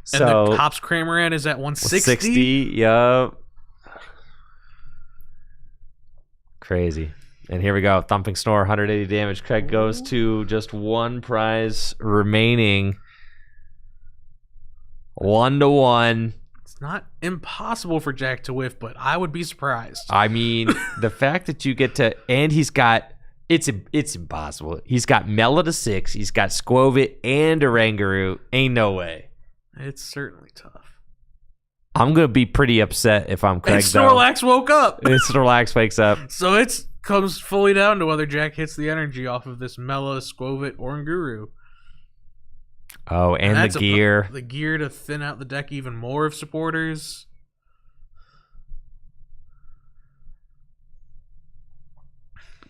S2: So and the Hops Cramoran is at 160.
S1: 60, yep. Crazy. And here we go. Thumping Snore, 180 damage. Craig goes to just one prize remaining. 1-1.
S2: It's not impossible for Jack to whiff, but I would be surprised.
S1: I mean, the fact that you get to... And he's got... It's impossible. He's got Mela to 6. He's got Skwovet and Oranguru. Ain't no way.
S2: It's certainly tough.
S1: I'm going to be pretty upset if I'm Craig,
S2: and Snorlax woke up.
S1: And Snorlax wakes up.
S2: So it comes fully down to whether Jack hits the energy off of this Mela, Skwovet, Oranguru.
S1: Oh, and the gear.
S2: The gear to thin out the deck even more of supporters.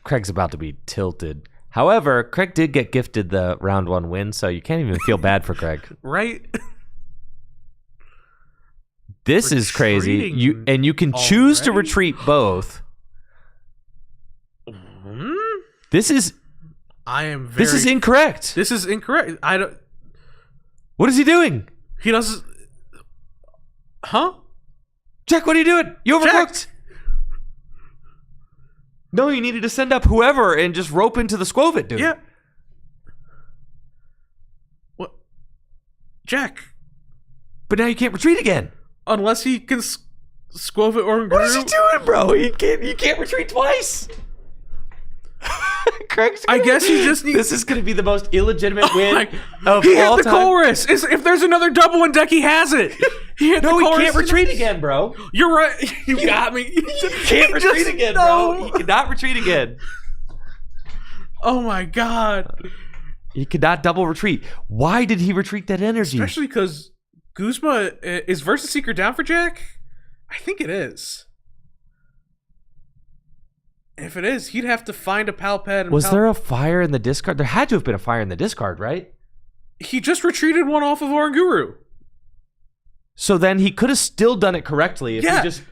S1: Craig's about to be tilted. However, Craig did get gifted the round 1 win, so you can't even feel bad for Craig.
S2: Right?
S1: This is crazy. You can choose to retreat both. This is incorrect.
S2: This is incorrect. I don't.
S1: What is he doing?
S2: He doesn't. Huh?
S1: Jack, what are you doing? You overcooked. No, you needed to send up whoever and just rope into the Skwovet, dude.
S2: Yeah. What? Jack.
S1: But now you can't retreat again.
S2: Unless he can Skwovet or...
S1: What is he doing, bro? You can't retreat twice. Craig's
S2: I guess he just needs...
S1: This is going to be the most illegitimate win of all time.
S2: He hit the Colress. If there's another double in deck, he has it. He
S1: can't retreat again, bro.
S2: You're right. You got me.
S1: You can't retreat again, bro. He cannot retreat again.
S2: Oh, my God.
S1: He could not double retreat. Why did he retreat that energy?
S2: Especially because Guzma... Is Versus Seeker down for Jack? I think it is. If it is, he'd have to find a Palpad.
S1: Was there a fire in the discard? There had to have been a fire in the discard, right?
S2: He just retreated one off of Oranguru.
S1: So then he could have still done it correctly. If he just...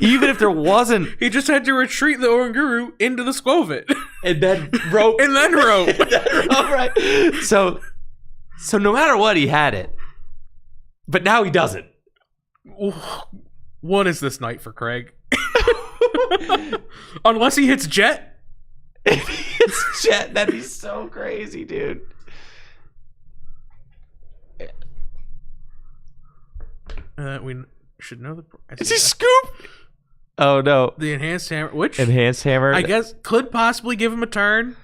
S1: Even if there wasn't...
S2: He just had to retreat the Oranguru into the Skwovet.
S1: And then rope.
S2: And then rope.
S1: Right. So no matter what, he had it. But now he doesn't.
S2: What is this night for Craig? Unless he hits Jet.
S1: If he hits Jet, that'd be so crazy, dude.
S2: We should know the...
S1: Is he scoop? Oh, no.
S2: The Enhanced Hammer. Which?
S1: Enhanced Hammer.
S2: I guess could possibly give him a turn.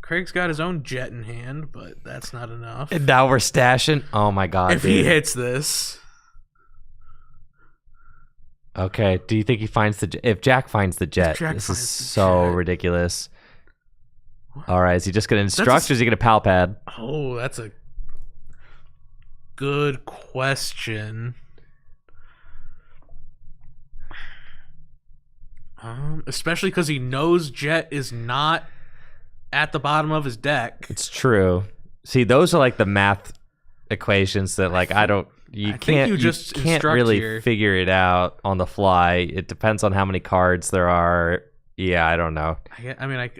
S2: Craig's got his own Jet in hand, but that's not enough.
S1: And now we're stashing. Oh, my God,
S2: If he hits this...
S1: Okay, do you think he finds the... If Jack finds the Jet, this is so ridiculous. What? All right, is he just going to instruct or is he going to Palpad?
S2: Oh, that's a... good question. Especially because he knows Jet is not at the bottom of his deck.
S1: It's true. See, those are like the math equations that like you can't really
S2: here.
S1: figure it out on the fly. It depends on how many cards there are. Yeah, I don't know.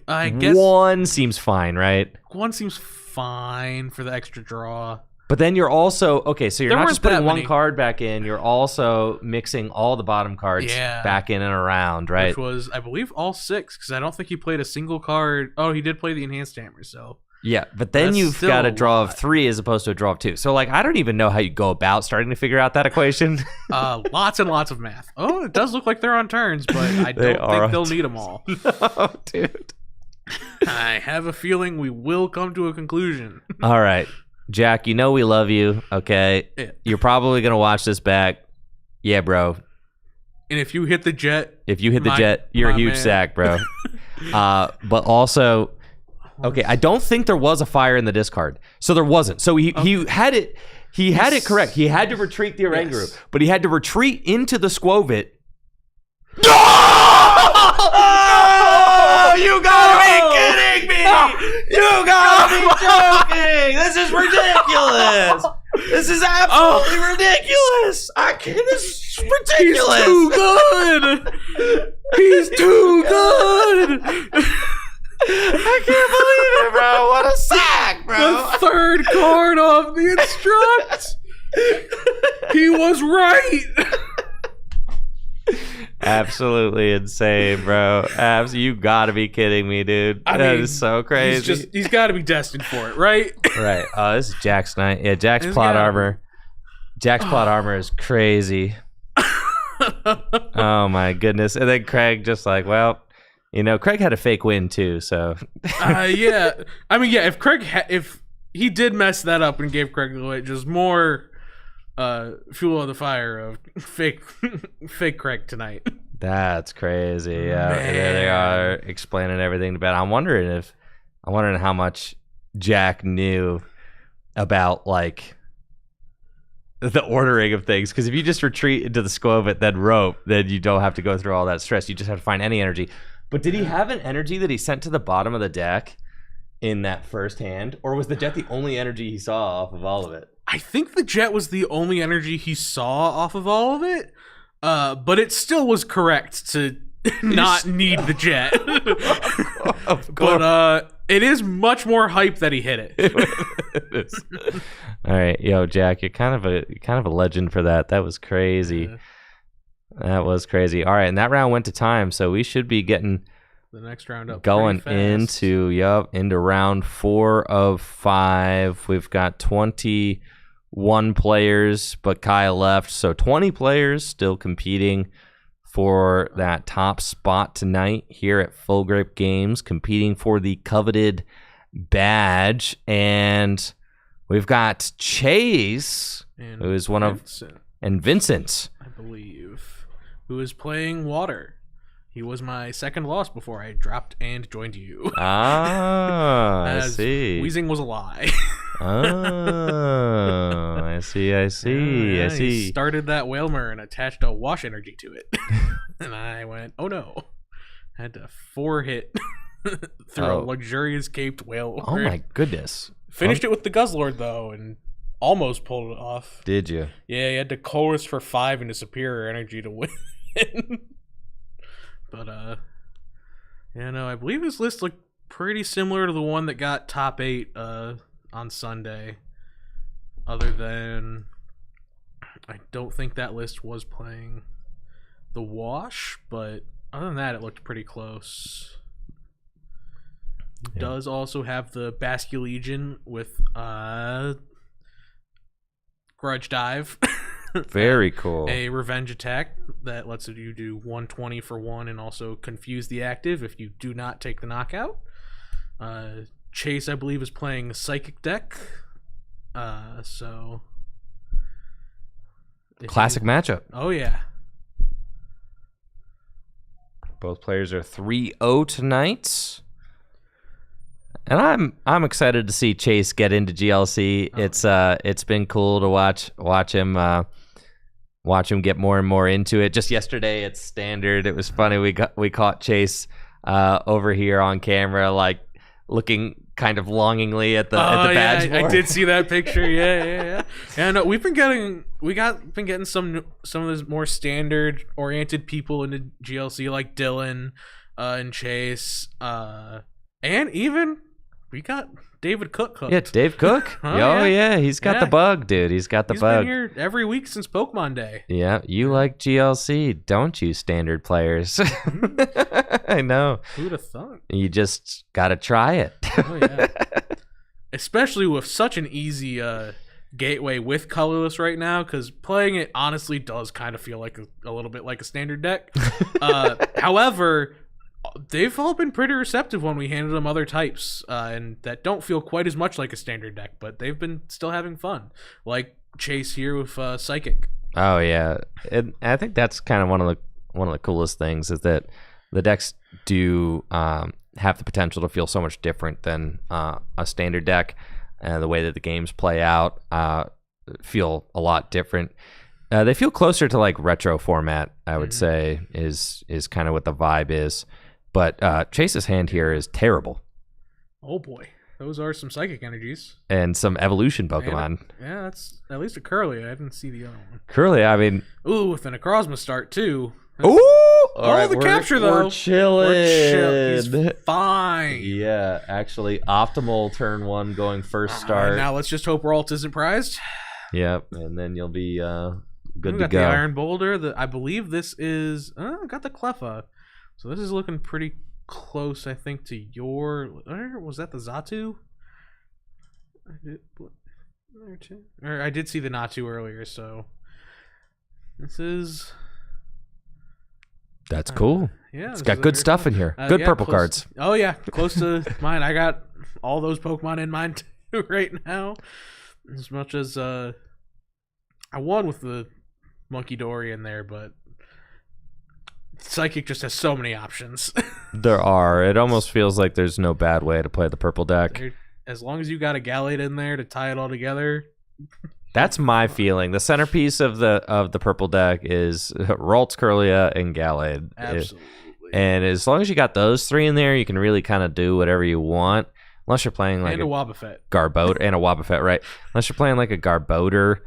S2: I guess
S1: one seems fine, right?
S2: One seems fine for the extra draw.
S1: But then you're also so you're not just putting one
S2: many.
S1: card back in. You're also mixing all the bottom cards back in and around, right?
S2: Which was, I believe, all 6 because I don't think he played a single card. Oh, he did play the enhanced hammer, so.
S1: Yeah, but then you've got a draw of 3 as opposed to a draw of 2. So, like, I don't even know how you go about starting to figure out that equation.
S2: Lots and lots of math. Oh, it does look like they're on turns, but I don't think they'll need them all.
S1: No, dude.
S2: I have a feeling we will come to a conclusion.
S1: All right. Jack, you know we love you, okay?
S2: Yeah.
S1: You're probably going to watch this back. Yeah, bro.
S2: And if you hit the jet...
S1: you're a huge sack, bro. But also... Okay, I don't think there was a fire in the discard. So there wasn't. So he had it correct. He had to retreat the Oranguru, but he had to retreat into the Squovit. Oh, you gotta be kidding me! You gotta be joking! This is ridiculous! This is absolutely ridiculous! This is ridiculous!
S2: He's too good!
S1: I can't believe it, bro. What a sack, bro.
S2: The 3rd card off the instruct. He was right.
S1: Absolutely insane, bro. You gotta be kidding me, dude. That is so crazy.
S2: He's got to be destined for it, right?
S1: Right. This is Jack's night. Yeah, Jack's plot armor. Jack's plot armor is crazy. Oh my goodness. And then Craig just like, well, you know, Craig had a fake win too, so.
S2: Yeah. I mean, yeah. If he did mess that up and gave Craig away, just more fuel on the fire of fake Craig tonight.
S1: That's crazy. Yeah, there they are explaining everything to Ben. I'm wondering how much Jack knew about like the ordering of things. Because if you just retreat into the Squovit, then rope, then you don't have to go through all that stress. You just have to find any energy. But did he have an energy that he sent to the bottom of the deck in that first hand, or was the jet the only energy he saw off of all of it?
S2: I think the jet was the only energy he saw off of all of it, but it still was correct to not need the jet.
S1: Of course.
S2: But it is much more hype that he hit it.
S1: It is. All right, yo, Jack, you're kind of a legend for that. That was crazy. That was crazy. All right, and that round went to time, so we should be getting
S2: the next round up
S1: going into round 4 of 5. We've got 21 players, but Kyle left, so 20 players still competing for that top spot tonight here at Full Grip Games, competing for the coveted badge. And we've got Chase, who is one of, and Vincent,
S2: I believe, who is playing Water. He was my second loss before I dropped and joined you.
S1: I see.
S2: Wheezing was a lie.
S1: Oh, I see. I
S2: He started that Whalmer and attached a wash energy to it. And I went, oh no. I had to 4-hit through a luxurious caped whale.
S1: Oh my goodness.
S2: Finished it with the Guzzlord though, and almost pulled it off.
S1: Did you?
S2: Yeah, he had to chorus for 5 into superior energy to win. But yeah, no, I believe this list looked pretty similar to the one that got top 8 on Sunday. Other than I don't think that list was playing the wash, but other than that, it looked pretty close. It does also have the Basculegion with Grudge Dive.
S1: Very cool.
S2: A revenge attack that lets you do 120 for 1 and also confuse the active if you do not take the knockout. Chase, I believe, is playing a Psychic deck. So
S1: classic matchup.
S2: Oh yeah.
S1: Both players are 3-0 tonight. And I'm excited to see Chase get into GLC. It's been cool to watch him get more and more into it. Just yesterday at Standard, it was funny. We caught Chase over here on camera, like looking kind of longingly at the badge board.
S2: I did see that picture. Yeah. No, we've been getting some of those more standard oriented people into GLC, like Dylan and Chase, and even we got David Cook hooked.
S1: Yeah, Dave Cook. He's got the bug, dude. He's got the bug.
S2: He's been here every week since Pokemon Day.
S1: Yeah, you like GLC, don't you, standard players? I know.
S2: Who'd have thought?
S1: You just gotta try it.
S2: Oh yeah. Especially with such an easy gateway with colorless right now, because playing it honestly does kind of feel like a little bit like a standard deck. However, they've all been pretty receptive when we handed them other types, and that don't feel quite as much like a standard deck, but they've been still having fun. Like Chase here with Psychic.
S1: Oh yeah, and I think that's kind of one of the coolest things is that the decks do have the potential to feel so much different than a standard deck. The way that the games play out feel a lot different. They feel closer to like retro format, I would say, is kind of what the vibe is. But Chase's hand here is terrible.
S2: Oh boy, those are some psychic energies
S1: and some evolution Pokemon.
S2: Yeah, that's at least a Curly. I didn't see the other one.
S1: Curly, I mean,
S2: with an Necrozma start too.
S1: Ooh!
S2: All right, the capture though.
S1: We're chilling.
S2: He's fine.
S1: Yeah, actually, optimal turn 1 going first start.
S2: Now let's just hope Ralt isn't prized.
S1: Yep, and then you'll be good to
S2: got
S1: go.
S2: The Iron Boulder. I believe this is. Got the Cleffa. So this is looking pretty close, I think, to your. Was that the Xatu? I did see the Natu earlier, so this is.
S1: That's cool.
S2: Yeah,
S1: it's got good stuff in here. Good purple cards.
S2: Oh yeah, close to mine. I got all those Pokemon in mine too right now. As much as I won with the Monkey Dory in there, but Psychic just has so many options.
S1: There are. It almost feels like there's no bad way to play the purple deck.
S2: As long as you got a Gallade in there to tie it all together.
S1: That's my feeling. The centerpiece of the purple deck is Ralts, Curlia, and Gallade.
S2: Absolutely.
S1: And as long as you got those 3 in there, you can really kind of do whatever you want. Unless you're playing like
S2: a Wobbuffet.
S1: Garbodor and a Wobbuffet, right? Unless you're playing like a Garbodor.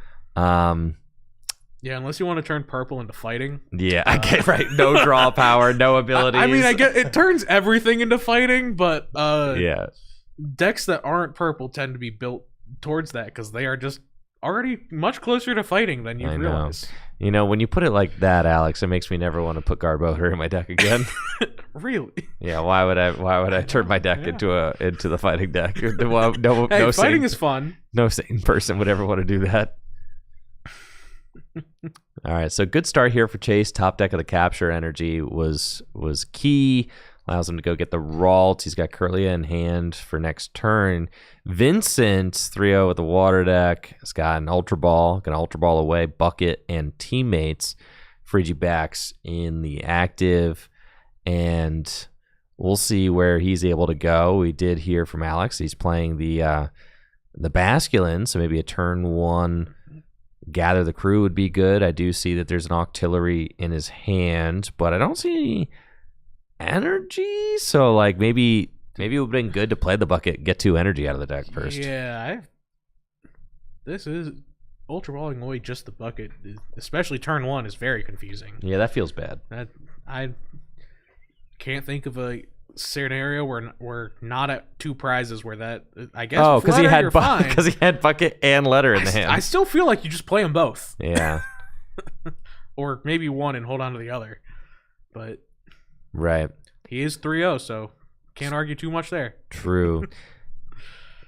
S2: Yeah, unless you want to turn purple into fighting.
S1: Yeah, I get right. No draw power, no abilities.
S2: I mean, I get it turns everything into fighting, but
S1: yeah,
S2: decks that aren't purple tend to be built towards that because they are just already much closer to fighting than you realize.
S1: You know, when you put it like that, Alex, it makes me never want to put Garbodor in my deck again.
S2: Really?
S1: Yeah. Why would I turn my deck into the fighting deck? No,
S2: hey, fighting is fun.
S1: No sane person would ever want to do that. All right, so good start here for Chase. Top deck of the capture energy was key. Allows him to go get the Ralt. He's got Curlia in hand for next turn. Vincent 3-0 with the water deck. Has got an Ultra Ball. Got an Ultra Ball away. Bucket and Teammates. Frigibacks in the active. And we'll see where he's able to go. We did hear from Alex. He's playing the Basculin, so maybe a turn 1 Gather the Crew would be good. I do see that there's an Octillery in his hand, but I don't see any energy. So like maybe it would have been good to play the bucket, get 2 energy out of the deck first.
S2: Yeah, this is Ultra Balling away just the bucket, especially turn 1, is very confusing.
S1: Yeah, that feels bad.
S2: I can't think of a scenario where we're not at 2 prizes where that, I guess.
S1: Oh, because he had bucket and letter in the hand.
S2: I still feel like you just play them both.
S1: Yeah.
S2: Or maybe one and hold on to the other. But
S1: right.
S2: He is 3-0, so can't argue too much there.
S1: True.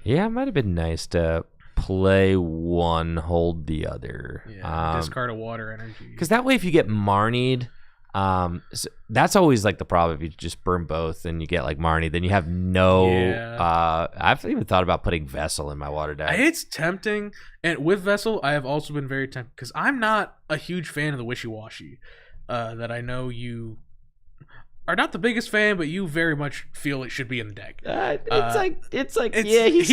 S1: Yeah, it might have been nice to play one, hold the other.
S2: Yeah, discard a water energy.
S1: Because that way if you get Marnied, so that's always like the problem. If you just burn both and you get like Marnie, then you have no. Yeah. I've even thought about putting Vessel in my water deck.
S2: It's tempting, and with Vessel, I have also been very tempted because I'm not a huge fan of the Wishy Washy. That I know you. are not the biggest fan, but you very much feel it should be in the deck.
S1: He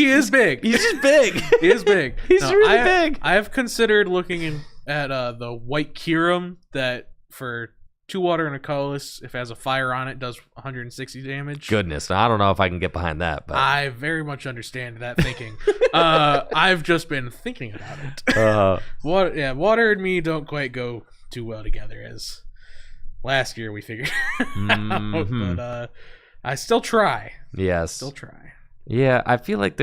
S2: is big.
S1: He's just big.
S2: He is big.
S1: He's really big.
S2: I have considered looking at the white Kyurem that for 2 water and a colorless, if it has a fire on it, does 160 damage.
S1: Goodness, I don't know if I can get behind that, but
S2: I very much understand that thinking. I've just been thinking about it. Water and me don't quite go too well together, as last year we figured out. But I still try.
S1: Yes,
S2: still try.
S1: Yeah, I feel like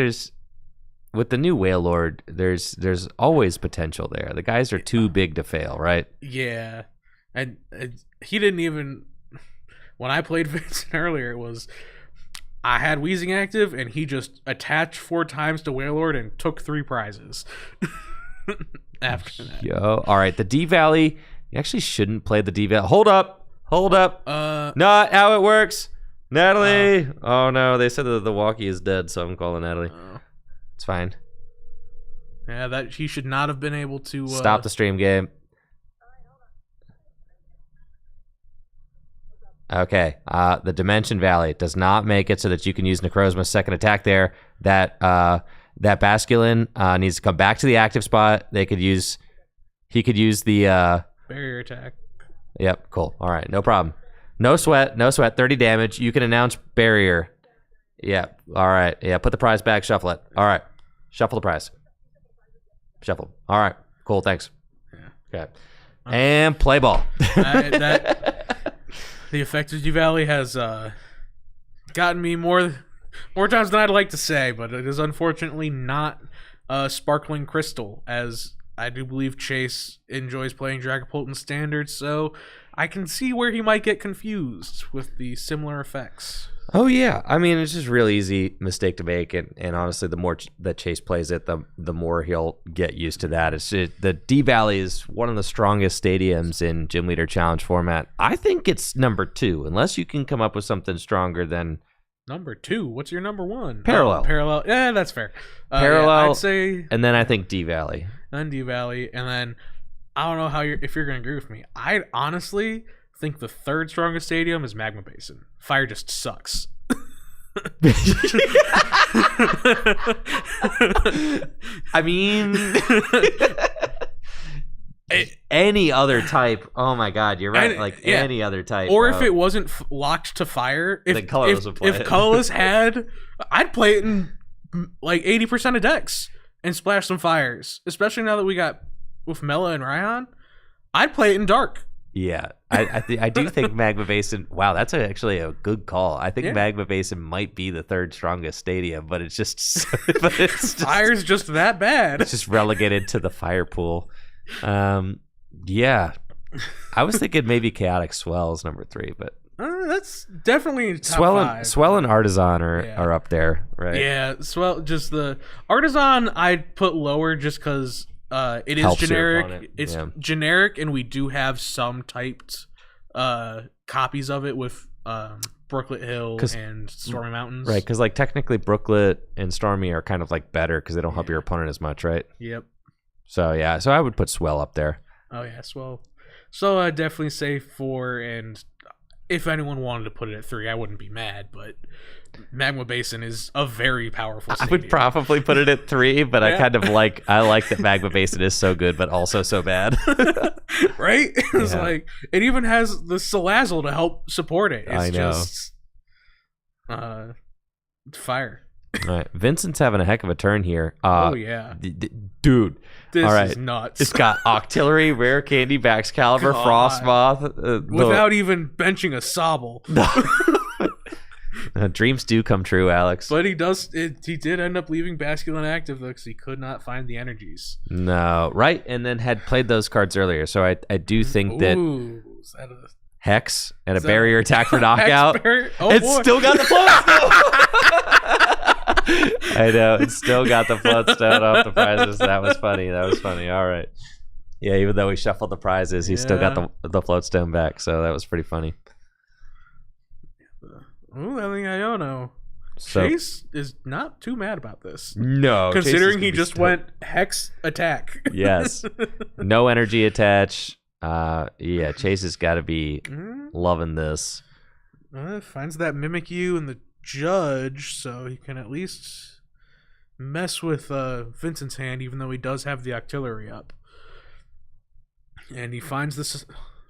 S1: with the new Whale Lord, there's always potential there. The guys are too big to fail, right?
S2: Yeah. And he didn't even. When I played Vincent earlier, it was I had Wheezing active, and he just attached 4 times to Wailord and took 3 prizes. After that,
S1: all right. The D Valley. You actually shouldn't play the D Valley. Hold up. Not how it works, Natalie. Oh no, they said that the walkie is dead, so I'm calling Natalie. It's fine.
S2: Yeah, that he should not have been able to
S1: stop the stream game. Okay, the Dimension Valley does not make it so that you can use Necrozma's second attack there. That Basculin needs to come back to the active spot. He could use the
S2: barrier attack.
S1: Yep, cool. All right, no problem. No sweat. 30 damage. You can announce barrier. Yeah, all right. Yeah, put the prize back, shuffle it. All right, shuffle the prize. Shuffle. All right, cool, thanks. Yeah. Okay. And play ball.
S2: The Effective D Valley has gotten me more times than I'd like to say, but it is unfortunately not Sparkling Crystal, as I do believe Chase enjoys playing Dragapult in Standard, so I can see where he might get confused with the similar effects.
S1: Oh yeah, I mean it's just a real easy mistake to make, and honestly, the more that Chase plays it, the more he'll get used to that. The D Valley is one of the strongest stadiums in Gym Leader Challenge format. I think it's number 2, unless you can come up with something stronger than
S2: number 2. What's your number 1?
S1: Parallel.
S2: Parallel. Yeah, that's fair.
S1: Parallel.
S2: Yeah, I'd say,
S1: and then I think D Valley.
S2: Then D Valley, and then I don't know if you're gonna agree with me. I honestly think the 3rd strongest stadium is Magma Basin. Fire just sucks.
S1: I mean, any other type. Oh my God, you're right. Any other type.
S2: Or if it wasn't locked to fire, if Colorless had, I'd play it in like 80% of decks and splash some fires. Especially now that we got with Mela and Raihan, I'd play it in Dark.
S1: Yeah, I do think Magma Basin. Wow, that's actually a good call. I think Magma Basin might be the 3rd strongest stadium, but it's just
S2: fire's just that bad.
S1: It's just relegated to the fire pool. Yeah, I was thinking maybe Chaotic Swell's number 3, but
S2: that's definitely top
S1: Swell and Artisan are up there, right?
S2: Yeah, Swell. Just the Artisan I'd put lower just because. It is
S1: helps
S2: generic. It's generic, and we do have some typed copies of it with Brooklet Hill and Stormy Mountains.
S1: Right, because like technically Brooklet and Stormy are kind of like better because they don't help your opponent as much, right?
S2: Yep.
S1: So yeah, so I would put Swell up there.
S2: Oh yeah, Swell. So I'd definitely say 4, and if anyone wanted to put it at 3, I wouldn't be mad, but Magma Basin is a very powerful stadium.
S1: I would probably put it at 3, but I kind of like that Magma Basin is so good, but also so bad.
S2: Right? It's like it even has the Salazzle to help support it. It's
S1: I know.
S2: Just fire.
S1: All right, Vincent's having a heck of a turn here.
S2: Oh yeah,
S1: dude.
S2: This
S1: all right.
S2: is nuts.
S1: It's got Octillery, Rare Candy, Baxcalibur, Frostmoth.
S2: Without even benching a Sobble.
S1: Dreams do come true, Alex.
S2: But he did end up leaving Basculin active, though, because he could not find the energies.
S1: No, right? And then had played those cards earlier. So I do think that Hex and a barrier attack for knockout. It's still got the float. I know. It still got the floatstone off the prizes. That was funny. All right. Yeah, even though we shuffled the prizes, he still got the floatstone back. So that was pretty funny.
S2: Ooh, I don't know.
S1: So,
S2: Chase is not too mad about this.
S1: No.
S2: Considering he just went Hex attack.
S1: Yes. No energy attach. Yeah, Chase has got to be loving this.
S2: Finds that Mimikyu and the Judge, so he can at least mess with Vincent's hand, even though he does have the Octillery up. And he finds this.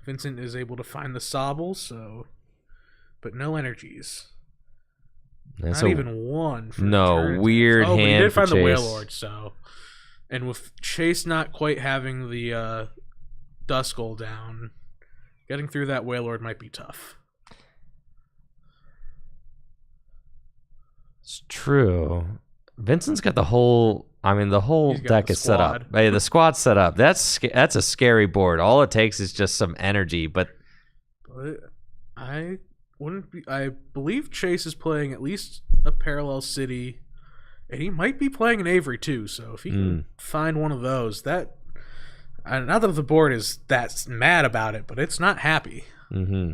S2: Vincent is able to find the Sobble, so, but no energies. Not even one. For
S1: no weird hand.
S2: But he did find
S1: for
S2: the
S1: Chase.
S2: Wailord, so, and with Chase not quite having the Duskull down, getting through that Wailord might be tough.
S1: It's true. Vincent's got the whole. I mean, the whole deck is set up. Hey, the squad's set up. That's a scary board. All it takes is just some energy. But
S2: I wouldn't be. I believe Chase is playing at least a Parallel City, and he might be playing an Avery too. So if he can find one of those, that not that the board is that mad about it, but it's not happy.
S1: Mm-hmm.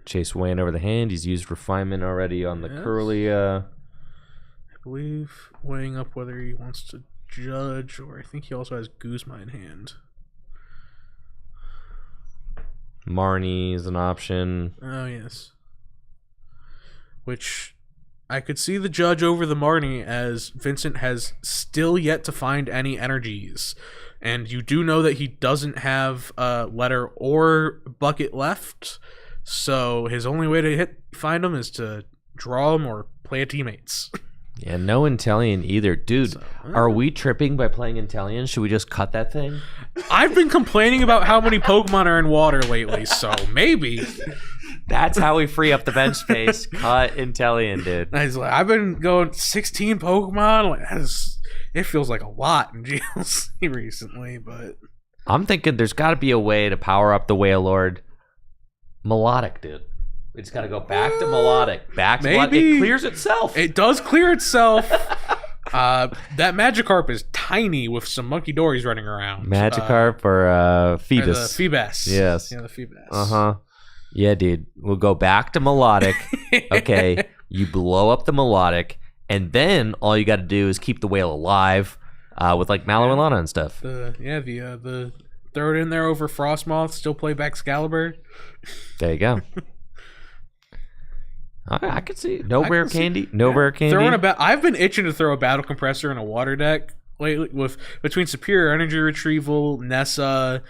S1: Chase weighing over the hand. He's used Refinement already on the Curly. I
S2: believe weighing up whether he wants to Judge, or I think he also has Guzma in hand.
S1: Marnie is an option.
S2: Oh, yes. Which I could see the Judge over the Marnie, as Vincent has still yet to find any energies. And you do know that he doesn't have Letter or Bucket left. So his only way to find him is to draw him or play a teammates.
S1: Yeah, no Intellion either. Dude, are we tripping by playing Intellion? Should we just cut that thing?
S2: I've been complaining about how many Pokemon are in water lately, so maybe.
S1: That's how we free up the bench space. Cut Intellion, dude.
S2: I've been going 16 Pokemon. It feels like a lot in GLC recently, but...
S1: I'm thinking there's got to be a way to power up the Wailord. Melodic, dude. We just got to go back to Melodic. Back to Melodic. It clears itself.
S2: It does clear itself. That Magikarp is tiny with some Monkey Dories running around.
S1: Magikarp or Phoebus?
S2: Or the Phoebus.
S1: Yes.
S2: Yeah, the Phoebus.
S1: Uh-huh. Yeah, dude. We'll go back to Melodic. Okay. You blow up the Melodic, and then all you got to do is keep the whale alive with like Mallow and Lana and stuff.
S2: The throw it in there over Frostmoth, still play back Excalibur.
S1: There you go. I could see rare candy. Rare candy.
S2: I've been itching to throw a Battle Compressor in a water deck lately. Between Superior Energy Retrieval, Nessa,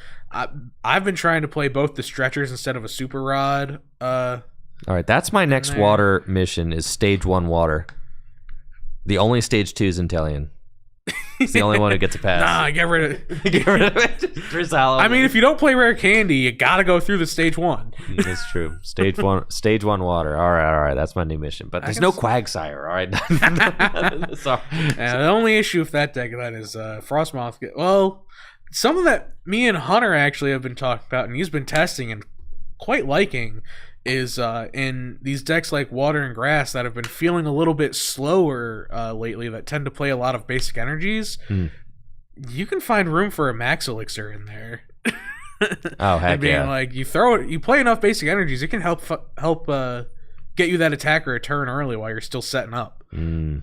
S2: I've been trying to play both the Stretchers instead of a Super Rod.
S1: All right, that's my next water mission. Is Stage 1 water. The only Stage 2 is Intellion. It's the only one who gets a pass.
S2: Nah, get rid of
S1: it.
S2: I mean, if you don't play Rare Candy, you gotta go through the Stage 1.
S1: That's true. Stage 1 water. All right. That's my new mission. But there's no Quagsire, all right?
S2: Sorry. The only issue with that deck is Frostmoth. Some of that me and Hunter actually have been talking about, and he's been testing and quite liking, is in these decks like Water and Grass that have been feeling a little bit slower lately, that tend to play a lot of basic energies. You can find room for a Max Elixir in there.
S1: Oh, heck yeah.
S2: Like, you play enough basic energies, it can help get you that attack or a turn early while you're still setting up.
S1: All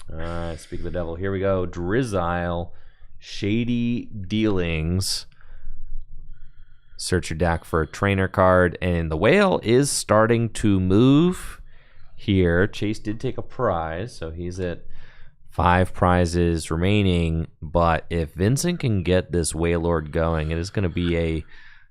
S1: right, speak of the devil. Here we go. Drizzile, Shady Dealings. Search your deck for a trainer card, and the whale is starting to move here. Chase did take a prize, so he's at 5 prizes remaining. But if Vincent can get this Wailord going, it is going to be a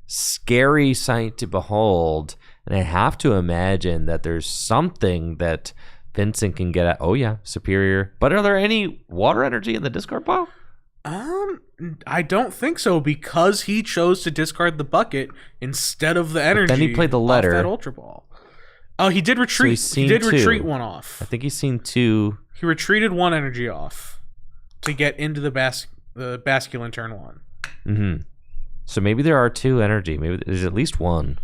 S1: scary sight to behold. And I have to imagine that there's something that Vincent can get at. Oh yeah, Superior. But are there any water energy in the discard pile?
S2: I don't think so, because he chose to discard the bucket instead of the energy.
S1: But then he played the letter.
S2: That Ultra Ball. Oh, he did retreat.
S1: So
S2: he did retreat one off.
S1: I think he's seen 2.
S2: He retreated 1 energy off to get into the Basculin turn 1.
S1: Mm-hmm. So maybe there are 2 energy. Maybe there's at least 1.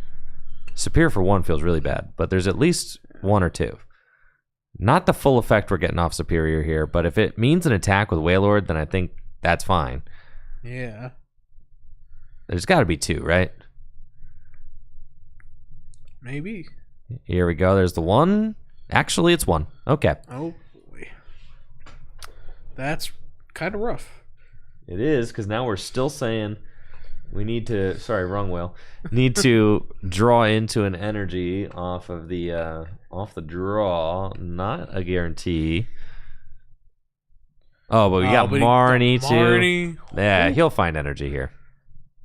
S1: Superior for 1 feels really bad, but there's at least 1 or 2. Not the full effect we're getting off Superior here, but if it means an attack with Wailord, then I think that's fine.
S2: Yeah.
S1: There's got to be 2, right?
S2: Maybe.
S1: Here we go. There's the 1. Actually, it's 1. Okay.
S2: Oh, boy. That's kind of rough.
S1: It is, because now we're still saying we need to. Sorry, wrong whale. Need to draw into an energy off of the draw. Not a guarantee. Oh, but we got Marnie too. Yeah, he'll find energy here.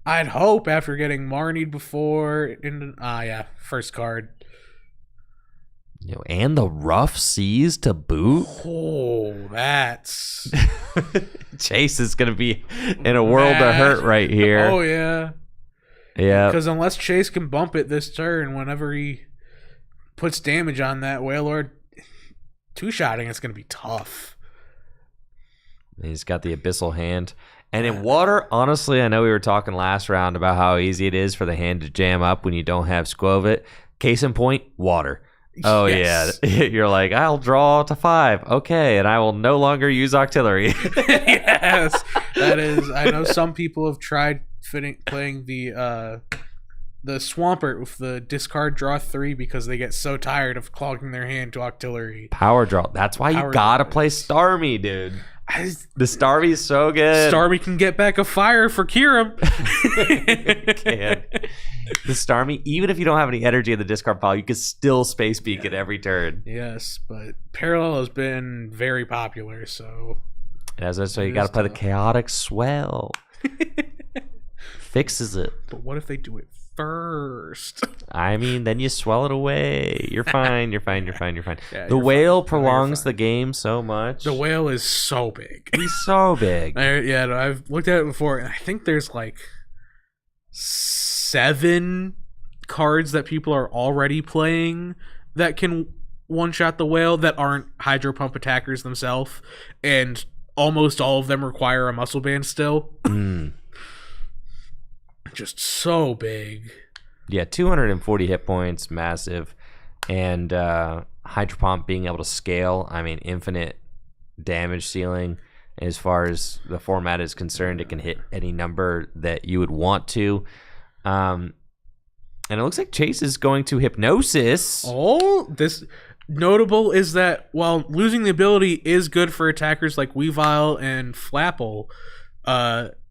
S2: I'd hope after getting Marnied before. First card.
S1: And the rough seas to boot.
S2: Oh, that's
S1: Chase is gonna be in a world of hurt right here.
S2: Oh yeah,
S1: yeah.
S2: Because unless Chase can bump it this turn, whenever he puts damage on that Wailord, two-shotting it's gonna be tough.
S1: He's got the Abyssal Hand. And in water, honestly, I know we were talking last round about how easy it is for the hand to jam up when you don't have Squovit. Case in point, water. Oh, yes. Yeah. You're like, I'll draw to 5. Okay, and I will no longer use Octillery.
S2: Yes, that is. I know some people have tried playing the Swampert with the discard draw 3 because they get so tired of clogging their hand to Octillery.
S1: Power draw. That's why you gotta play Starmie, dude. The Starmie is so good.
S2: Starmie can get back a fire for Kirim.
S1: Can. The Starmie, even if you don't have any energy in the discard pile, you can still Space Beacon every turn.
S2: Yes, but Parallel has been very popular, so...
S1: As I say, you gotta play the Chaotic Swell. Fixes it.
S2: But what if they do it first?
S1: I mean, then you swell it away. You're fine. You're fine.
S2: Yeah,
S1: the whale prolongs the game so much.
S2: The whale is so big.
S1: He's so big.
S2: I've looked at it before, and I think there's like 7 cards that people are already playing that can one-shot the whale that aren't Hydro Pump attackers themselves, and almost all of them require a muscle band still. Just so big.
S1: Yeah, 240 hit points, massive. And Hydro Pump being able to scale, I mean, infinite damage ceiling. As far as the format is concerned, it can hit any number that you would want to. And it looks like Chase is going to Hypnosis.
S2: Oh, this notable is that while losing the ability is good for attackers like Weavile and Flapple,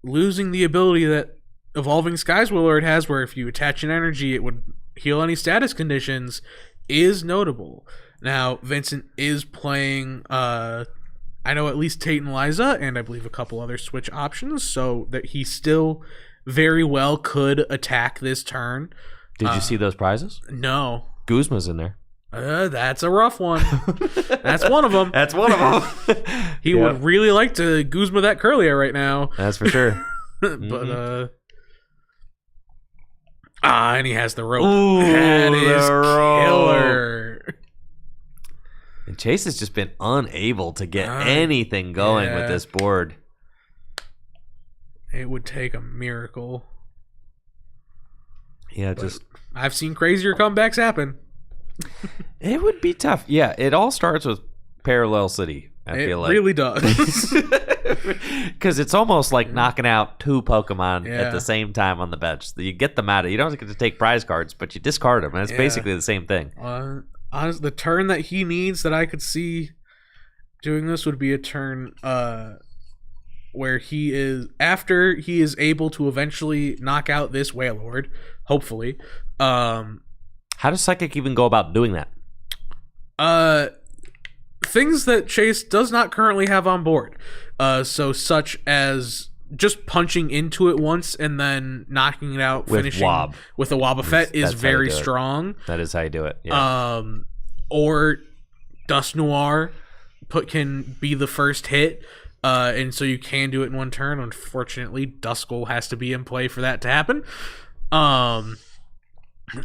S2: losing the ability that Evolving Skies Wailord has, where if you attach an energy, it would heal any status conditions, is notable. Now, Vincent is playing, I know at least Tate and Liza, and I believe a couple other switch options, so that he still very well could attack this turn.
S1: Did you see those prizes?
S2: No.
S1: Guzma's in there.
S2: That's a rough one. That's one of them.
S1: That's one of them.
S2: He would really like to Guzma that Kirlia right now.
S1: That's for sure.
S2: But, and he has the rope.
S1: Ooh,
S2: that is killer.
S1: And Chase has just been unable to get anything going with this board.
S2: It would take a miracle.
S1: Yeah,
S2: but I've seen crazier comebacks happen.
S1: It would be tough. Yeah, it all starts with Parallel City. I feel like
S2: it really does.
S1: Because it's almost like knocking out 2 Pokemon at the same time on the bench. You get them out of. You don't get to take prize cards, but you discard them, and it's basically the same thing.
S2: Honestly, the turn that he needs that I could see doing this would be a turn where he is, after he is able to eventually knock out this Wailord, hopefully.
S1: How does Psychic even go about doing that?
S2: Things that Chase does not currently have on board. So such as just punching into it once and then knocking it out, finishing with a Wobbuffet is very strong.
S1: That is how you do it. Yeah.
S2: Or Dust Noir can be the first hit. And so you can do it in one turn. Unfortunately, Duskull has to be in play for that to happen.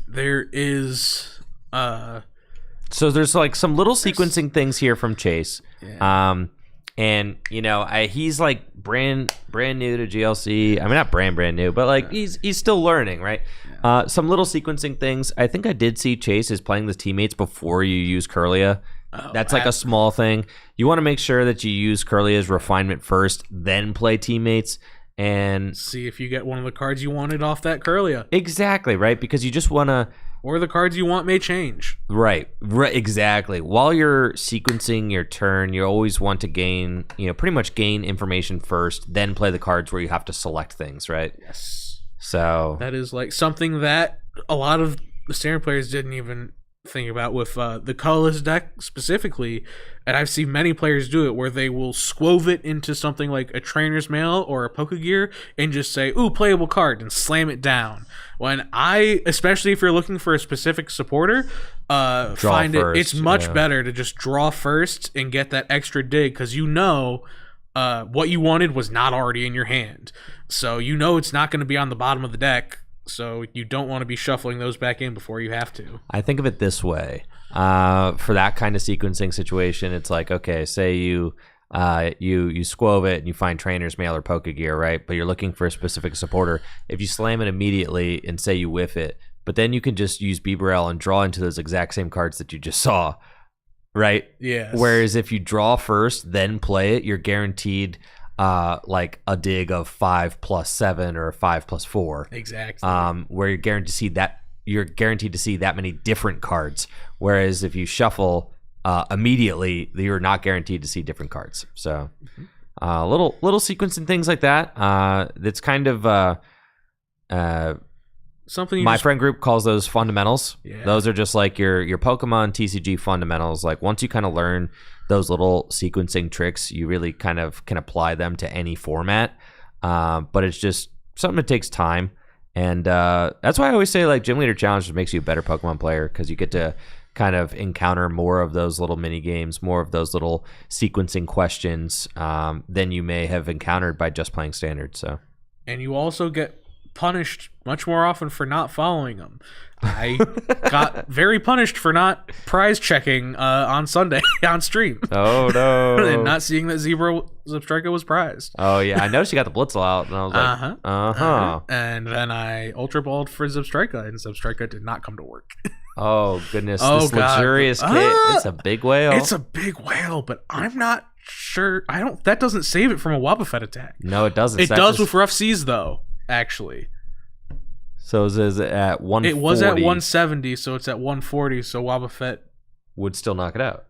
S2: There is
S1: so there's like some little sequencing things here from Chase. And you know, he's like brand new to GLC. I mean, not brand new, but like he's still learning, right? Some little sequencing things. I think I did see Chase is playing the teammates before you use Kirlia. That's like a small thing. You want to make sure that you use Kirlia's refinement first, then play teammates, and
S2: see if you get one of the cards you wanted off that Kirlia.
S1: Exactly, right? Because you just want to
S2: Or the cards you want may change.
S1: Right, exactly. While you're sequencing your turn, you always want to gain, pretty much gain information first, then play the cards where you have to select things, right?
S2: Yes.
S1: So
S2: that is like something that a lot of the standard players didn't even think about with the colorless deck specifically, and I've seen many players do it where they will squove it into something like a Trainer's Mail or a Pokegear and just say, ooh, playable card, and slam it down. When especially if you're looking for a specific supporter, find
S1: first,
S2: it's much better to just draw first and get that extra dig, because what you wanted was not already in your hand. So it's not going to be on the bottom of the deck. So you don't want to be shuffling those back in before you have to.
S1: I think of it this way. For that kind of sequencing situation, it's like, okay, say you squove it and you find Trainer's Mail or Pokegear, right? But you're looking for a specific supporter. If you slam it immediately and say you whiff it, but then you can just use Bibarel and draw into those exact same cards that you just saw, right?
S2: Yes.
S1: Whereas if you draw first, then play it, you're guaranteed like a dig of 5+7 or 5+4.
S2: Exactly.
S1: Where you're guaranteed to see that many different cards. Whereas if you shuffle immediately, you're not guaranteed to see different cards. So little sequencing things like that. That's kind of
S2: something
S1: my friend group calls those fundamentals.
S2: Yeah.
S1: Those are just like your Pokemon TCG fundamentals. Like once you kind of learn those little sequencing tricks, you really kind of can apply them to any format. But it's just something that takes time. And that's why I always say like Gym Leader Challenge just makes you a better Pokemon player, because you get to kind of encounter more of those little mini games, more of those little sequencing questions than you may have encountered by just playing Standard. So,
S2: and you also get punished much more often for not following them. I got very punished for not prize checking on Sunday on stream.
S1: Oh no!
S2: And not seeing that Zebstrika was prized.
S1: Oh yeah, I noticed you got the Blitzel out, and I was like,
S2: And then I ultra balled for Zebstrika, and Zebstrika did not come to work.
S1: Oh goodness!
S2: Oh,
S1: this
S2: God.
S1: luxurious kit. It's a big whale.
S2: It's a big whale, but I'm not sure. That doesn't save it from a Wobbuffet attack.
S1: No, it doesn't.
S2: It does with Rough Seas though. Actually.
S1: So is it at 140?
S2: It was at 170, so it's at 140. So Wobbuffet
S1: would still knock it out.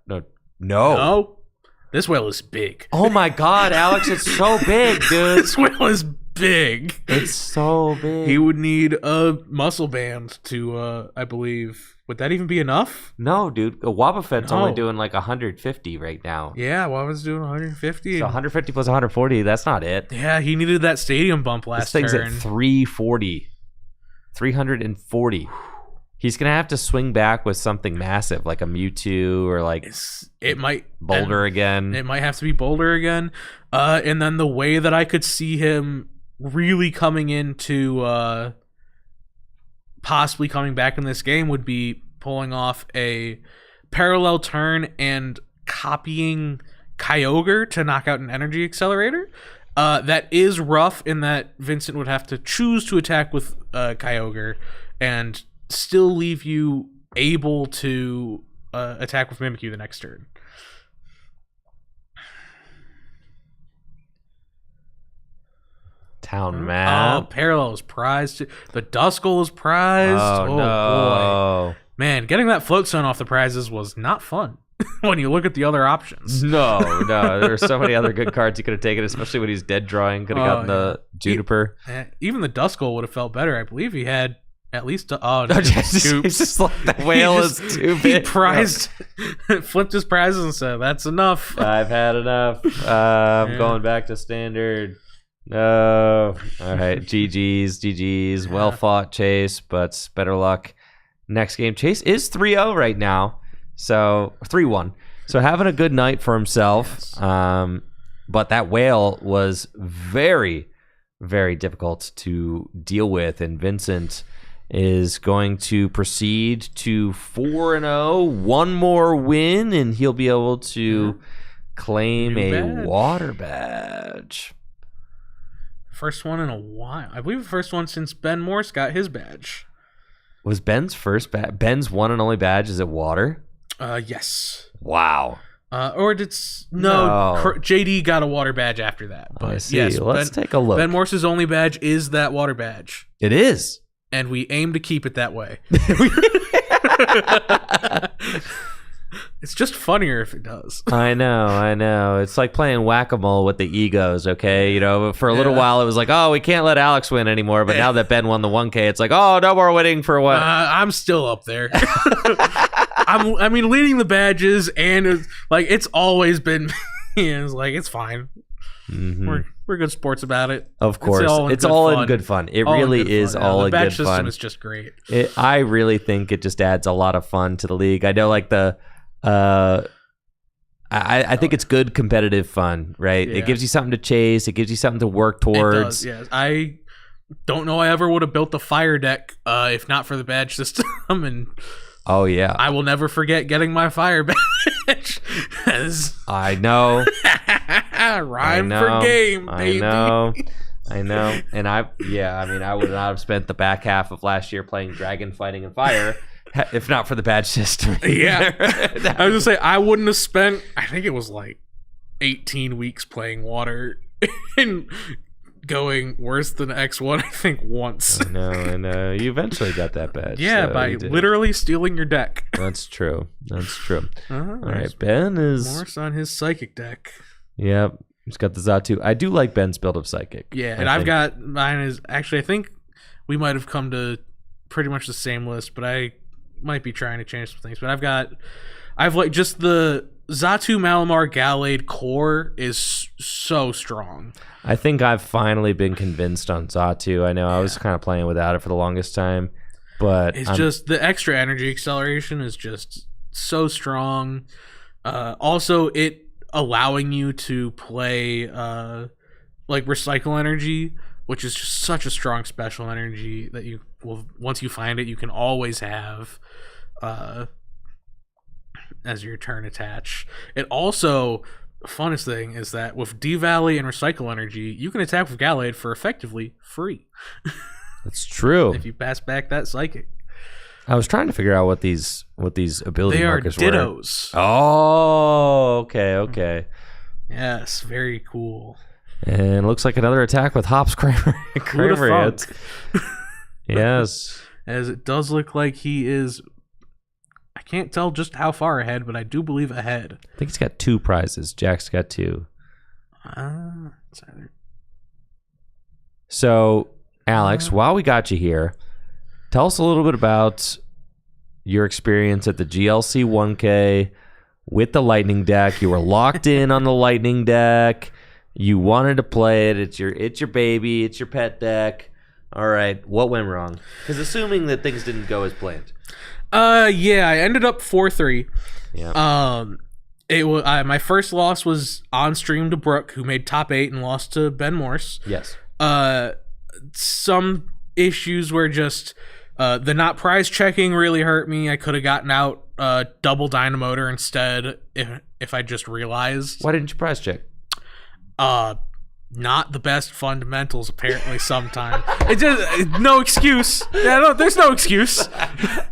S1: No.
S2: This whale is big.
S1: Oh my God, Alex, it's so big, dude.
S2: This whale is big.
S1: It's so big.
S2: He would need a muscle band to, I believe. Would that even be enough?
S1: No, dude. A Wobbuffet's only doing like 150 right now.
S2: Yeah, Wobbuffet's doing 150.
S1: So 150 plus 140, that's not it.
S2: Yeah, he needed that stadium bump last turn.
S1: This thing's at 340. 340. He's going to have to swing back with something massive, like a Mewtwo or like Boulder again.
S2: It might have to be Boulder again. And then the way that I could see him really coming into possibly coming back in this game would be pulling off a parallel turn and copying Kyogre to knock out an Energy Accelerator. That is rough in that Vincent would have to choose to attack with Kyogre and still leave you able to attack with Mimikyu the next turn.
S1: Town map.
S2: Oh, Parallel is prized. The Duskull is prized.
S1: Oh no.
S2: Boy. Man, getting that Float Stone off the prizes was not fun when you look at the other options.
S1: No. There were so many other good cards you could have taken, especially when he's dead drawing. Could have gotten the Juniper.
S2: Even the Duskull would have felt better. I believe he had at least
S1: it's just like the whale is too big.
S2: He flipped his prizes and said, "That's enough.
S1: I've had enough. I'm going back to Standard." No. All right. GG's. Yeah. Well fought, Chase, but better luck next game. Chase is 3-0 right now. So 3-1. So having a good night for himself. Yes. But that whale was very, very difficult to deal with. And Vincent is going to proceed to 4-0. One more win, and he'll be able to claim a water badge.
S2: First one in a while. I believe the first one since Ben Morse got his badge.
S1: Was Ben's first badge? Ben's one and only badge, is it water?
S2: Yes.
S1: Wow.
S2: Or did JD got a water badge after that. But
S1: I see.
S2: Yes,
S1: Let's take a look.
S2: Ben Morse's only badge is that water badge.
S1: It is.
S2: and we aim to keep it that way. It's just funnier if it does.
S1: I know. It's like playing whack-a-mole with the egos, okay? You know, for a little while it was like, oh, we can't let Alex win anymore. But now that Ben won the 1K, it's like, oh, no more winning for what?
S2: I'm still up there. I mean, leading the badges, and it's always been. It's like it's fine.
S1: Mm-hmm.
S2: We're good sports about it.
S1: Of course, it's all in good fun. It really is all in good fun. The badge system
S2: is just great.
S1: I really think it just adds a lot of fun to the league. I know, like I think it's good competitive fun, right? Yeah. It gives you something to chase. It gives you something to work towards.
S2: It does, yes. I don't know I ever would have built the fire deck if not for the badge system. And
S1: oh yeah,
S2: I will never forget getting my fire badge.
S1: I know.
S2: Rhyme for game, baby.
S1: I know. And I would not have spent the back half of last year playing Dragon Fighting and Fire if not for the badge system.
S2: Yeah. I was going to say, I wouldn't have spent, I think it was like 18 weeks playing Water and going worse than X1, I think, once.
S1: I know. You eventually got that badge.
S2: Yeah, so by literally stealing your deck.
S1: That's true. All right, Ben is...
S2: Morse on his Psychic deck.
S1: Yep. He's got the Xatu. I do like Ben's build of Psychic.
S2: Yeah, and I've got... Mine is... Actually, I think we might have come to pretty much the same list, but I might be trying to change some things. But I've like just the Xatu Malamar Gallade core is so strong.
S1: I think I've finally been convinced on Xatu. I know I was kind of playing without it for the longest time, but
S2: it's just the extra energy acceleration is just so strong. Also, it allowing you to play like Recycle Energy, which is just such a strong special energy that you will, once you find it, you can always have as your turn attach. It also, the funnest thing is that with D-Valley and Recycle Energy, you can attack with Gallade for effectively free.
S1: That's true.
S2: If you pass back that Psychic.
S1: I was trying to figure out what these ability markers were.
S2: They are Dittos.
S1: Oh, okay.
S2: Yes, very cool.
S1: And it looks like another attack with Hops Kramer. Yes.
S2: As it does look like he is, I can't tell just how far ahead, but I do believe ahead.
S1: I think he's got 2 prizes. Jack's got 2. So, Alex, while we got you here, tell us a little bit about your experience at the GLC 1K with the Lightning deck. You were locked in on the Lightning deck. You wanted to play it. It's your baby. It's your pet deck. All right. What went wrong? Because assuming that things didn't go as planned.
S2: Yeah, I ended up 4-3.
S1: Yeah.
S2: It was my first loss was on stream to Brooke, who made top 8 and lost to Ben Morse.
S1: Yes.
S2: Some issues were just the not prize checking really hurt me. I could have gotten out double Dynamotor instead if I just realized.
S1: Why didn't you prize check?
S2: Not the best fundamentals apparently sometimes. It just no excuse. Yeah, no, there's no excuse.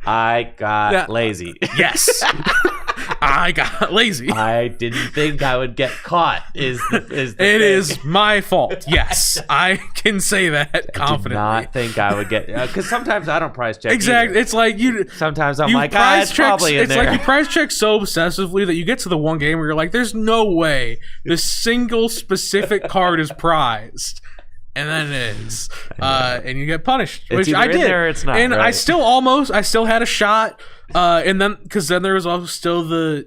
S1: I got lazy.
S2: Yes. I got lazy.
S1: I didn't think I would get caught. It
S2: is my fault. Yes, I can say that confidently.
S1: I did not think I would get, because sometimes I don't price check.
S2: Exactly.
S1: Either.
S2: It's like
S1: sometimes I'm like, it's probably in there.
S2: It's like you price check so obsessively that you get to the one game where you're like, there's no way this single specific card is prized. And then it is, and you get punished, which I did.
S1: There, it's not,
S2: and
S1: right?
S2: I still had a shot. And then, because then there was also still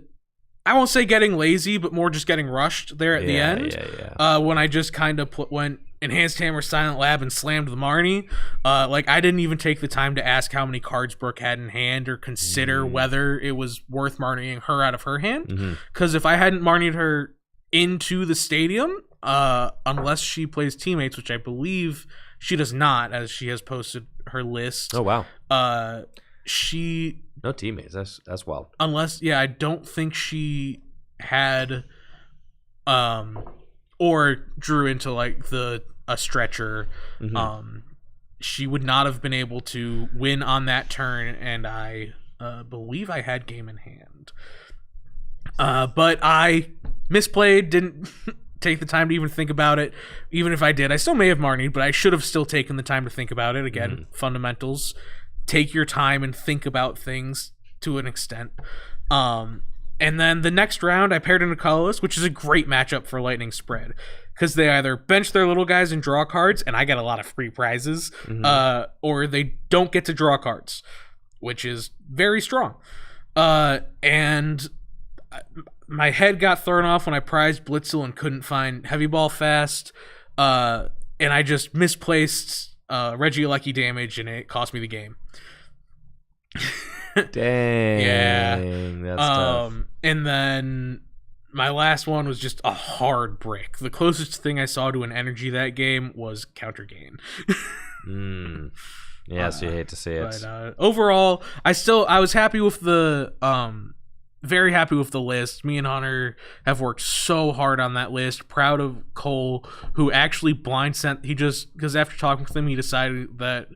S2: I won't say getting lazy, but more just getting rushed there at the end.
S1: Yeah.
S2: When I just kind of went Enhanced Hammer, Silent Lab, and slammed the Marnie. Like I didn't even take the time to ask how many cards Brooke had in hand or consider whether it was worth Marnieing her out of her hand. Because if I hadn't Marnied her into the stadium, unless she plays teammates, which I believe she does not, as she has posted her list.
S1: Oh wow.
S2: She
S1: no teammates. That's wild.
S2: Unless I don't think she had or drew into like a stretcher. She would not have been able to win on that turn, and I believe I had game in hand. But I misplayed, take the time to even think about it. Even if I did, I still may have marnied, but I should have still taken the time to think about it. Again, fundamentals. Take your time and think about things to an extent. And then the next round, I paired into colorless, which is a great matchup for Lightning Spread. Because they either bench their little guys and draw cards, and I get a lot of free prizes, or they don't get to draw cards, which is very strong. And my head got thrown off when I prized Blitzel and couldn't find Heavy Ball fast, and I just misplaced Regieleki damage, and it cost me the game.
S1: Dang.
S2: Yeah.
S1: That's tough.
S2: And then my last one was just a hard brick. The closest thing I saw to an energy that game was counter gain.
S1: Yes, you hate to see it.
S2: But overall, I was happy with the very happy with the list. Me and Hunter have worked so hard on that list. Proud of Cole, who actually blind sent. Because after talking with him, he decided that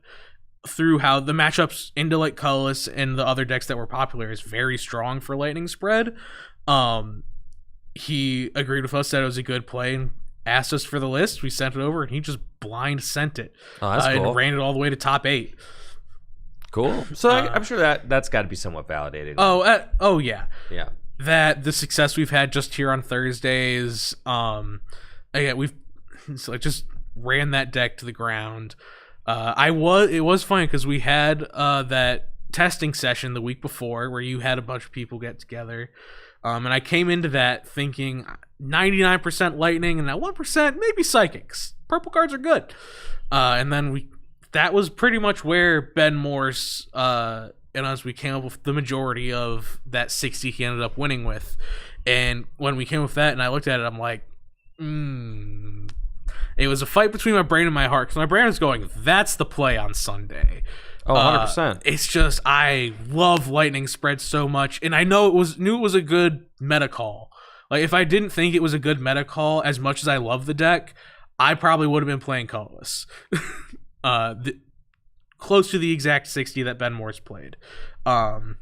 S2: through how the matchups into like colorless and the other decks that were popular is very strong for Lightning Spread. He agreed with us that it was a good play and asked us for the list. We sent it over, and he just blind sent it.
S1: Oh, that's cool.
S2: And ran it all the way to top 8.
S1: Cool. So I'm sure that's got to be somewhat validated.
S2: Oh yeah.
S1: Yeah.
S2: That the success we've had just here on Thursdays, again, just ran that deck to the ground. It was funny because we had that testing session the week before where you had a bunch of people get together. And I came into that thinking 99% lightning and that 1% maybe psychics. Purple cards are good. And then that was pretty much where Ben Morse and us, we came up with the majority of that 60 he ended up winning with. And when we came with that and I looked at it, I'm like, it was a fight between my brain and my heart, because my brain was going, that's the play on Sunday.
S1: Oh, 100%.
S2: It's just, I love Lightning Spread so much, and I knew it was a good meta call. Like, if I didn't think it was a good meta call, as much as I love the deck, I probably would have been playing colorless. Close to the exact 60 that Ben Morse played. And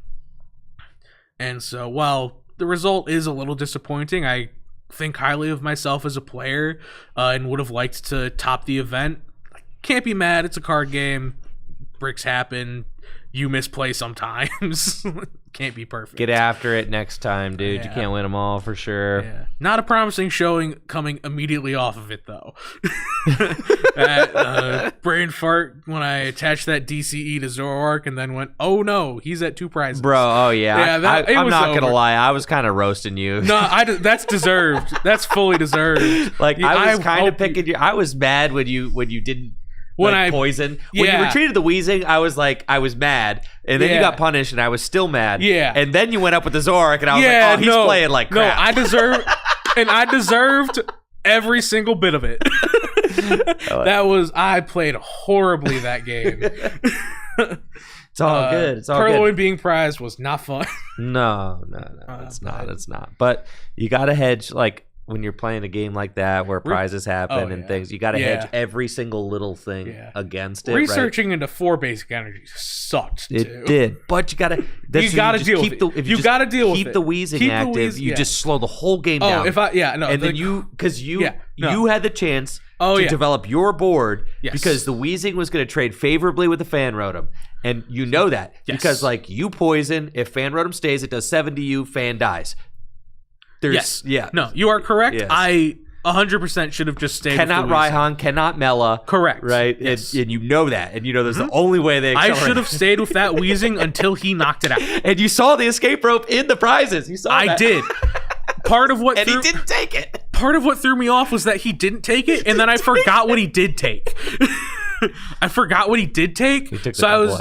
S2: so, while the result is a little disappointing, I think highly of myself as a player, and would have liked to top the event. Can't be mad, it's a card game. Bricks happen. You misplay sometimes. Can't be perfect.
S1: Get after it next time, dude.
S2: Yeah.
S1: You can't win them all for sure.
S2: Yeah. Not a promising showing coming immediately off of it, though. Brain fart when I attached that DCE to Zoroark and then went, oh no, he's at 2 prizes.
S1: Bro, oh yeah. I'm not going to lie. I was kind of roasting you.
S2: No, that's deserved. That's fully deserved.
S1: Like, I was kind of picking you. I was mad when you didn't. When I poison, when you retreated the Wheezing, I was mad, and then you got punished, and I was still mad.
S2: Yeah,
S1: and then you went up with the Zoroark, and I was like, oh, he's playing like crap.
S2: No, I deserved every single bit of it. I played horribly that game.
S1: It's all good. It's all
S2: Purloin
S1: good.
S2: being prized was not fun.
S1: No, it's not. It's not. But you got to hedge, like, when you're playing a game like that where prizes happen and things, you got to hedge every single little thing against it.
S2: Researching into 4 basic energies sucked too.
S1: It did, but you got to
S2: deal with it.
S1: If you
S2: got to deal with it.
S1: Keep the Wheezing active. You just slow the whole game down. Then you had the chance to develop your board because the Wheezing was going to trade favorably with the Fan Rotom, and you know that because like you poison. If Fan Rotom stays, it does 7 to you. Fan dies. No,
S2: you are correct.
S1: Yes.
S2: I 100% should have just stayed.
S1: Cannot Raihan, cannot Mela.
S2: Correct.
S1: Right?
S2: Yes.
S1: And you know that. And you know that's the only way they accelerate.
S2: I should have stayed with that Wheezing until he knocked it out.
S1: And you saw the escape rope in the prizes. You saw that.
S2: I did.
S1: He didn't take it.
S2: Part of what threw me off was that he didn't take it, and then I forgot what he did take. I forgot what he did take.
S1: He took
S2: so I was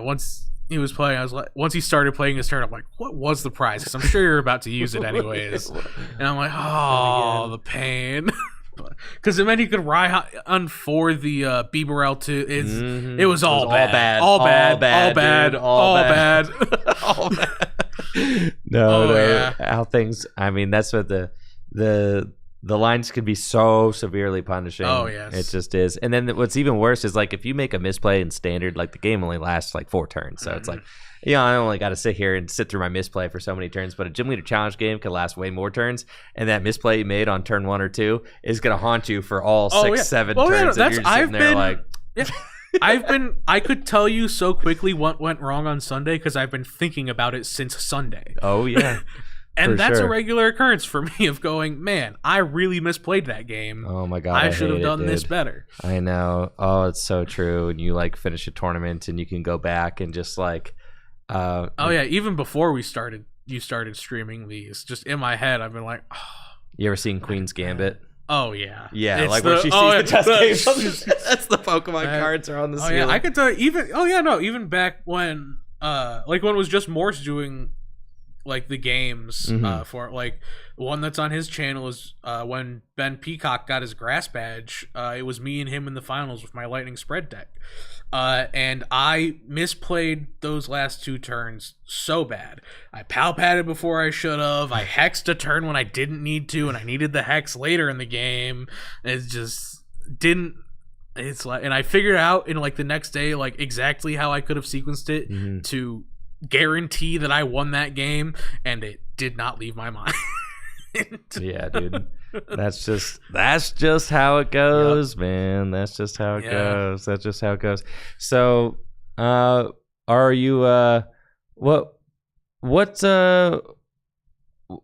S1: once
S2: he was playing, I was like, once he started playing his turn, I'm like, what was the prize? Because I'm sure you're about to use it anyways. And I'm like, oh, the pain. Because it meant he could Raihan for the Bibarel too. It was all bad. All bad.
S1: No. How things, I mean, that's what the lines can be so severely punishing.
S2: Oh, yes.
S1: It just is. And then what's even worse is, like, if you make a misplay in standard, like, the game only lasts, like, 4 turns. So it's like, I only got to sit here and sit through my misplay for so many turns, but a gym leader challenge game can last way more turns, and that misplay you made on turn 1 or 2 is going to haunt you for all 7 turns.
S2: Yeah,
S1: Yeah.
S2: I could tell you so quickly what went wrong on Sunday because I've been thinking about it since Sunday.
S1: Oh, yeah.
S2: And that's a regular occurrence for me of going, man, I really misplayed that game.
S1: Oh my God.
S2: I should have done this better.
S1: I know. Oh, it's so true. And you like finish a tournament and you can go back and just like
S2: even before you started streaming these, just in my head I've been like, oh,
S1: you ever seen Queen's Gambit?
S2: Oh yeah.
S1: Yeah, it's like when she sees the chess game. That's the Pokemon cards are on the ceiling.
S2: Yeah, I could tell you, even back when when it was just Morse doing like the games for like one that's on his channel is when Ben Peacock got his grass badge. It was me and him in the finals with my lightning spread deck, and I misplayed those last 2 turns so bad. I pal padded before I should have. I hexed a turn when I didn't need to, and I needed the hex later in the game. It just didn't. It's like, and I figured out in like the next day like exactly how I could have sequenced it to guarantee that I won that game, and it did not leave my mind.
S1: Yeah, dude. That's just how it goes, man. That's just how it goes. That's just how it goes. So, are you what's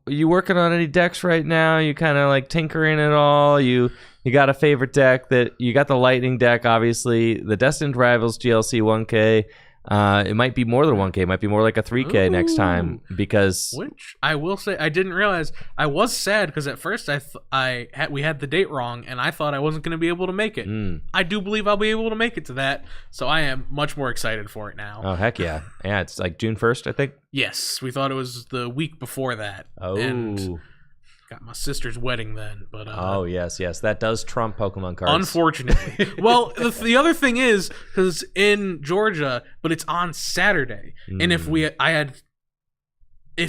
S1: you working on any decks right now? You kind of like tinkering at all? You got a favorite deck that you got? The Lightning deck, obviously. The Destined Rivals GLC 1K. It might be more than 1K. It might be more like a 3K next time, because
S2: which I will say I didn't realize. I was sad because at first we had the date wrong and I thought I wasn't going to be able to make it. I do believe I'll be able to make it to that, so I am much more excited for it now.
S1: Oh heck yeah. Yeah, it's like June 1st, I think.
S2: Yes, we thought it was the week before that.
S1: Oh.
S2: And got my sister's wedding then, but
S1: oh yes, that does trump Pokemon cards.
S2: Unfortunately. Well, the other thing is because in Georgia, but it's on Saturday, and if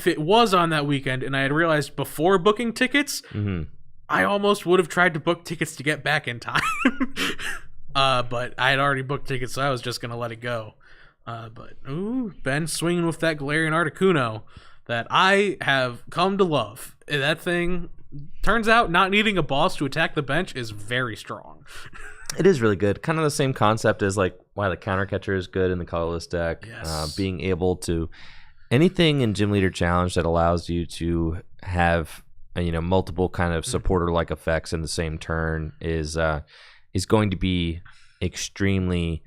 S2: it was on that weekend, and I had realized before booking tickets, I almost would have tried to book tickets to get back in time. But I had already booked tickets, so I was just gonna let it go. But Ben swinging with that Galarian Articuno that I have come to love. That thing turns out not needing a boss to attack the bench is very strong.
S1: It is really good. Kind of the same concept as like why the counter catcher is good in the colorless deck.
S2: Yes.
S1: Being able to anything in Gym Leader Challenge that allows you to have multiple kind of supporter like effects in the same turn is going to be extremely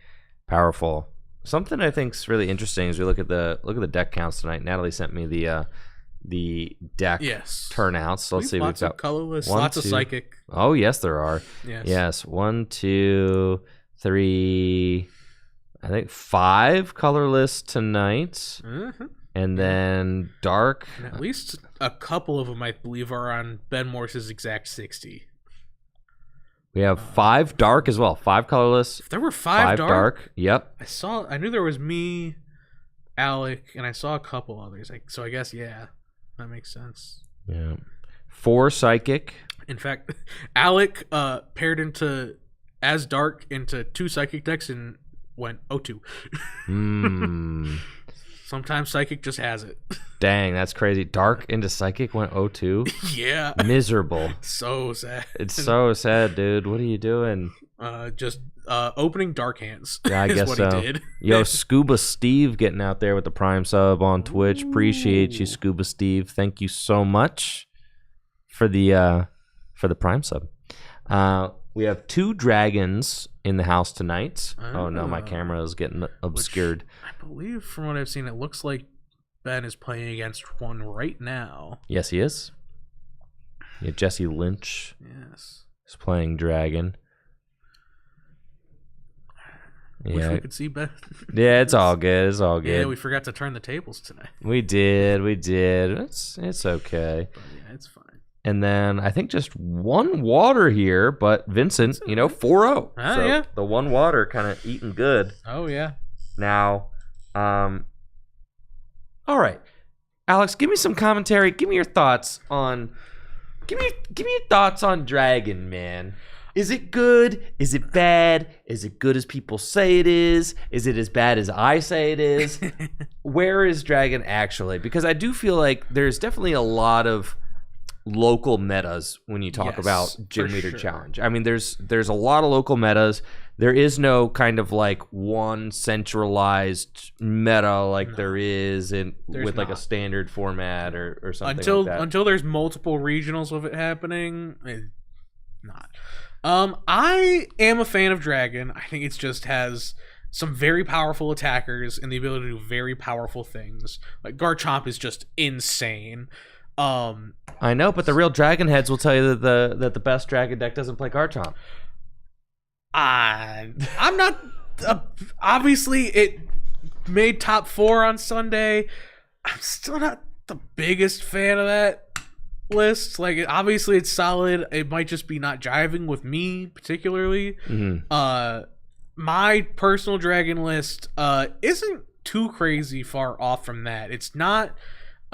S1: powerful. Something I think is really interesting is we look at the deck counts tonight. Natalie sent me the deck turnouts. So let's see.
S2: We've got colorless, lots of psychic.
S1: Oh yes, there are.
S2: Yes.
S1: 1, 2, 3. I think 5 colorless tonight, and then dark.
S2: And at least a couple of them, I believe, are on Ben Morse's exact 60.
S1: We have 5 dark as well. 5 colorless.
S2: There were 5 dark.
S1: Yep.
S2: I knew there was me, Alec, and I saw a couple others. So I guess that makes sense.
S1: Yeah. 4 psychic.
S2: In fact, Alec paired into as dark into 2 psychic decks and went 0-2. Sometimes psychic just has it.
S1: Dang, that's crazy. Dark into psychic went 0-2.
S2: Yeah.
S1: Miserable.
S2: So sad.
S1: It's so sad, dude. What are you doing?
S2: Just opening dark hands.
S1: Yeah, I
S2: is
S1: guess
S2: what
S1: so.
S2: he did.
S1: Yo, Scuba Steve getting out there with the Prime sub on Twitch. Appreciate you, Scuba Steve. Thank you so much for the Prime sub. We have 2 dragons in the house tonight. Oh no, my camera is getting obscured.
S2: I believe from what I've seen, it looks like Ben is playing against one right now.
S1: Yes, he is. Yeah, Jesse Lynch.
S2: Yes.
S1: Is playing dragon.
S2: Wish we could see Ben.
S1: Yeah, it's all good. It's all good.
S2: Yeah, we forgot to turn the tables tonight.
S1: We did. It's okay.
S2: But yeah, it's fine.
S1: And then I think just 1 water here, but Vincent, 4-0. So
S2: yeah.
S1: The 1 water kind of eating good.
S2: Oh yeah.
S1: Now, all right, Alex, give me some commentary. Give me your thoughts on. Give me your thoughts on Dragon, man. Is it good? Is it bad? Is it good as people say it is? Is it as bad as I say it is? Where is Dragon actually? Because I do feel like there's definitely a lot of local metas when you talk about Gym Leader Challenge. I mean, there's a lot of local metas. There is no kind of like one centralized meta like there is with like a standard format or something like that.
S2: Until there's multiple regionals of it happening, not. I am a fan of Dragon. I think it just has some very powerful attackers and the ability to do very powerful things. Like Garchomp is just insane.
S1: I know, but the real Dragon heads will tell you that the best Dragon deck doesn't play Garchomp.
S2: I'm not. Obviously, it made top 4 on Sunday. I'm still not the biggest fan of that list. Like, obviously, it's solid. It might just be not jiving with me particularly.
S1: Mm-hmm.
S2: My personal Dragon list isn't too crazy far off from that. It's not.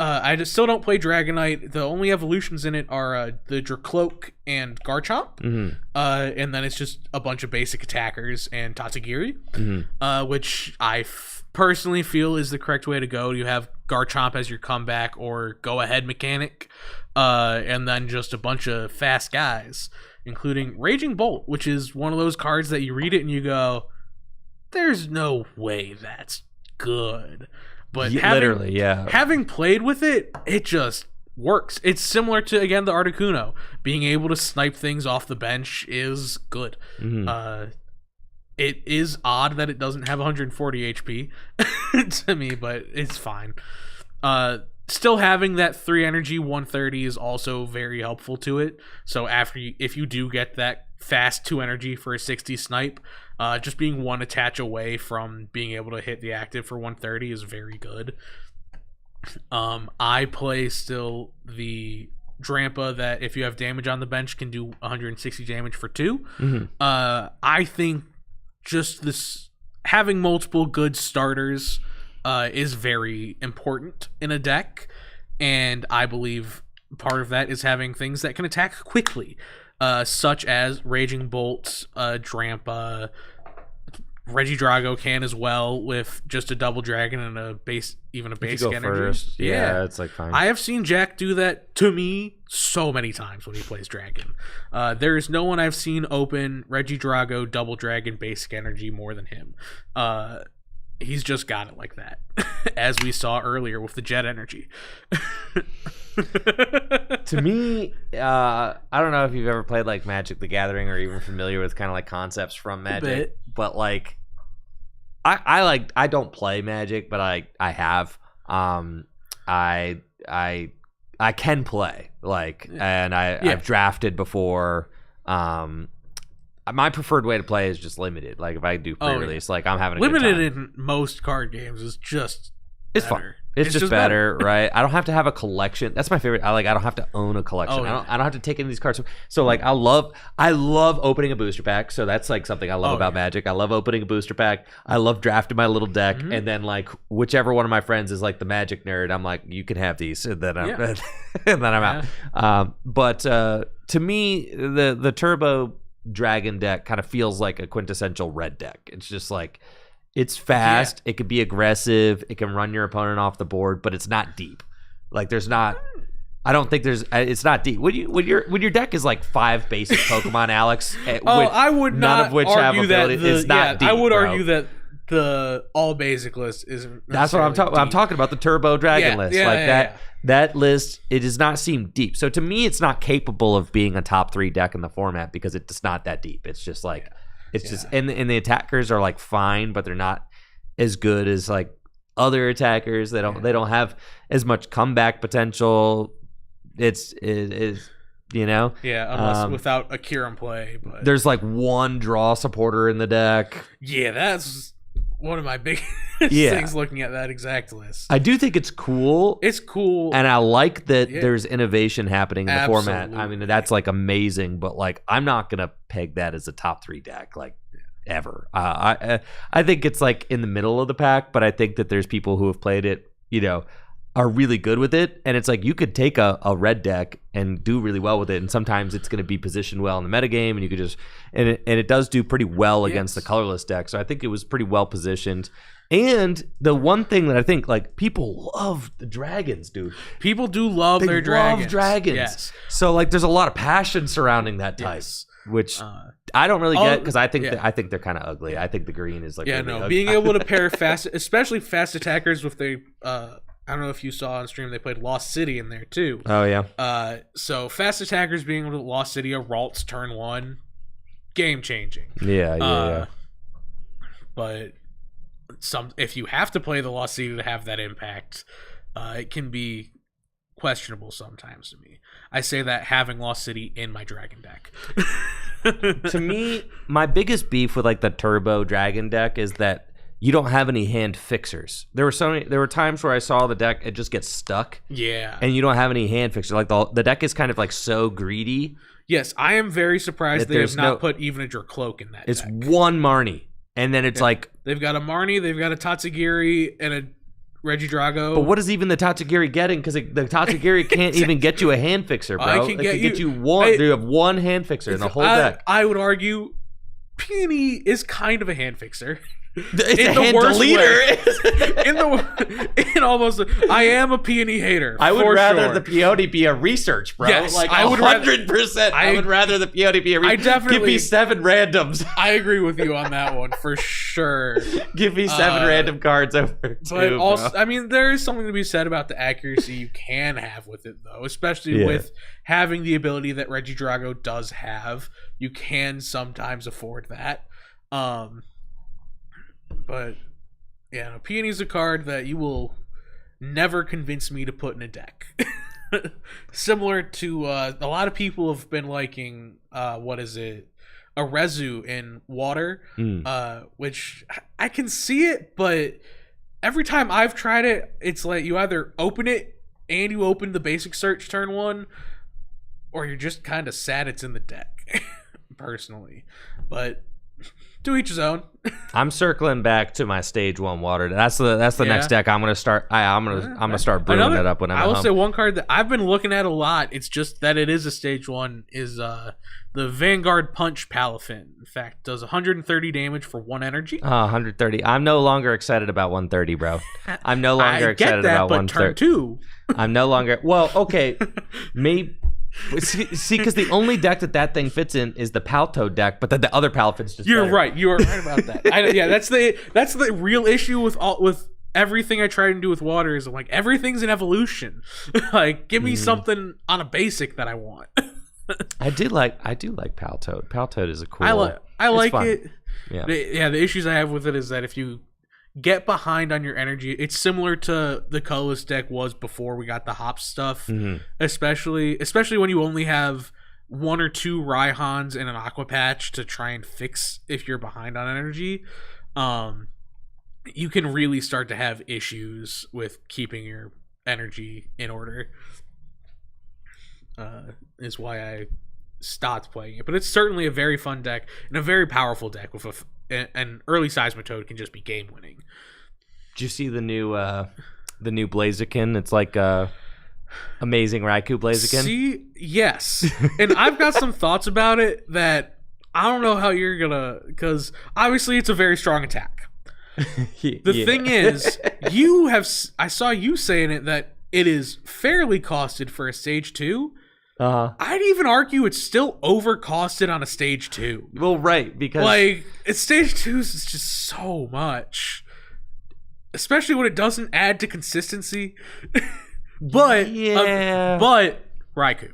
S2: I just still don't play Dragonite. The only evolutions in it are the Dracloak and Garchomp.
S1: Mm-hmm.
S2: And then it's just a bunch of basic attackers and Tatsugiri, which I personally feel is the correct way to go. You have Garchomp as your comeback or go-ahead mechanic, and then just a bunch of fast guys, including Raging Bolt, which is one of those cards that you read it and you go, there's no way that's good. But having played with it, it just works. It's similar to, again, the Articuno. Being able to snipe things off the bench is good. Mm-hmm. It is odd that it doesn't have 140 HP to me, but it's fine. Still having that 3 energy 130 is also very helpful to it. So if you do get that fast 2 energy for a 60 snipe, just being 1 attach away from being able to hit the active for 130 is very good. I play still the Drampa that if you have damage on the bench can do 160 damage for 2. Mm-hmm. I think just this having multiple good starters is very important in a deck, and I believe part of that is having things that can attack quickly. Such as Raging Bolt, Drampa, Regidrago can as well with just a double dragon and a basic energy.
S1: First, yeah, it's like fine.
S2: I have seen Jack do that to me so many times when he plays dragon. There is no one I've seen open Regidrago double dragon basic energy more than him. He's just got it like that, as we saw earlier with the jet energy.
S1: To me, I don't know if you've ever played like Magic the Gathering or even familiar with kind of like concepts from Magic, but like I don't play Magic, but I have. I can play and I've drafted before. My preferred way to play is just limited. Like if I do pre-release, like I'm having a
S2: limited
S1: good time.
S2: In most card games is just
S1: it's better. Fun. It's just better, right? I don't have to have a collection. That's my favorite. I don't have to own a collection. I don't have to take any of these cards. So like I love opening a booster pack. So that's like something I love about Magic. I love opening a booster pack. I love drafting my little deck, and then like whichever one of my friends is like the Magic nerd, I'm like, you can have these, and then I'm and then I'm out. But to me, the Turbo Dragon deck kind of feels like a quintessential red deck. It's just like it's fast, it can be aggressive, it can run your opponent off the board, but it's not deep. Like there's not it's not deep. When your deck is like 5 basic Pokemon, Alex,
S2: I would not
S1: none of which have ability, it's not deep.
S2: I would argue that the all basic list isn't.
S1: That's what I'm talking. I'm talking about the Turbo Dragon list. That list, it does not seem deep. So to me, it's not capable of being a top 3 deck in the format because it's not that deep. It's just like just and the attackers are like fine, but they're not as good as like other attackers. They don't have as much comeback potential. It's
S2: unless without a Kieran play. But
S1: there's like 1 draw supporter in the deck.
S2: Yeah, that's one of my biggest things looking at that exact list.
S1: I do think it's cool.
S2: It's cool.
S1: And I like that there's innovation happening in the format. I mean, that's like amazing, but like I'm not going to peg that as a top 3 deck like ever. I think it's like in the middle of the pack, but I think that there's people who have played it, are really good with it, and it's like you could take a red deck and do really well with it, and sometimes it's going to be positioned well in the metagame, and you could just and it does do pretty well against the colorless deck. So I think it was pretty well positioned. And the one thing that I think, like, people love the dragons, dude.
S2: People do love their dragons.
S1: Love dragons.
S2: Yes.
S1: So like, there's a lot of passion surrounding that type, which I don't really get because I think I think they're kind of ugly. I think the green is like really ugly.
S2: Being able to pair fast, especially fast attackers with the I don't know if you saw on stream, they played Lost City in there too.
S1: Oh yeah.
S2: So fast attackers being able to Lost City a Ralts turn 1, game changing.
S1: Yeah.
S2: But if you have to play the Lost City to have that impact, it can be questionable sometimes to me. I say that having Lost City in my dragon deck.
S1: To me, my biggest beef with like the turbo dragon deck is that you don't have any hand fixers. There were times where I saw the deck, it just gets stuck.
S2: Yeah.
S1: And you don't have any hand fixers. Like the deck is kind of like so greedy.
S2: Yes, I am very surprised they have not put even a Dracloak in that
S1: It's
S2: deck.
S1: one Marnie. And then it's like...
S2: They've got a Marnie, they've got a Tatsugiri, and a Regidrago.
S1: But what is even the Tatsugiri getting? Because the Tatsugiri can't even get you a hand fixer, bro.
S2: It can get you
S1: one. You have one hand fixer in the whole deck.
S2: I would argue Peony is kind of a hand fixer.
S1: It's a hand deleter.
S2: I am a Peony hater.
S1: I would rather the Peony be a research, bro.
S2: Yes,
S1: like
S2: I would
S1: 100%. I would rather the Peony be a research. Give me 7 randoms.
S2: I agree with you on that one for sure.
S1: Give me 7 random cards over.
S2: But also, I mean, there is something to be said about the accuracy you can have with it, though, especially with having the ability that Regidrago does have. You can sometimes afford that. But yeah, no, Peony's a card that you will never convince me to put in a deck. Similar to a lot of people have been liking a Rezu in water, which I can see it, but every time I've tried it, it's like you either open it and you open the basic search turn 1, or you're just kind of sad it's in the deck. Personally, but to each his own.
S1: I'm circling back to my stage 1 water. That's the next deck I'm gonna start. I'm gonna start brewing it up when I'm.
S2: I will say one card that I've been looking at a lot. It's just that it is a stage 1. Is the Vanguard Punch Palafin. In fact, does 130 damage for 1 energy.
S1: 130. I'm no longer excited about 130, bro. I'm no longer excited about 130.
S2: Turn 2.
S1: I'm no longer. Well, okay, maybe. See, because the only deck that thing fits in is the Palto deck, but then the other Palafin's just.
S2: You're right. You are right about that. That's the real issue with everything I try to do with water is I'm like everything's an evolution. Like, give me something on a basic that I want.
S1: I do like Paltoad. Paltoad is a cool.
S2: I like it.
S1: Yeah.
S2: The issues I have with it is that if you get behind on your energy, it's similar to the colorless deck was before we got the hop stuff. Especially when you only have 1 or 2 Raihans and an Aqua Patch to try and fix if you're behind on energy. You can really start to have issues with keeping your energy in order. Is why I stopped playing it, but it's certainly a very fun deck and a very powerful deck with an early Seismitoad can just be game winning.
S1: Did you see the new Blaziken? It's like amazing Raikou Blaziken.
S2: See, yes, and I've got some thoughts about it that I don't know how you're gonna, because obviously it's a very strong attack. The thing is, I saw you saying it that it is fairly costed for a stage 2. I'd even argue it's still overcosted on a stage 2.
S1: Well, right, because
S2: like it's stage 2 is just so much, especially when it doesn't add to consistency. but Raikou.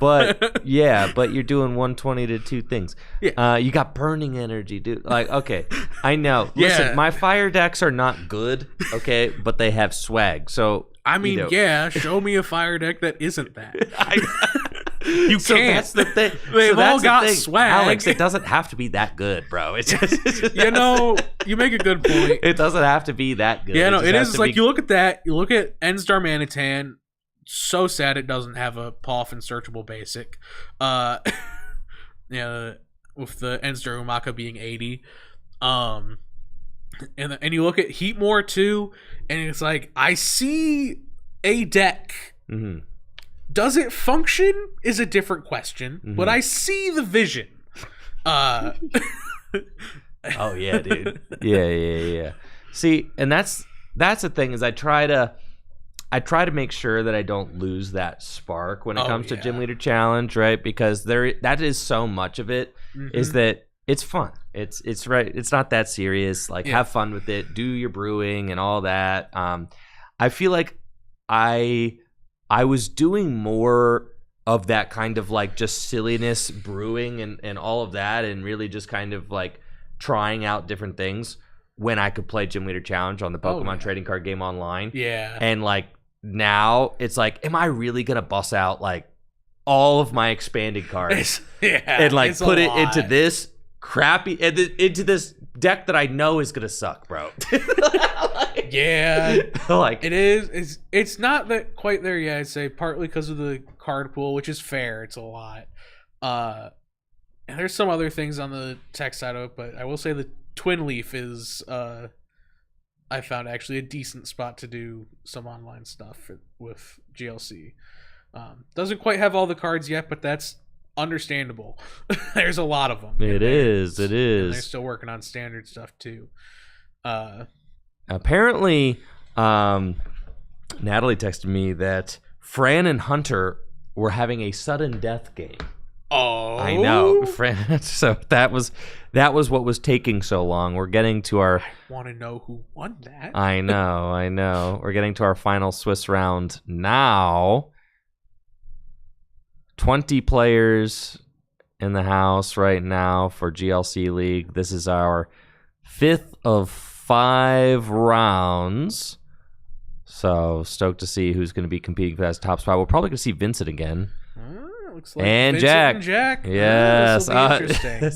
S1: But you're doing 120 to 2 things. Yeah. You got burning energy, dude. Like, okay, I know. Listen, my fire decks are not good, okay, but they have swag. So
S2: I mean, show me a fire deck that isn't that.
S1: So can't. That's the thing.
S2: They've all got swag.
S1: Alex, it doesn't have to be that good, bro. It's just
S2: you make a good point.
S1: It doesn't have to be that good.
S2: Yeah, no, it is like you look at that. You look at Enstar Manitan. So sad it doesn't have a Poff and searchable basic. With the Enstar Umaka being 80. And you look at Heatmore too, and it's like, I see a deck.
S1: Mm-hmm.
S2: Does it function is a different question, but I see the vision.
S1: Oh yeah, dude. Yeah. See, and that's the thing is I try to make sure that I don't lose that spark when it comes to Gym Leader Challenge, right? Because that is so much of it is that it's fun. It's right. It's not that serious. Like have fun with it. Do your brewing and all that. I feel like I was doing more of that kind of like just silliness brewing and all of that, and really just kind of like trying out different things when I could play Gym Leader Challenge on the Pokemon trading card game online.
S2: Yeah.
S1: And like now it's like, am I really gonna bust out like all of my expanded cards and like put it into this crappy into this deck that I know is gonna suck, bro?
S2: Like it is. It's not that quite there yet. I'd say partly because of the card pool, which is fair. It's a lot. And there's some other things on the tech side of it, but I will say the Twin Leaf is I found actually a decent spot to do some online stuff with GLC. Doesn't quite have all the cards yet, but that's understandable. There's a lot of them.
S1: It is.
S2: And they're still working on standard stuff too.
S1: Apparently, Natalie texted me that Fran and Hunter were having a sudden death game.
S2: Oh,
S1: I know, Fran. So that was what was taking so long. We're getting to our.
S2: I want to know who won that.
S1: I know. We're getting to our final Swiss round now. 20 players in the house right now for GLC League. This is our 5th of 5 rounds. So stoked to see who's going to be competing for that top spot. We're probably going to see Vincent again.
S2: Looks like
S1: and
S2: Vincent
S1: Jack.
S2: Yes. Interesting.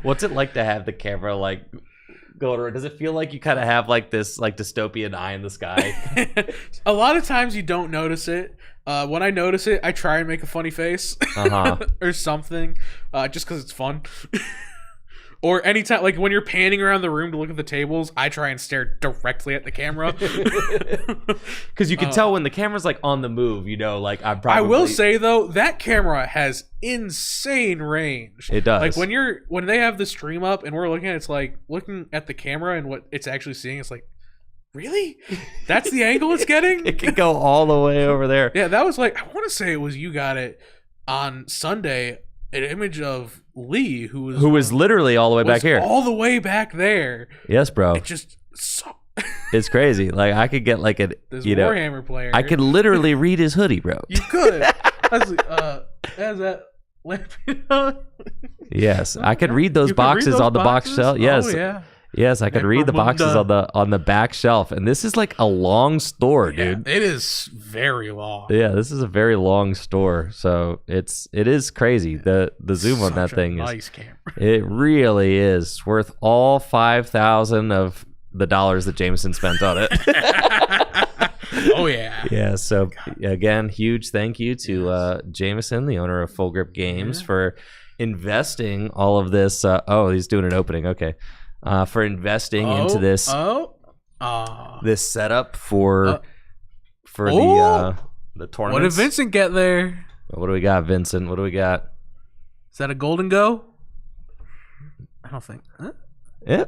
S1: What's it like to have the camera like going around? Does it feel like you kind of have like this like dystopian eye in the sky?
S2: A lot of times you don't notice it. When I notice it, I try and make a funny face or something, just because it's fun. Or anytime, like when you're panning around the room to look at the tables, I try and stare directly at the camera.
S1: Because you can tell when the camera's like on the move, you know, like I'm probably...
S2: I will say though, that camera has insane range.
S1: It does.
S2: Like when they have the stream up and we're looking at it, it's like looking at the camera and what it's actually seeing, it's like, really? That's the angle it's getting?
S1: It can go all the way over there.
S2: Yeah, that was like, I want to say it was you got it on Sunday, an image of Lee who was literally all the way back here. All the way back there.
S1: Yes, bro.
S2: It just
S1: it's crazy. Like I could get like
S2: this Warhammer player.
S1: I could literally read his hoodie, bro.
S2: You could. As that
S1: Yes, I could read those boxes on the box shelf. Yes.
S2: Oh, yeah.
S1: Yes, I could read the boxes on the back shelf, and this is like a long store, dude.
S2: It is very long.
S1: Yeah, this is a very long store, so it is crazy. The zoom on that thing
S2: nice camera.
S1: It really is. It's worth all 5,000 of the dollars that Jameson spent on it.
S2: Oh yeah.
S1: Yeah. So again, huge thank you to Jameson, the owner of Full Grip Games, for investing all of this. Oh, he's doing an opening. Okay. For investing into this this setup for the tournament.
S2: What did Vincent get there?
S1: What do we got, Vincent? What do we got?
S2: Is that a golden go? I don't think. Huh?
S1: Yeah.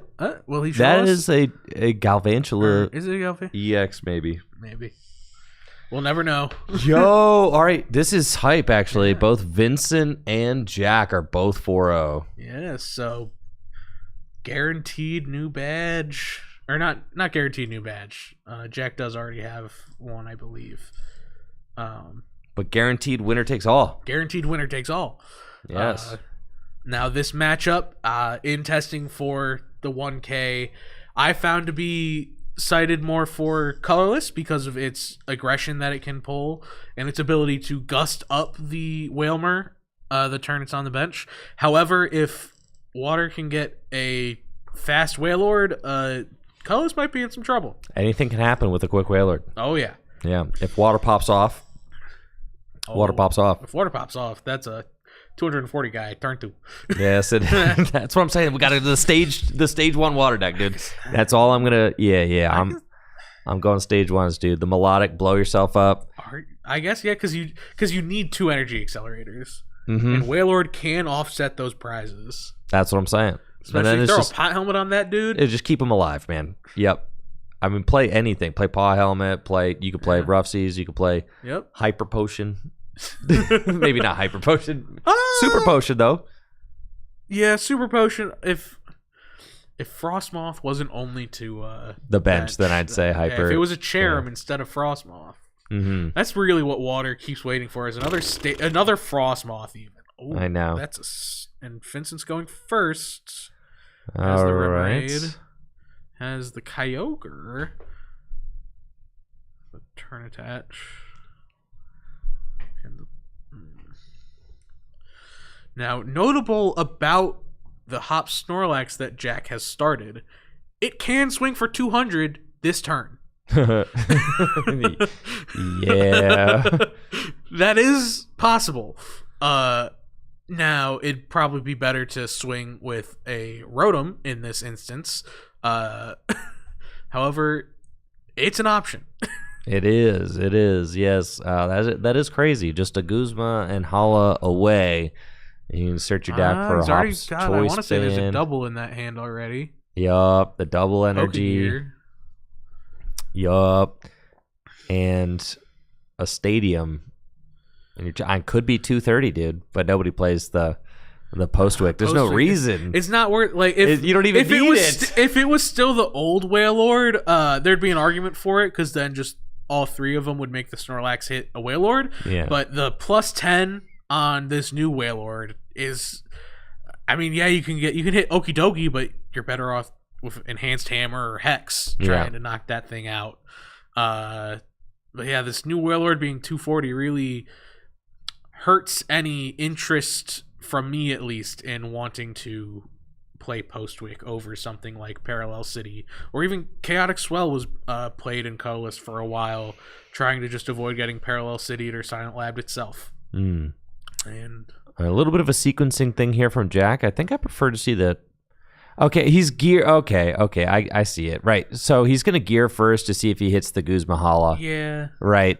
S2: Will he show
S1: that
S2: us?
S1: Is a Galvantula.
S2: Is it a Galvantula?
S1: EX maybe.
S2: Maybe. We'll never know.
S1: Yo, all right. This is hype actually. Yeah. Both Vincent and Jack are both 4-0.
S2: Yeah, so guaranteed new badge, or not guaranteed new badge. Jack does already have one, I believe.
S1: But guaranteed winner takes all.
S2: Guaranteed winner takes all.
S1: Yes.
S2: Now this matchup, in testing for the 1K, I found to be cited more for colorless because of its aggression that it can pull and its ability to gust up the Whalmer the turn it's on the bench. However, if water can get a fast Wailord, colorless might be in some trouble.
S1: Anything can happen with a quick Wailord.
S2: Oh yeah.
S1: Yeah. If water pops off, water pops off.
S2: If water pops off, that's a 240 guy, turn 2.
S1: Yes, that's what I'm saying. We got to the stage 1 water deck, dude. That's all I'm gonna. Yeah. I'm going stage 1s, dude. The melodic, blow yourself up.
S2: I guess because you need 2 energy accelerators,
S1: Mm-hmm.
S2: and Wailord can offset those prizes.
S1: That's what I'm saying.
S2: Especially if you throw a pot helmet on that dude.
S1: Just keep him alive, man. Yep. I mean, play anything. Play paw helmet. You could play rough seas. You could play hyper potion. Maybe not hyper potion. Super potion though.
S2: Yeah, super potion. If Frostmoth wasn't only to
S1: the bench, then I'd say hyper.
S2: If it was a Cherrim instead of Frostmoth, that's really what Water keeps waiting for. Is another Frostmoth even. Ooh,
S1: I know.
S2: And Vincent's going first.
S1: All
S2: the
S1: right.
S2: Renraid, has the Kyogre. The turn attach. And now, notable about the Hop Snorlax that Jack has started, it can swing for 200 this turn.
S1: Yeah.
S2: That is possible. Now, it'd probably be better to swing with a Rotom in this instance. However, it's an option.
S1: It is. Yes. That is crazy. Just a Guzma and Hala away. You can search your deck for a Hop's Choice
S2: I want to say there's a
S1: Band.
S2: double in that hand already.
S1: Yup. The double energy.
S2: Pokegear.
S1: Yup. And a Stadium. I could be 230, dude, but nobody plays the Postwick. There's no reason.
S2: It's not worth
S1: you don't even need it.
S2: If it was still the old Wailord, there'd be an argument for it because then just all 3 of them would make the Snorlax hit a Wailord.
S1: Yeah.
S2: But the +10 on this new Wailord is, I mean, yeah, you can hit Okidogi, but you're better off with Enhanced Hammer or Hex trying to knock that thing out. But yeah, this new Wailord being 240 really hurts any interest from me, at least, in wanting to play Postwick over something like Parallel City, or even Chaotic Swell was played in colorless for a while, trying to just avoid getting Parallel City or Silent Lab itself. And
S1: a little bit of a sequencing thing here from Jack. I think I prefer to see the. Okay, he's gear. Okay, I see it. Right, so he's gonna gear first to see if he hits the Guzma Hala.
S2: Yeah.
S1: Right.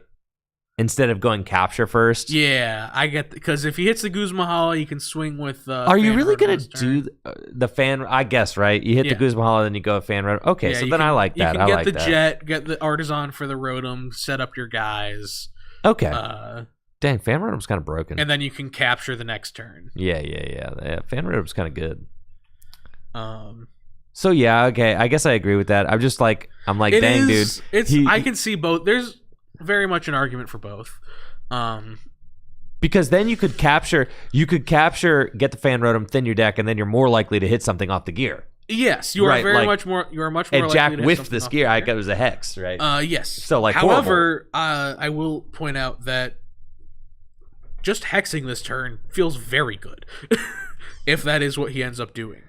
S1: Instead of going capture first.
S2: Yeah, I get because if he hits the Guzma Hala, you can swing with.
S1: Are you really gonna do the fan? I guess right. You hit the Guzma Hala, then you go fan road. Okay, so then I like that.
S2: You can get the Jet, get the Artisan for the Rotom, set up your guys.
S1: Okay. Dang, fan rotom's kind of broken.
S2: And then you can capture the next turn.
S1: Yeah. Fan rotom's kind of good. So yeah, okay. I guess I agree with that. I'm dang, dude.
S2: I can see both. There's very much an argument for both.
S1: Because then you could capture, get the fan rotom, thin your deck, and then you're more likely to hit something off the gear.
S2: Yes, you are much more. You are much more.
S1: And Jack whiffed this gear. I got it was a Hex, right?
S2: Yes.
S1: So
S2: however, I will point out that just hexing this turn feels very good, if that is what he ends up doing.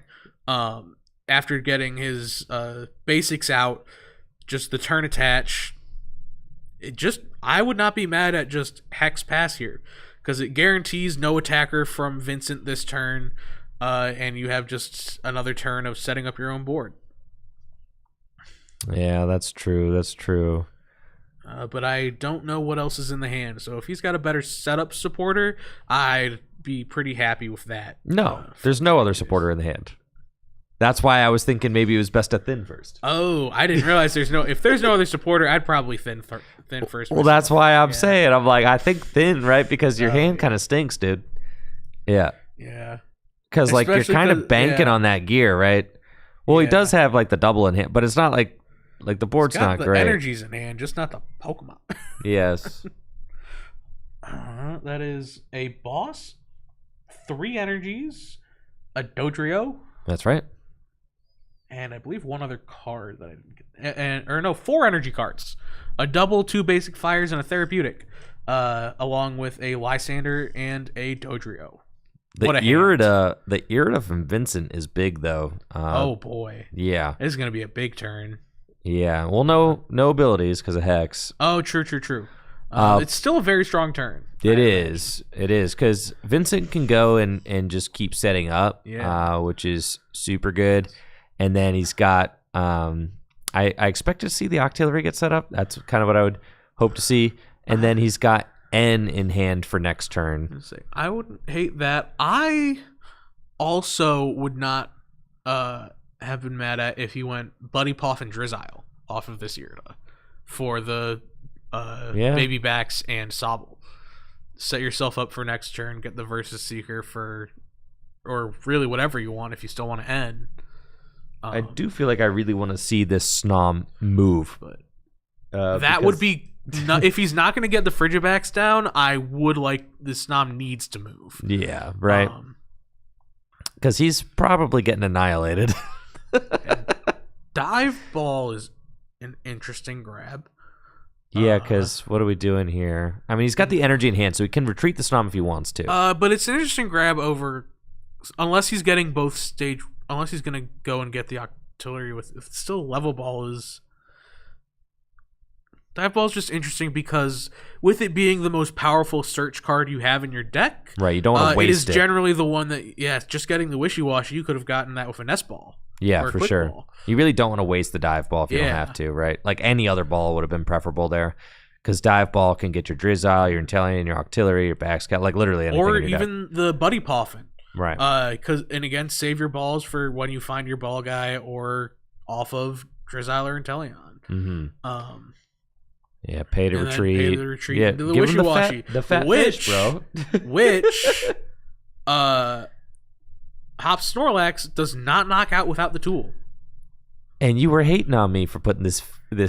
S2: After getting his basics out, just the turn attach. I would not be mad at just Hex Pass here, because it guarantees no attacker from Vincent this turn, and you have just another turn of setting up your own board.
S1: Yeah, that's true.
S2: But I don't know what else is in the hand, so if he's got a better setup supporter, I'd be pretty happy with that.
S1: No, there's no other supporter in the hand. That's why I was thinking maybe it was best to thin first.
S2: Oh, I didn't realize if there's no other supporter, I'd probably thin first.
S1: Well, that's why I'm saying. I'm like, I think thin, right? Because your hand kind of stinks, dude. Yeah.
S2: Yeah.
S1: Because like you're kind of banking on that gear, right? Well, he does have like the double in hand, but it's not like the board's not great.
S2: Energy's in hand, just not the Pokemon.
S1: Yes.
S2: That is a boss, 3 energies, a Dodrio.
S1: That's right.
S2: And I believe one other card that I didn't get. 4 energy cards. A double, 2 basic fires, and a therapeutic. Along with a Lysander and a Dodrio.
S1: The Irida from Vincent is big, though.
S2: Oh, boy.
S1: Yeah.
S2: This is going to be a big turn.
S1: Yeah. Well, no abilities because of Hex.
S2: Oh, true. It's still a very strong turn.
S1: It is, because Vincent can go and just keep setting up, which is super good. And then he's got, I expect to see the Octillery get set up. That's kind of what I would hope to see. And then he's got N in hand for next turn.
S2: I wouldn't hate that. I also would not have been mad at if he went Buddy Poff and Drizzile off of this Irida for the Baby Backs and Sobble. Set yourself up for next turn, get the Versus Seeker or really whatever you want if you still want to end.
S1: I do feel like I really want to see this Snom move.
S2: But that would be... if he's not going to get the Frigibacks down, I would like... The Snom needs to move.
S1: Yeah, right. Because he's probably getting annihilated.
S2: Dive Ball is an interesting grab.
S1: Yeah, because what are we doing here? I mean, he's got the energy in hand, so he can retreat the Snom if he wants to.
S2: But it's an interesting grab over... Unless he's getting both stage... Unless he's going to go and get the Octillery with... If it's still Level Ball is... Dive Ball is just interesting because with it being the most powerful search card you have in your deck...
S1: Right, you don't want to waste it.
S2: It is generally the one that... Yeah, just getting the Wishy-Washy, you could have gotten that with a Nest Ball.
S1: Yeah, for sure. Ball. You really don't want to waste the Dive Ball if you don't have to, right? Like any other ball would have been preferable there. Because Dive Ball can get your Drizzile, your Inteleon, your Octillery, your Backscat, like literally anything.
S2: Or even the Buddy Poffin.
S1: Right.
S2: And again, save your balls for when you find your ball guy or off of Drizzile or Inteleon.
S1: Mm-hmm. Yeah, pay to retreat.
S2: Pay to retreat.
S1: Yeah,
S2: The Wishy-Washy.
S1: The fat fish, bro.
S2: Which, Hop Snorlax does not knock out without the tool.
S1: And you were hating on me for putting this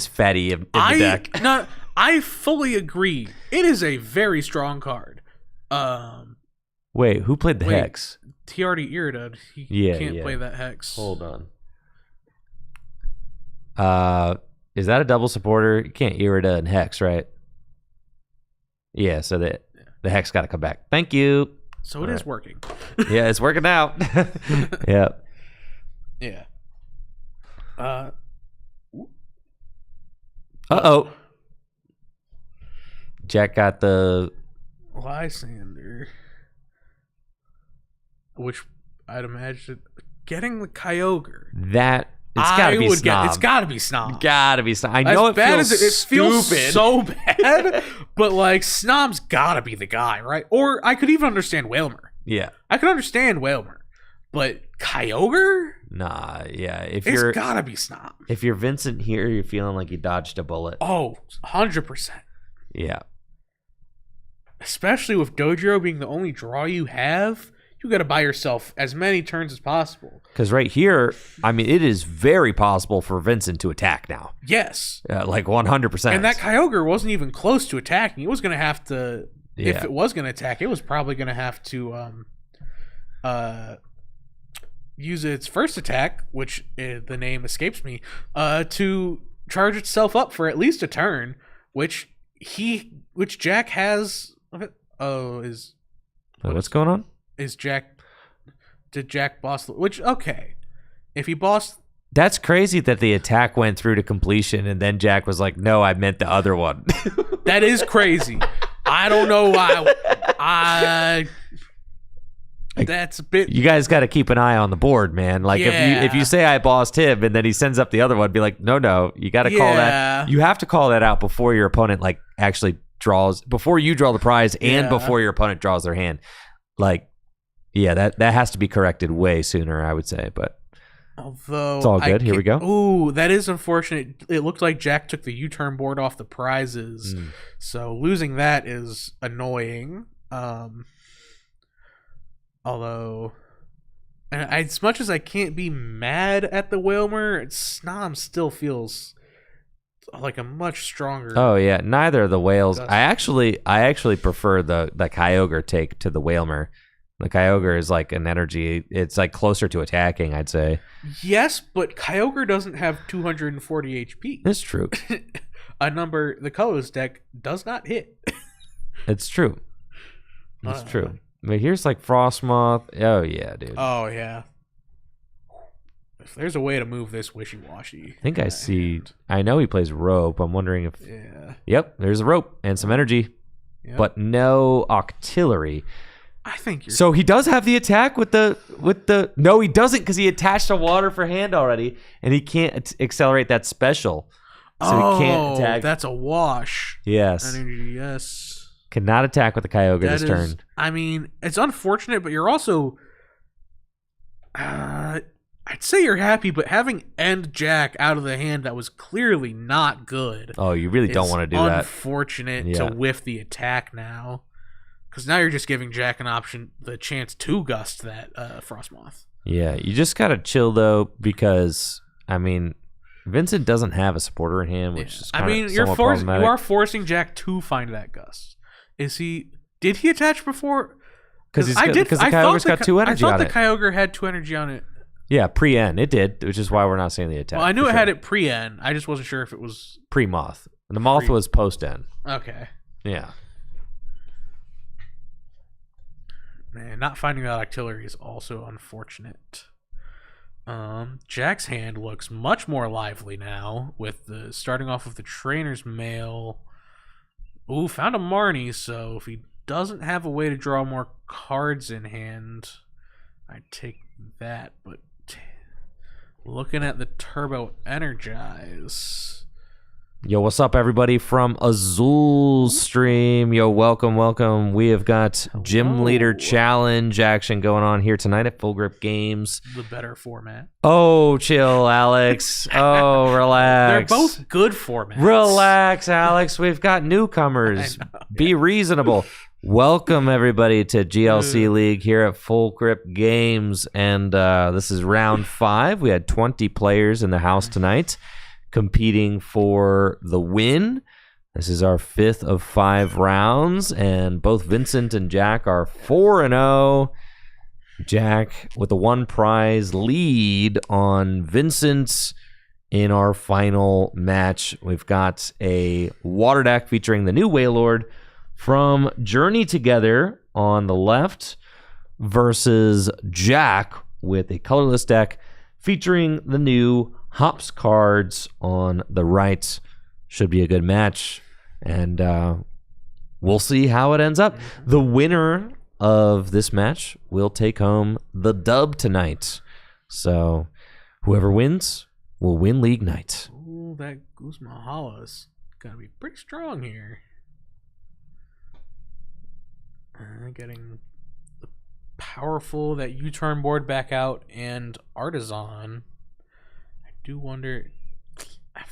S1: fatty in the deck.
S2: No, I fully agree. It is a very strong card.
S1: Wait, who played the Hex?
S2: He already Irida. He can't play that Hex.
S1: Hold on. Is that a double supporter? You can't Irida and Hex, right? Yeah, so the Hex got to come back. Thank you.
S2: So it is working.
S1: Yeah, it's working out. Yeah.
S2: Yeah.
S1: Uh-oh. Jack got the...
S2: Lysander. Which I'd imagine... Getting the Kyogre.
S1: That... It's gotta be Snom.
S2: It's gotta be Snom.
S1: Gotta be Snom. I know it feels
S2: so bad, but like Snom's gotta be the guy, right? Or I could even understand Wailmer.
S1: Yeah,
S2: I could understand Wailmer, but Kyogre?
S1: Nah, yeah.
S2: It's gotta be Snom.
S1: If you're Vincent here, you're feeling like you dodged a bullet.
S2: Oh, 100%.
S1: Yeah.
S2: Especially with Dojiro being the only draw you have. You got to buy yourself as many turns as possible.
S1: Because right here, I mean, it is very possible for Vincent to attack now.
S2: Yes.
S1: Like 100%.
S2: And that Kyogre wasn't even close to attacking. It was going to have to... Yeah. If it was going to attack, it was probably going to have to use its first attack, which the name escapes me, to charge itself up for at least a turn, which Jack has...
S1: What's going on?
S2: Did Jack boss? Which, okay, if he bossed,
S1: that's crazy that the attack went through to completion, and then Jack was like, "No, I meant the other one."
S2: That is crazy. I don't know why. That's a bit.
S1: You guys got to keep an eye on the board, man. Like if you say I bossed him, and then he sends up the other one, be like, no, you got to call that. You have to call that out before your opponent like actually draws, before you draw the prize, and before your opponent draws their hand. Like. Yeah, that has to be corrected way sooner, I would say, but
S2: although
S1: it's all good. Here we go.
S2: Ooh, that is unfortunate. It looked like Jack took the U-turn board off the prizes, so losing that is annoying. Although, and as much as I can't be mad at the Wailmer, Snom still feels like a much stronger.
S1: Oh yeah, neither of the whales. I actually prefer the Kyogre take to the Wailmer. The Kyogre is like an energy. It's like closer to attacking, I'd say.
S2: Yes, but Kyogre doesn't have 240 HP.
S1: It's true.
S2: A number the colors deck does not hit.
S1: It's true. It's true. But here's like Frostmoth. Oh yeah, dude.
S2: Oh yeah. If there's a way to move this wishy-washy.
S1: I think I see. I know he plays rope. I'm wondering if.
S2: Yeah.
S1: Yep, there's a rope and some energy, but no artillery.
S2: I think you're.
S1: So he does have the attack with the. No, he doesn't because he attached a water for hand already, and he can't accelerate that special. So he can't attack.
S2: That's a wash.
S1: Yes.
S2: Energy, yes.
S1: Cannot attack with the Kyogre this turn.
S2: I mean, it's unfortunate, but you're also. I'd say you're happy, but having End Jack out of the hand that was clearly not good.
S1: Oh, you really don't want to do that.
S2: Unfortunate to whiff the attack now. Because now you're just giving Jack the chance to gust that Frostmoth.
S1: Yeah, you just got to chill, though, because, I mean, Vincent doesn't have a supporter in hand, which is kind of somewhat problematic.
S2: You are forcing Jack to find that gust. Did he attach before?
S1: Because the Kyogre's got 2 energy on it.
S2: I thought the Kyogre had 2 energy on it.
S1: Yeah, pre-N. It did, which is why we're not seeing the attack.
S2: Well, I knew it had it pre-N. I just wasn't sure if it was...
S1: Pre-Moth. And the Moth was post-N.
S2: Okay.
S1: Yeah.
S2: Man, not finding that artillery is also unfortunate. Jack's hand looks much more lively now, with the starting off with the Trainer's Mail. Ooh, found a Marnie, so if he doesn't have a way to draw more cards in hand, I'd take that, but looking at the Turbo Energize.
S1: Yo, what's up, everybody from Azul's stream? Yo, welcome. We have got Gym Leader Challenge action going on here tonight at Full Grip Games.
S2: The better format.
S1: Oh, chill, Alex. Oh, relax.
S2: They're both good formats.
S1: Relax, Alex. We've got newcomers. Be reasonable. Welcome, everybody, to GLC League here at Full Grip Games. And this is round 5. We had 20 players in the house tonight competing for the win. This is our 5th of 5 rounds, and both Vincent and Jack are 4-0. Jack with a 1 prize lead on Vincent in our final match. We've got a water deck featuring the new Wailord from Journey Together on the left versus Jack with a colorless deck featuring the new Hops cards on the right. Should be a good match, and we'll see how it ends up. The winner of this match will take home the dub tonight. So whoever wins will win League Night.
S2: Ooh, that Guzma Hala's gotta be pretty strong here. Getting the powerful, that U-turn board back out, and Artisan. I do wonder... I'm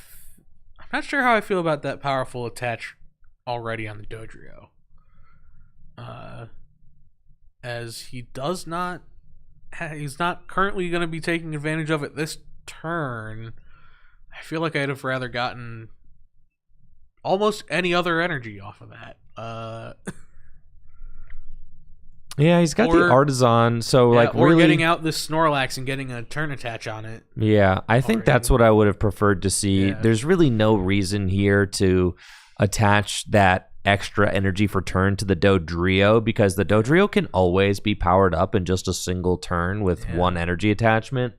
S2: not sure how I feel about that powerful attach already on the Dodrio. As he does not... He's not currently going to be taking advantage of it this turn. I feel like I'd have rather gotten almost any other energy off of that.
S1: Yeah, he's got the Artisan, so
S2: or
S1: really
S2: getting out this Snorlax and getting a turn attach on it.
S1: Yeah, I think that's what I would have preferred to see. Yeah. There's really no reason here to attach that extra energy for turn to the Dodrio, because the Dodrio can always be powered up in just a single turn with 1 energy attachment.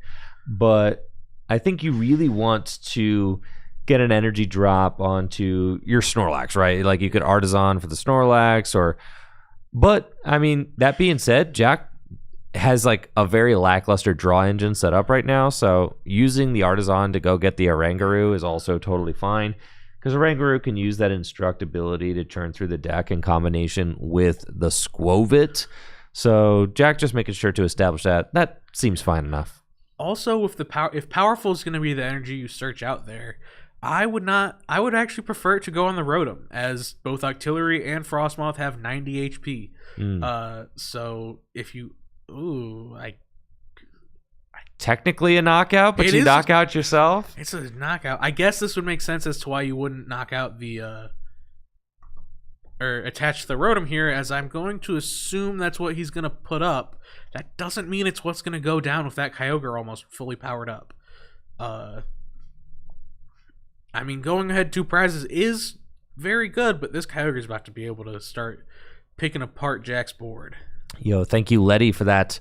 S1: But I think you really want to get an energy drop onto your Snorlax, right? Like you could Artisan for the Snorlax or... But, I mean, that being said, Jack has like a very lackluster draw engine set up right now, so using the Artisan to go get the Oranguru is also totally fine, because Oranguru can use that Instruct ability to churn through the deck in combination with the Squovit. So Jack just making sure to establish that. That seems fine enough.
S2: Also, if powerful is going to be the energy you search out there, I would actually prefer it to go on the Rotom, as both Octillery and Frostmoth have 90 HP. So if you...
S1: technically a knockout, but you knock out yourself?
S2: It's a knockout. I guess this would make sense as to why you wouldn't knock out the... or attach the Rotom here, as I'm going to assume that's what he's going to put up. That doesn't mean it's what's going to go down with that Kyogre almost fully powered up. I mean, going ahead 2 prizes is very good, but this Kyogre is about to be able to start picking apart Jack's board.
S1: Yo, thank you, Letty, for that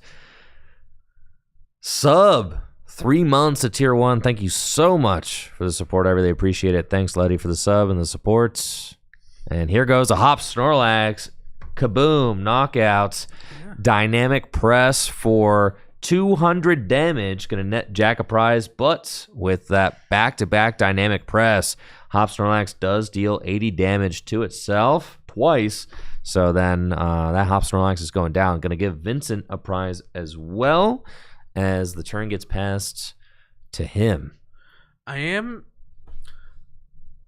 S1: sub. 3 months at tier 1. Thank you so much for the support. I really appreciate it. Thanks, Letty, for the sub and the support. And here goes a Hop Snorlax. Kaboom, knockouts. Yeah. Dynamic press for 200 damage. Going to net Jack a prize, but with that back-to-back dynamic press, Hop Snorlax does deal 80 damage to itself twice. So then that Hop Snorlax is going down. Going to give Vincent a prize as well as the turn gets passed to him.
S2: I am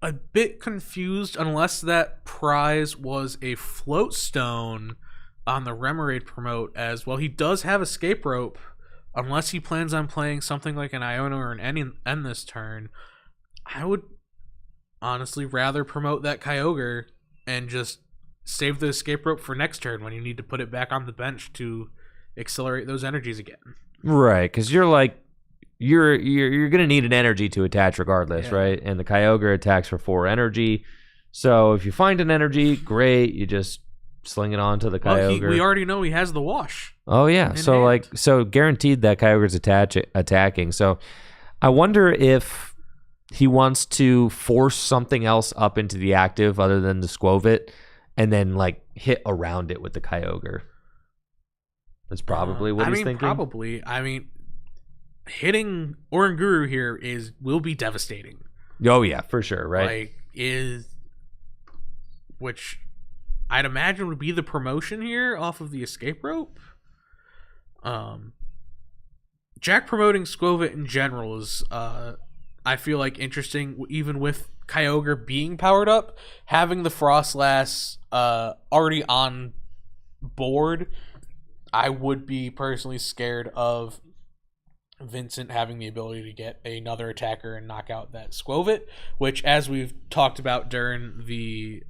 S2: a bit confused unless that prize was a float stone on the Remoraid promote as well. He does have Escape Rope unless he plans on playing something like an Iona or an N this turn. I would honestly rather promote that Kyogre and just save the Escape Rope for next turn when you need to put it back on the bench to accelerate those energies again.
S1: Right, because you're like, you're going to need an energy to attach regardless, right? And the Kyogre attacks for 4 energy. So if you find an energy, great. You just sling it onto the Kyogre.
S2: Well, we already know he has the wash.
S1: Oh, yeah. So guaranteed that Kyogre's attacking. So I wonder if he wants to force something else up into the active other than the Squovit and then like hit around it with the Kyogre. That's probably what he's thinking.
S2: Probably. I mean, hitting Oranguru here will be devastating.
S1: Oh yeah, for sure, right?
S2: Which I'd imagine would be the promotion here off of the Escape Rope. Jack promoting Squovit in general is I feel like interesting, even with Kyogre being powered up, having the Frostlass already on board. I would be personally scared of Vincent having the ability to get another attacker and knock out that Squovit, which, as we've talked about during the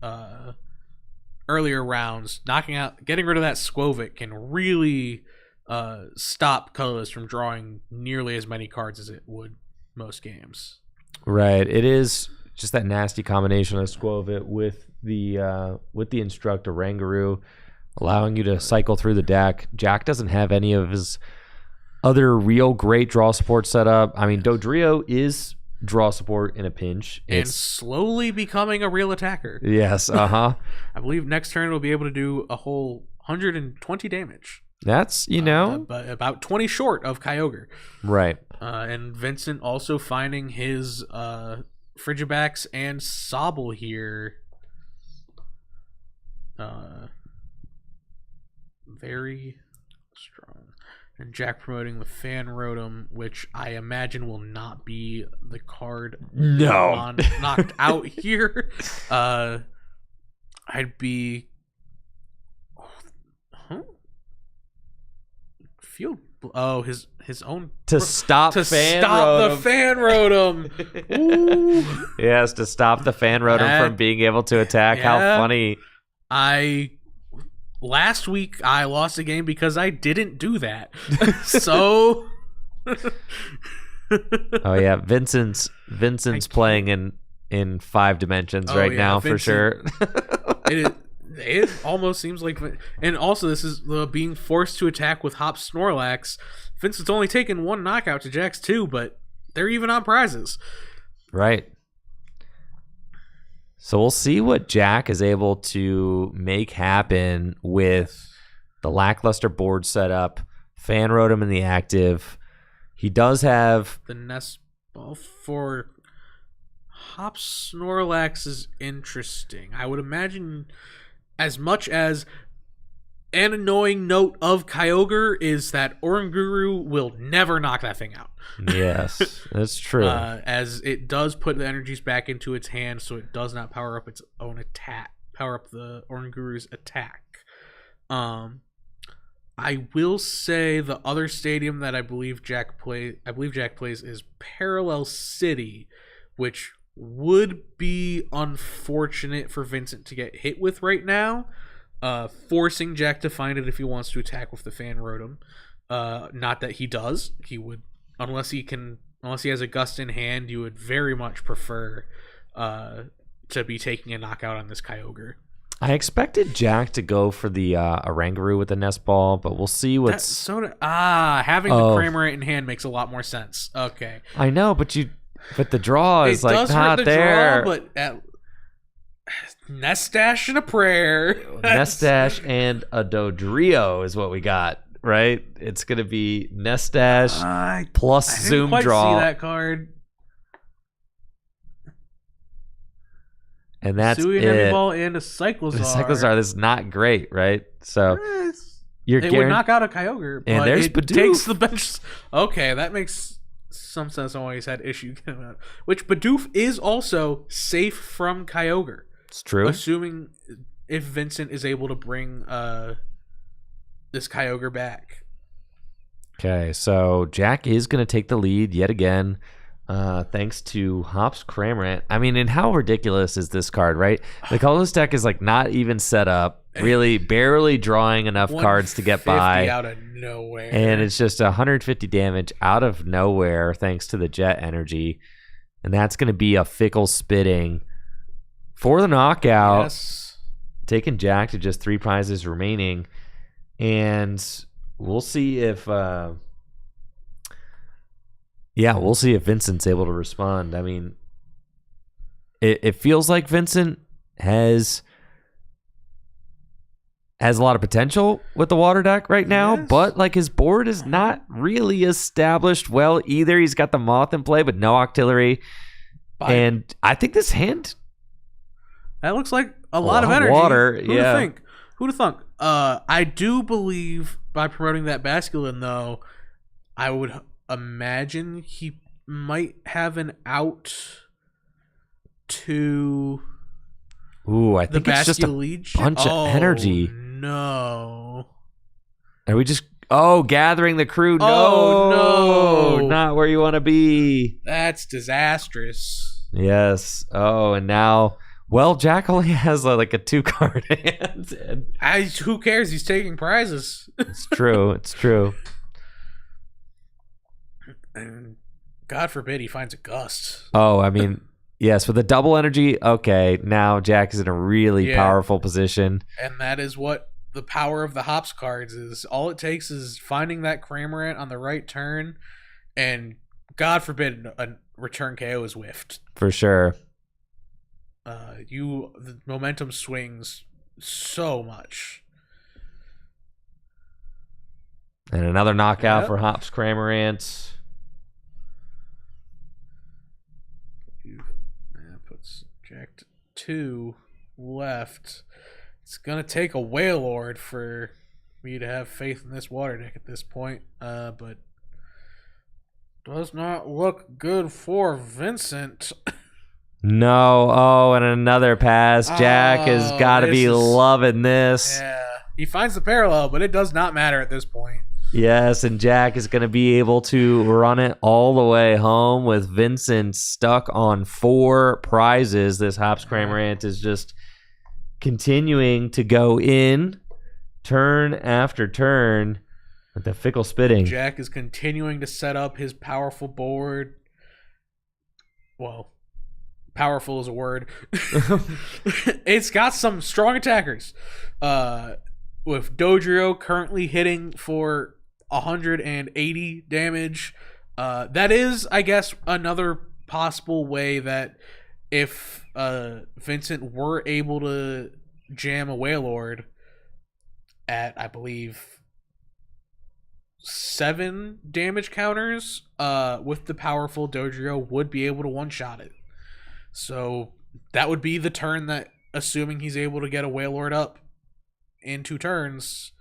S2: earlier rounds, getting rid of that Squovit can really stop Colorless from drawing nearly as many cards as it would most games.
S1: Right. It is just that nasty combination of Squovit with the Instructor Rangaroo, allowing you to cycle through the deck. Jack doesn't have any of his other real great draw support set up. I mean, Dodrio is draw support in a pinch.
S2: It's slowly becoming a real attacker.
S1: Yes, I
S2: believe next turn we'll be able to do a whole 120 damage.
S1: That's,
S2: but about 20 short of Kyogre.
S1: Right.
S2: And Vincent also finding his Frigibax and Sobble here. Very strong. And Jack promoting the Fan Rotom, which I imagine will not be the card knocked out here. I'd be his own
S1: to stop
S2: the Fan Rotom. Ooh.
S1: Yes, to stop the Fan Rotom from being able to attack. How funny.
S2: Last week I lost a game because I didn't do that. So
S1: oh yeah, Vincent's playing in 5 dimensions now, Vincent, for sure.
S2: It almost seems like, and also this is being forced to attack with Hop Snorlax. Vincent's only taken 1 knockout to Jack's 2, but they're even on prizes.
S1: Right. So we'll see what Jack is able to make happen with the lackluster board setup, Fan Rotom in the active. He does have
S2: the Nest Ball for Hop Snorlax is interesting. I would imagine, as much as an annoying note of Kyogre is that Oranguru will never knock that thing out.
S1: Yes, that's true.
S2: As it does put the energies back into its hand, so it does not power up its own attack. Power up the Oranguru's attack. I will say the other stadium that I believe Jack plays is Parallel City, which would be unfortunate for Vincent to get hit with right now, forcing Jack to find it if he wants to attack with the Fan Rotom. Not that he does. He would, unless he has a Gust in hand, you would very much prefer to be taking a knockout on this Kyogre.
S1: I expected Jack to go for the Oranguru with the nest ball, but we'll see what's...
S2: Having the Cramorant in hand makes a lot more sense. Okay.
S1: I know, but the draw is like not
S2: the
S1: there.
S2: Draw, but Nestash and a prayer.
S1: Nestash and a Dodrio is what we got, right? It's going to be Nestash plus
S2: I
S1: Zoom
S2: didn't
S1: draw.
S2: quite see that card.
S1: And that's
S2: Sui
S1: it.
S2: Heavy Ball and a Cyclozar.
S1: The Cyclozar, this is not great, right? So
S2: it would knock out a Kyogre, but
S1: and there's
S2: it
S1: Bidoof.
S2: takes the bench. Okay, that makes some sense on why he's had issue getting out. Which Bidoof is also safe from Kyogre.
S1: It's true.
S2: Assuming if Vincent is able to bring this Kyogre back.
S1: Okay, so Jack is going to take the lead yet again. Thanks to Hops Cramorant. I mean, and how ridiculous is this card, right? The colorless deck is like not even set up, really barely drawing enough cards to get by.
S2: Out of nowhere.
S1: And it's just 150 damage out of nowhere thanks to the Jet Energy. And that's going to be a Fickle Spitting for the knockout.
S2: Yes.
S1: Taking Jack to just 3 prizes remaining. And we'll see if... we'll see if Vincent's able to respond. I mean, it feels like Vincent has a lot of potential with the water deck right now, but like his board is not really established well either. He's got the Moth in play, but no Octillery. And I think this hand...
S2: That looks like a lot of energy.
S1: Water,
S2: Who'd have thunk? I do believe by promoting that Basculin, though, I would... imagine he might have an out to
S1: I think it's just a bunch of energy.
S2: No.
S1: Are we just gathering the crew?
S2: No,
S1: not where you want to be.
S2: That's disastrous.
S1: Yes. And now, Jack only has like a 2-card hand.
S2: Who cares? He's taking prizes.
S1: It's true. It's true.
S2: And God forbid he finds a Gust.
S1: I mean, yes, with the double energy, okay, now Jack is in a really powerful position.
S2: And that is what the power of the Hops cards is. All it takes is finding that Cramorant on the right turn, and God forbid a return KO is whiffed.
S1: For sure.
S2: The momentum swings so much.
S1: And another knockout for Hops Cramorant.
S2: Puts Jack 2 left. It's gonna take a Wailord for me to have faith in this water deck at this point, but does not look good for Vincent.
S1: No, and another pass. Jack has got to be loving this.
S2: Yeah, he finds the parallel, but it does not matter at this point.
S1: Yes, and Jack is going to be able to run it all the way home with Vincent stuck on 4 prizes. This Hops Cramorant is just continuing to go in turn after turn with the Fickle Spitting.
S2: Jack is continuing to set up his powerful board. Well, powerful is a word. It's got some strong attackers. With Dodrio currently hitting for 180 damage. That is, I guess, another possible way that if Vincent were able to jam a Wailord at, I believe, 7 damage counters, with the powerful Dodrio would be able to one-shot it. So that would be the turn that, assuming he's able to get a Wailord up in 2 turns,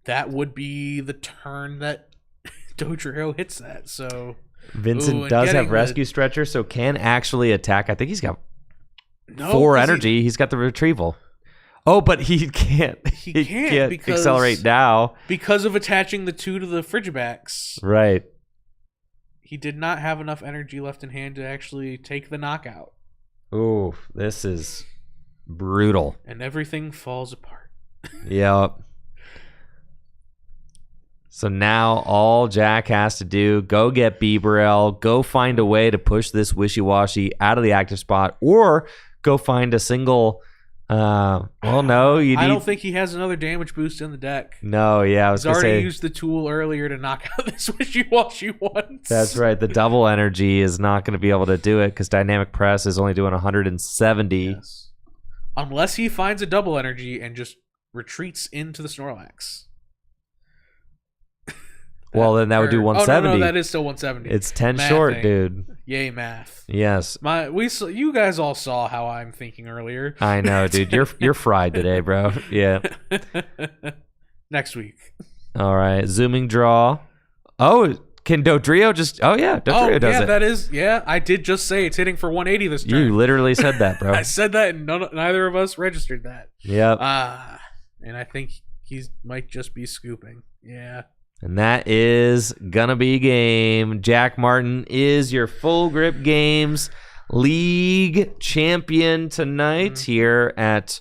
S2: that would be the turn that Dodrio hits that. So
S1: Vincent does have Rescue Stretcher, so can actually attack. I think he's got 4 energy. He's got the Retrieval. Oh, but he can't. He can't accelerate now
S2: because of attaching the 2 to the Frigibacks.
S1: Right.
S2: He did not have enough energy left in hand to actually take the knockout.
S1: Ooh, this is brutal.
S2: And everything falls apart.
S1: Yep. So now all Jack has to do, go get Bibarel, go find a way to push this Wishy-Washy out of the active spot, or go find a single Well, no, you need.
S2: I don't think he has another damage boost in the deck.
S1: No, yeah, I was
S2: He's
S1: gonna
S2: already
S1: say.
S2: used the tool earlier to knock out this wishy-washy once.
S1: That's right. The double energy is not going to be able to do it because dynamic press is only doing 170.
S2: Yes. Unless he finds a double energy and just retreats into the Snorlax.
S1: Well, then that would do 170.
S2: Oh, no, that is still 170.
S1: It's 10
S2: Mathing.
S1: short, dude.
S2: Yay, math.
S1: Yes.
S2: You guys all saw how I'm thinking earlier.
S1: I know, dude. You're fried today, bro. Yeah.
S2: Next week.
S1: All right. Zooming draw. Oh, can Dodrio just... Oh, yeah. Dodrio does it.
S2: That is... Yeah, I did just say it's hitting for 180 this turn.
S1: You literally said that, bro.
S2: I said that and neither of us registered that.
S1: Yep.
S2: And I think he might just be scooping. Yeah.
S1: And that is gonna be game. Jack Martin is your Full Grip Games League champion tonight here at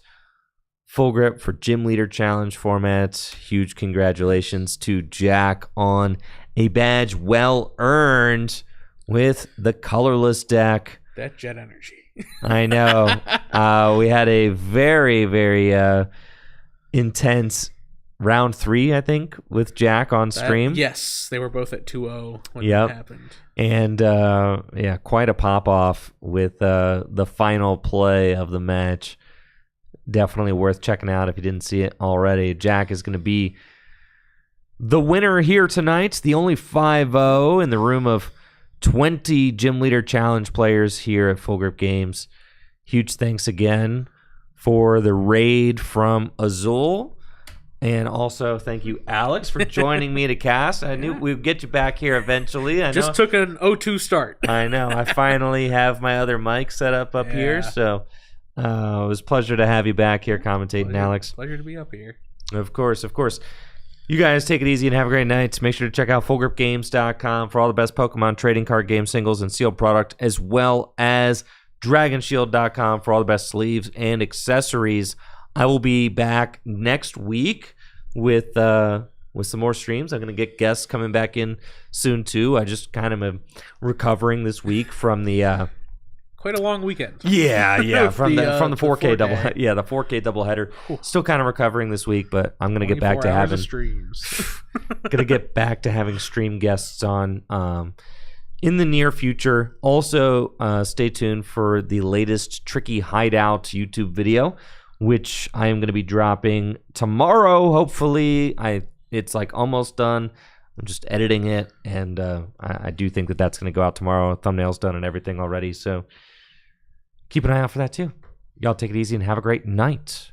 S1: Full Grip for Gym Leader Challenge format. Huge congratulations to Jack on a badge well earned with the colorless deck.
S2: That jet energy.
S1: I know. We had a very, very intense round 3, I think, with Jack on stream.
S2: Yes, they were both at 2-0 when that happened.
S1: And yeah, quite a pop off with the final play of the match. Definitely worth checking out if you didn't see it already. Jack is going to be the winner here tonight. The only 5-0 in the room of 20 Gym Leader Challenge players here at Full Grip Games. Huge thanks again for the raid from Azul. And also, thank you, Alex, for joining me to cast. I knew we'd get you back here eventually.
S2: Just took an 0-2 start.
S1: I know. I finally have my other mic set up here. So it was a pleasure to have you back here commentating, Alex.
S2: Pleasure to be up here.
S1: Of course, of course. You guys take it easy and have a great night. Make sure to check out FullGripGames.com for all the best Pokemon trading card game singles and sealed product, as well as DragonShield.com for all the best sleeves and accessories. I will be back next week with some more streams. I'm going to get guests coming back in soon too. I just kind of am recovering this week from the
S2: quite a long weekend.
S1: Yeah, from the 4K double.
S2: Yeah,
S1: the 4K doubleheader. Still kind of recovering this week, but I'm going to get back to having
S2: streams.
S1: Going to get back to having stream guests on in the near future. Also, stay tuned for the latest Tricky Hideout YouTube video, which I am going to be dropping tomorrow. Hopefully, it's like almost done. I'm just editing it, and I do think that that's going to go out tomorrow. Thumbnail's done and everything already, so keep an eye out for that too. Y'all take it easy and have a great night.